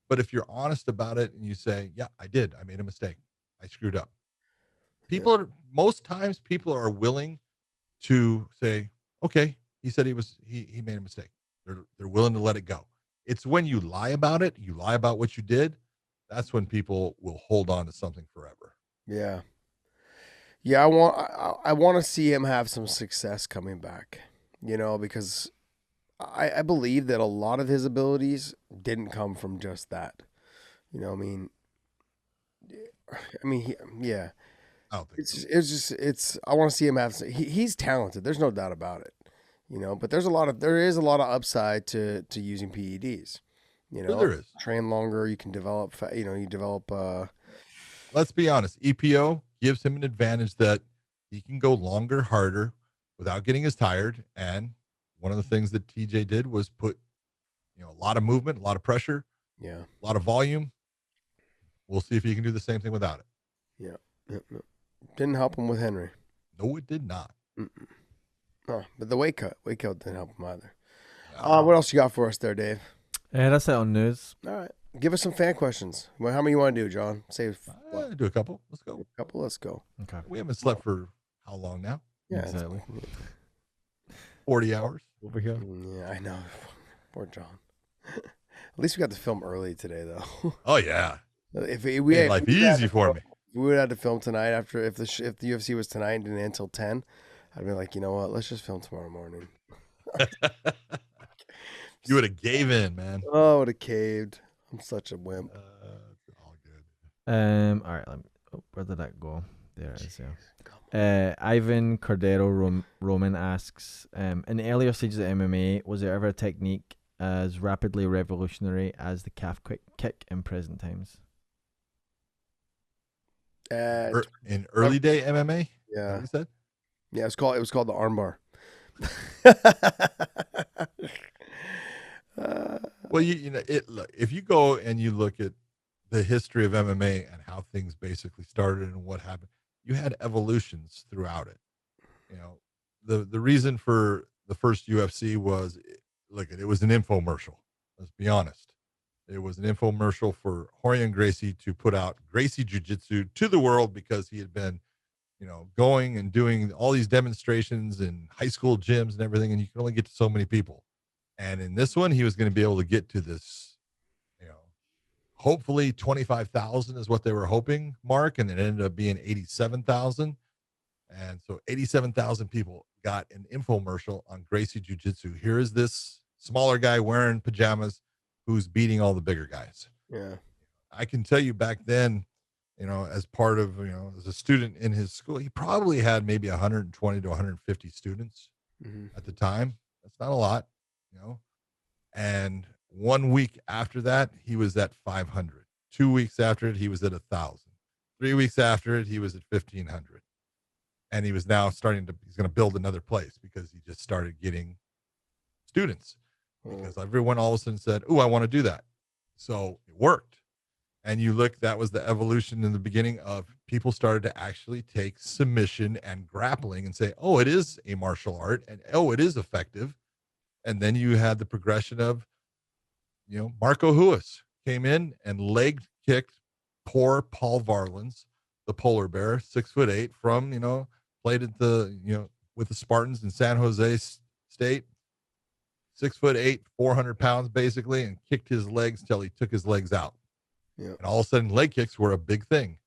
But if you're honest about it and you say, yeah, I did. I made a mistake. I screwed up. Most times people are willing to say, okay, he said he made a mistake. They're willing to let it go. It's when you lie about it, you lie about what you did, that's when people will hold on to something forever. Yeah. Yeah, I want to see him have some success coming back, because I believe that a lot of his abilities didn't come from just that. Yeah. I don't think I want to see him have. He's talented. There's no doubt about it. But there is a lot of upside to using PEDs. There is. Train longer. You can develop. Let's be honest. EPO gives him an advantage that he can go longer, harder, without getting as tired, and one of the things that TJ did was put, a lot of movement, a lot of pressure, Yeah. a lot of volume. We'll see if he can do the same thing without it. Yeah. Didn't help him with Henry. No, it did not. Oh, but the weight cut didn't help him either. What else you got for us there, Dave? That's it on news. All right. Give us some fan questions. Well, how many you want to do, John? Say Do a couple. Let's go. a couple. Let's go. Okay. We haven't slept for how long now? Yeah, Exactly. 40 hours. Over here. Yeah, I know. Poor John. At least we got to film early today, though. Oh, yeah. If Made we had life easy for me. we would have had to film tonight if the UFC was tonight and didn't end until 10, I'd be like, you know what? Let's just film tomorrow morning. You would have gave in, man. Oh, I would have caved. I'm such a wimp. It's all good. All right. Where did that go? There it is. Yeah. Ivan Cordero Roman asks, in the earlier stages of MMA, was there ever a technique as rapidly revolutionary as the calf kick in present times? In early day MMA? Yeah. You said? Yeah, it was called the armbar. Well, look, if you go and you look at the history of MMA and how things basically started and what happened, you had evolutions throughout it. The reason for the first UFC was, it was an infomercial. Let's be honest. It was an infomercial for Rorion Gracie to put out Gracie Jiu-Jitsu to the world because he had been, going and doing all these demonstrations in high school gyms and everything, and you can only get to so many people. And in this one, he was going to be able to get to this, hopefully 25,000 is what they were hoping, mark, and it ended up being 87,000. And so 87,000 people got an infomercial on Gracie Jiu-Jitsu. Here is this smaller guy wearing pajamas who's beating all the bigger guys. Yeah. I can tell you back then, as part of, as a student in his school, he probably had maybe 120 to 150 students at the time. That's not a lot, and 1 week after that, he was at 500. 2 weeks after it, he was at 1,000. 3 weeks after it, he was at 1,500. And he was now he's going to build another place because he just started getting students because everyone all of a sudden said, "Oh, I want to do that." So it worked. And you look, that was the evolution in the beginning of people started to actually take submission and grappling and say, "Oh, it is a martial art, and oh, it is effective." And then you had the progression of, Marco Huas came in and leg kicked poor Paul Varlins, the polar bear, 6'8", from, played at the, with the Spartans in San Jose State, 6'8", 400 pounds basically, and kicked his legs till he took his legs out. Yeah. And all of a sudden leg kicks were a big thing,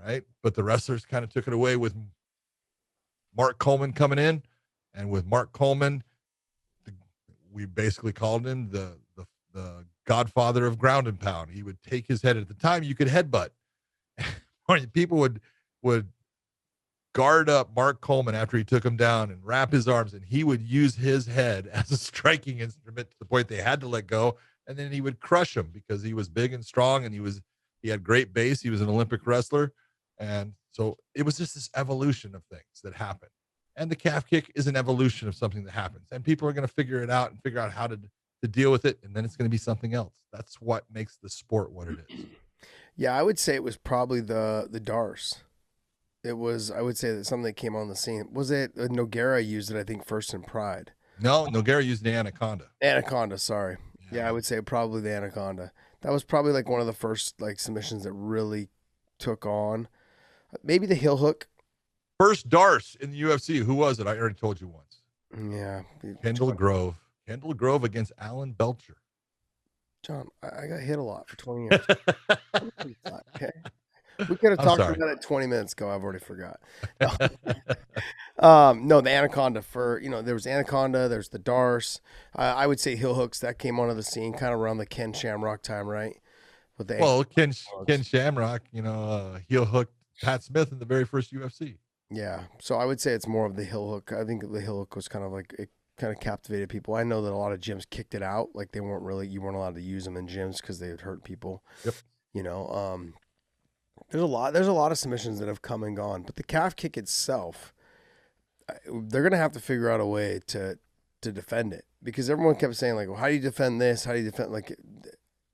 right? But the wrestlers kind of took it away with Mark Coleman coming in. And with Mark Coleman, we basically called him the godfather of ground and pound. He would take his head. At the time, you could headbutt. People would guard up Mark Coleman after he took him down and wrap his arms, and he would use his head as a striking instrument to the point they had to let go, and then he would crush him because he was big and strong, and he had great base. He was an Olympic wrestler, and so it was just this evolution of things that happened. And the calf kick is an evolution of something that happens, and people are going to figure it out and figure out how to deal with it, and then it's going to be something else. That's what makes the sport what it is. Yeah, I would say it was probably the Darce. It was, I would say, that something that came on the scene. Was it Nogueira used it, I think, first in Pride? No, Nogueira used the Anaconda. Anaconda, sorry. Yeah, I would say probably the Anaconda. That was probably like one of the first submissions that really took on. Maybe the heel hook. First Darce in the UFC. Who was it? I already told you once. Yeah. Kendall Grove. Kendall Grove against Alan Belcher. John, I got hit a lot for 20 years. Okay. We could have talked about it 20 minutes ago. I've already forgot. No, the Anaconda there was Anaconda, there's the Darce. I would say heel hooks that came onto the scene kind of around the Ken Shamrock time, right? Ken Shamrock, heel hooked Pat Smith in the very first UFC. Yeah. So I would say it's more of the heel hook. I think the heel hook was kind of it kind of captivated people. I know that a lot of gyms kicked it out. Like you weren't allowed to use them in gyms because they would hurt people. Yep. There's a lot of submissions that have come and gone, but the calf kick itself, they're going to have to figure out a way to to defend it, because everyone kept saying like, well, how do you defend this? How do you defend, like,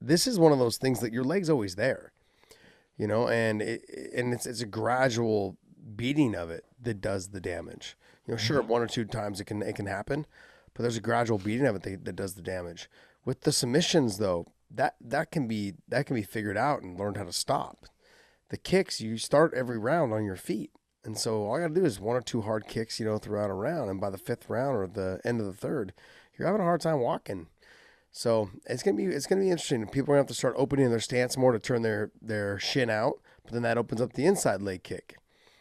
this is one of those things that your leg's always there, you know, and it's a gradual beating of it that does the damage. You know, sure, 1 or 2 times it can happen, but there's a gradual beating of it that does the damage. With the submissions though, that can be figured out and learned how to stop. The kicks, you start every round on your feet. And so all I got to do is 1 or 2 hard kicks, you know, throughout a round. And by the 5th round or the end of the 3rd, you're having a hard time walking. So it's gonna be interesting. People are gonna have to start opening their stance more to turn their shin out, but then that opens up the inside leg kick.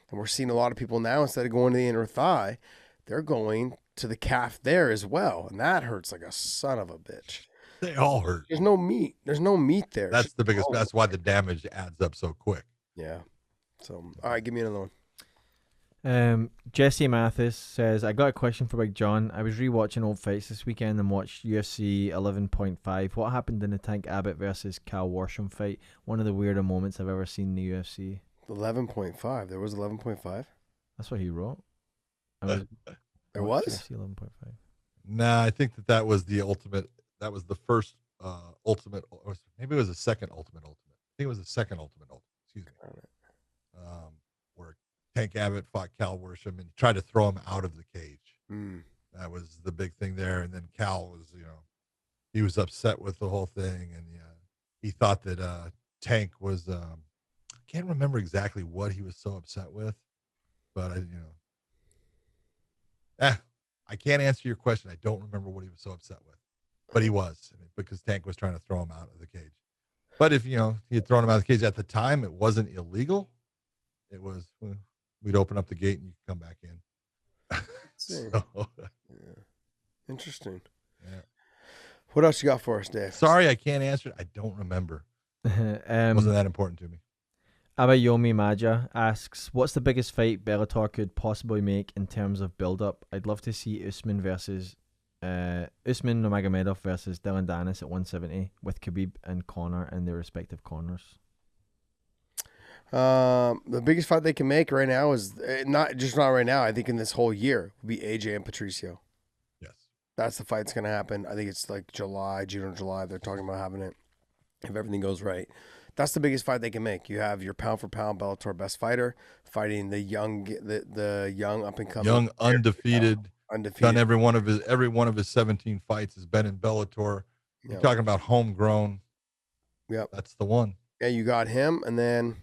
And we're seeing a lot of people now, instead of going to the inner thigh, they're going to the calf there as well, and that hurts like a son of a bitch. They all hurt. There's no meat. There's no meat there. That's the biggest. That's why the damage adds up so quick. Yeah. So all right, give me another one. Jesse Mathis says, I got a question for Big John. I was rewatching old fights this weekend and watched UFC 11.5. What happened in the Tank Abbott versus Cal Worsham fight? One of the weirder moments I've ever seen in the UFC. 11.5. There was 11.5. That's what he wrote. There was UFC 11.5. Nah, I think that was the ultimate. That was the first ultimate. Or maybe it was the second ultimate. I think it was the second ultimate. Excuse me. Where Tank Abbott fought Cal Worsham and tried to throw him out of the cage. That was the big thing there. And then Cal was, he was upset with the whole thing, and he thought that Tank was. I can't remember exactly what he was so upset with, but I can't answer your question. I don't remember what he was so upset with, but he was, because Tank was trying to throw him out of the cage. But if he had thrown him out of the cage at the time, it wasn't illegal. It was, we'd open up the gate and you could come back in. So, yeah. Interesting. Yeah. What else you got for us, Dave? Sorry, I can't answer it. I don't remember. Wasn't that important to me. Abayomi Maja asks, what's the biggest fight Bellator could possibly make in terms of build-up? I'd love to see Usman Nurmagomedov versus Dylan Danis at 170 with Khabib and Conor in their respective corners. The biggest fight they can make right now is not right now. I think in this whole year would be AJ and Patricio. Yes, that's the fight that's going to happen. I think it's like June or July. They're talking about having it if everything goes right. That's the biggest fight they can make. You have your pound for pound Bellator best fighter fighting the young up and coming, young undefeated. Done every one of his 17 fights has been in Bellator. You're talking about homegrown. Yep, that's the one. Yeah, you got him, and then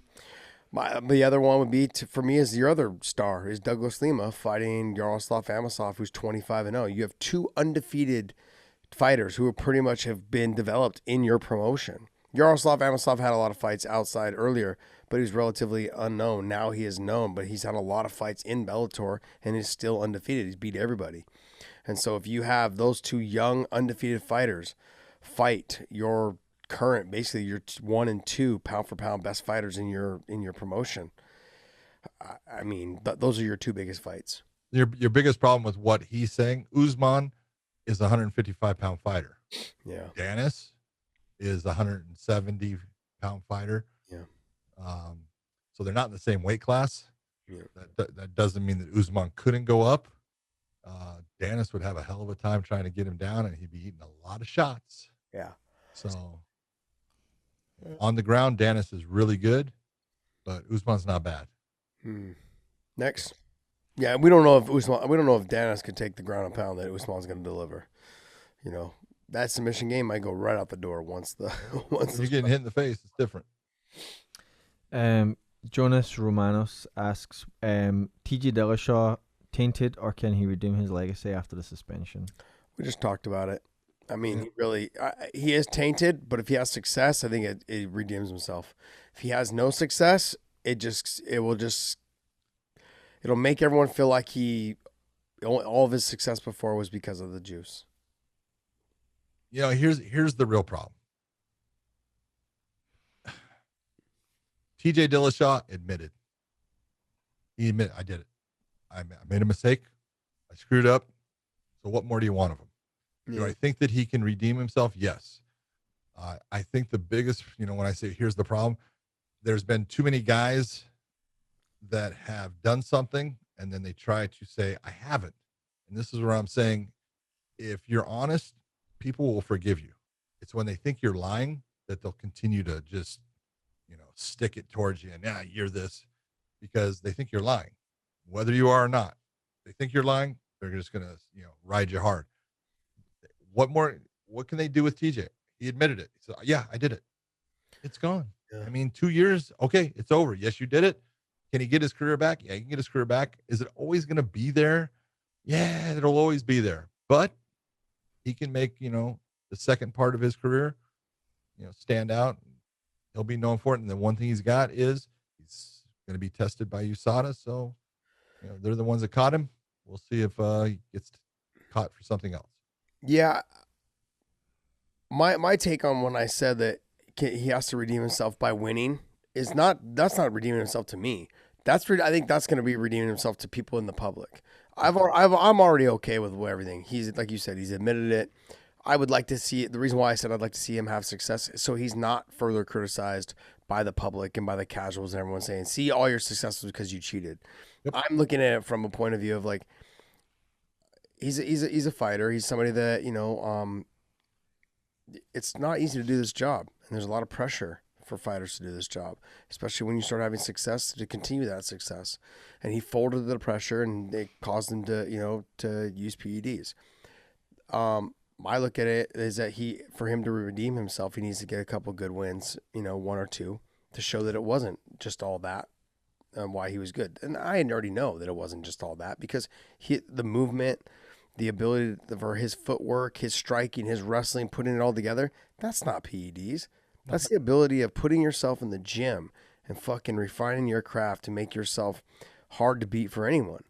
the other one would be for me is your other star is Douglas Lima fighting Yaroslav Amosov, who's 25-0. You have 2 undefeated fighters who pretty much have been developed in your promotion. Yaroslav Amosov had a lot of fights outside earlier, but he was relatively unknown. Now he is known, but he's had a lot of fights in Bellator and is still undefeated. He's beat everybody. And so if you have those 2 young undefeated fighters fight your current, basically your 1 and 2 pound for pound best fighters in your promotion, I mean, those are your 2 biggest fights. Your biggest problem with what he's saying, Usman is a 155-pound fighter. Yeah. Danis is a 170-pound fighter. Yeah. So they're not in the same weight class. Yeah. That doesn't mean that Usman couldn't go up. Danis would have a hell of a time trying to get him down, and he'd be eating a lot of shots. Yeah. So on the ground, Danis is really good, but Usman's not bad. Next. Yeah, we don't know if Danis could take the ground and pound that Usman's going to deliver. That submission game might go right out the door once you're getting hit in the face. It's different. Jonas Romanos asks, TJ Dillashaw tainted, or can he redeem his legacy after the suspension? We just talked about it. I mean, he is tainted, but if he has success, I think it redeems himself. If he has no success, it'll make everyone feel like all of his success before was because of the juice. Here's the real problem. TJ Dillashaw admitted. He admitted, I did it. I made a mistake. I screwed up. So what more do you want of him? Yeah. Do I think that he can redeem himself? Yes. I think the biggest, when I say here's the problem, there's been too many guys that have done something and then they try to say, I haven't. And this is where I'm saying, if you're honest, people will forgive you. It's when they think you're lying that they'll continue to just, stick it towards you. And you're this, because they think you're lying, whether you are or not. They think you're lying. They're just going to, ride you hard. What can they do with TJ? He admitted it. He said, yeah, I did it. It's gone. Yeah. I mean, 2 years. Okay. It's over. Yes, you did it. Can he get his career back? Yeah, he can get his career back. Is it always going to be there? Yeah, it'll always be there. But he can make, the second part of his career, stand out. He'll be known for it. And the one thing he's got is he's going to be tested by USADA. So, they're the ones that caught him. We'll see if he gets caught for something else. Yeah. My take on when I said that he has to redeem himself by winning is that's not redeeming himself to me. I think that's going to be redeeming himself to people in the public. I'm already okay with everything. He's, like you said, he's admitted it. I would like to see the reason why I said I'd like to see him have success, so he's not further criticized by the public and by the casuals and everyone saying, see, all your success was because you cheated. Yep. I'm looking at it from a point of view of like, he's a fighter. He's somebody that, it's not easy to do this job. And there's a lot of pressure for fighters to do this job, especially when you start having success, to continue that success. And he folded to the pressure, and it caused him to, to use PEDs. My look at it is that for him to redeem himself, he needs to get a couple good wins, one or two, to show that it wasn't just all that, why he was good. And I already know that it wasn't just all that, because the movement, the ability for his footwork, his striking, his wrestling, putting it all together, that's not PEDs. That's the ability of putting yourself in the gym and fucking refining your craft to make yourself hard to beat for anyone.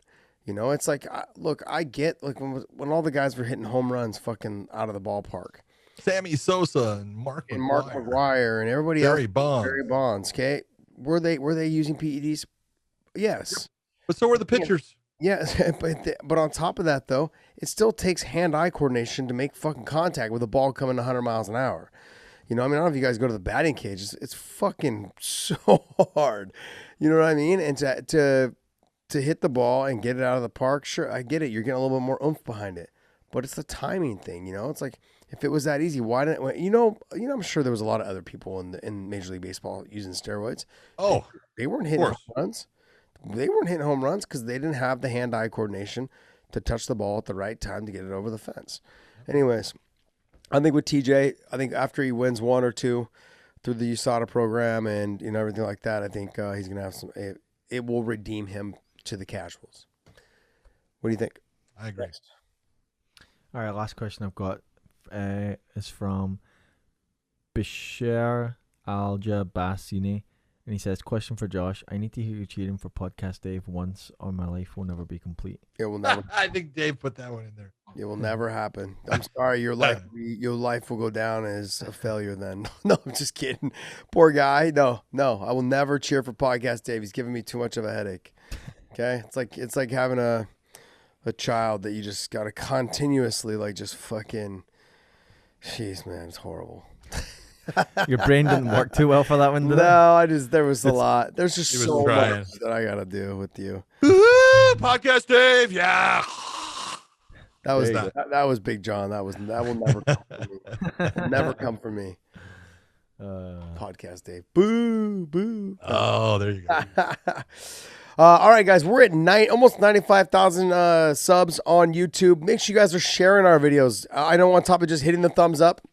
It's like, look, I get like when all the guys were hitting home runs fucking out of the ballpark. Sammy Sosa and Mark McGwire and everybody else. Barry Bonds. Okay. Were they using PEDs? Yes. But so were the pitchers. Yes. But on top of that, though, it still takes hand-eye coordination to make fucking contact with a ball coming 100 miles an hour. I don't know if you guys go to the batting cage. It's fucking so hard. You know what I mean? And to hit the ball and get it out of the park, sure, I get it. You're getting a little bit more oomph behind it. But it's the timing thing, It's like, if it was that easy, why didn't I'm sure there was a lot of other people in Major League Baseball using steroids. Oh, they weren't hitting home runs. They weren't hitting home runs because they didn't have the hand-eye coordination to touch the ball at the right time to get it over the fence. Anyways, I think with TJ, after he wins one or two through the USADA program and everything like that, I think he's gonna have it will redeem him to the casuals. What do you think? I agree. All right, last question I've got is from Bashir Aljamain, and he says, question for Josh. I need to hear you cheering for Podcast Dave once, or my life will never be complete. It will never. I think Dave put that one in there. It will never happen. I'm sorry. Your life will go down as a failure then. No, I'm just kidding. Poor guy. No, I will never cheer for Podcast Dave. He's giving me too much of a headache. Okay. It's like having a child that you just got to continuously just fucking, jeez, man, it's horrible. Your brain didn't work too well for that one, did it? No, there was a lot. There's just so much that I got to do with you. Podcast Dave. Yeah. That was Big John. That will never come for me. Never come for me. Podcast Dave. Boo, boo. Oh, there you go. All right, guys, we're at almost 95,000 subs on YouTube. Make sure you guys are sharing our videos. I know on top of just hitting the thumbs up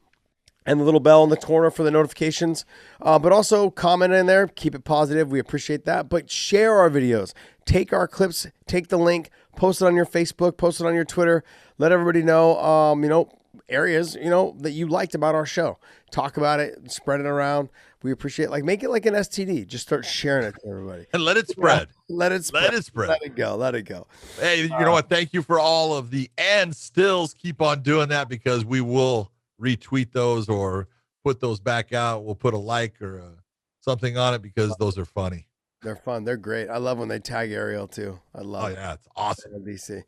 and the little bell in the corner for the notifications, but also comment in there. Keep it positive. We appreciate that. But share our videos. Take our clips. Take the link. Post it on your Facebook. Post it on your Twitter. Let everybody know, areas, that you liked about our show. Talk about it. Spread it around. We appreciate it. Make it like an STD. Just start sharing it to everybody. And let it spread. Let it spread. Let it go. Let it go. Hey, you know what? Thank you for all of the and stills. Keep on doing that, because we will retweet those or put those back out. We'll put a like or something on it, because those are funny. They're fun. They're great. I love when they tag Ariel too. I love it. Oh yeah, it's awesome. DC.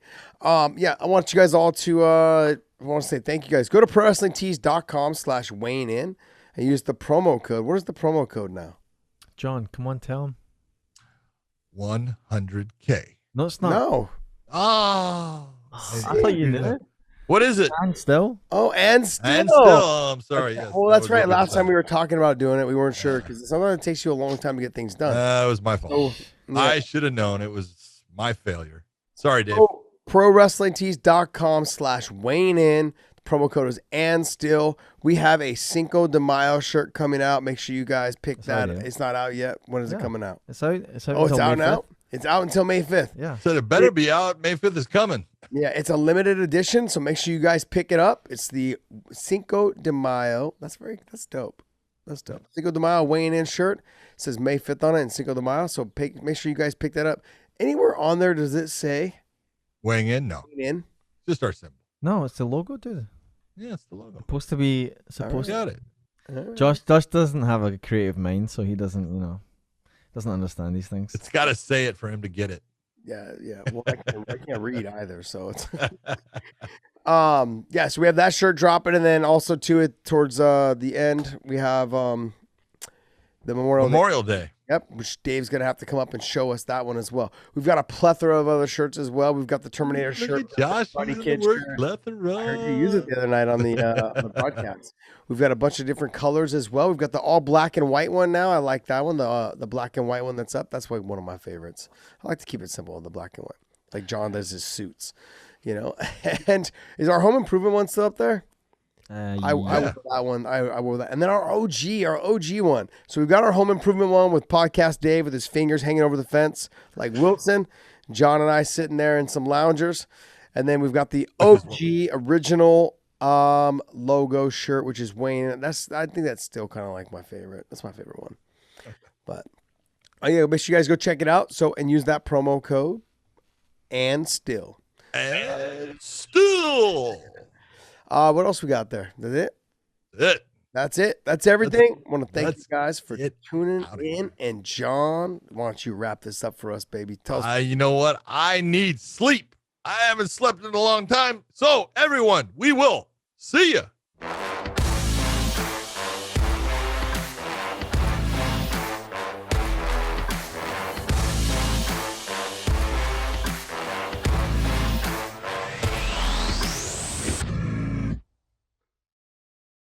Yeah, I want you guys all to I want to say thank you guys. Go to prowrestlingtees.com/weighing-in and use the promo code. What is the promo code now? John, come on, tell him. 100K. No, it's not. No. Oh. I thought you knew it. What is it? And still, Oh, and still. And still, oh, I'm sorry. Yes, Well, that that's was right. what Last time said. we were talking about doing it, we weren't sure because sometimes it takes you a long time to get things done. That was my fault. So, yeah. I should have known. It was my failure. Sorry, Dave. ProWrestlingTees.com/weighing in. The promo code is and still. We have a Cinco de Mayo shirt coming out. Make sure you guys pick that. out, yeah. It's not out yet. When is it coming out? it's out. It's out. Oh, it's until out May now? 5th. It's out until May 5th. Yeah. Said it better be out. May 5th is coming. Yeah, it's a limited edition, so make sure you guys pick it up. It's the Cinco de Mayo. That's dope. That's dope. Cinco de Mayo weighing in shirt. It says May 5th on it and Cinco de Mayo. So make sure you guys pick that up. Anywhere on there does it say Weighing in? No. weighing in? Just our symbol. No, it's the logo, dude. Yeah, it's the logo. Supposed to be. Got it. Josh doesn't have a creative mind, so he doesn't understand these things. It's got to say it for him to get it. Yeah. Well, I can't read either, so it's yeah, so we have that shirt dropping, and then also towards the end, we have the Memorial Day. Day. Yep, which Dave's gonna have to come up and show us that one as well. We've got a plethora of other shirts as well. We've got the Terminator shirt, Look at Josh, Buddy using Kid the word shirt. plethora. I heard you use it the other night on the podcast. We've got a bunch of different colors as well. We've got the all black and white one now. I like that one, the black and white one that's up. That's like one of my favorites. I like to keep it simple, the black and white, like John does his suits, you know. And is our home improvement one still up there? I wore that one. I wore that. And then our OG one. So we've got our home improvement one with Podcast Dave with his fingers hanging over the fence like Wilson. John and I sitting there in some loungers. And then we've got the OG original logo shirt, which is Wayne. I think that's still kind of like my favorite. That's my favorite one. But yeah, make sure you guys go check it out. So and use that promo code and still. And still. What else we got there? That's it? It. That's it. That's everything. I want to thank you That's guys for it. tuning Outta in. here. And John, why don't you wrap this up for us, baby? Tell us. You know what? I need sleep. I haven't slept in a long time. So, everyone, we will see you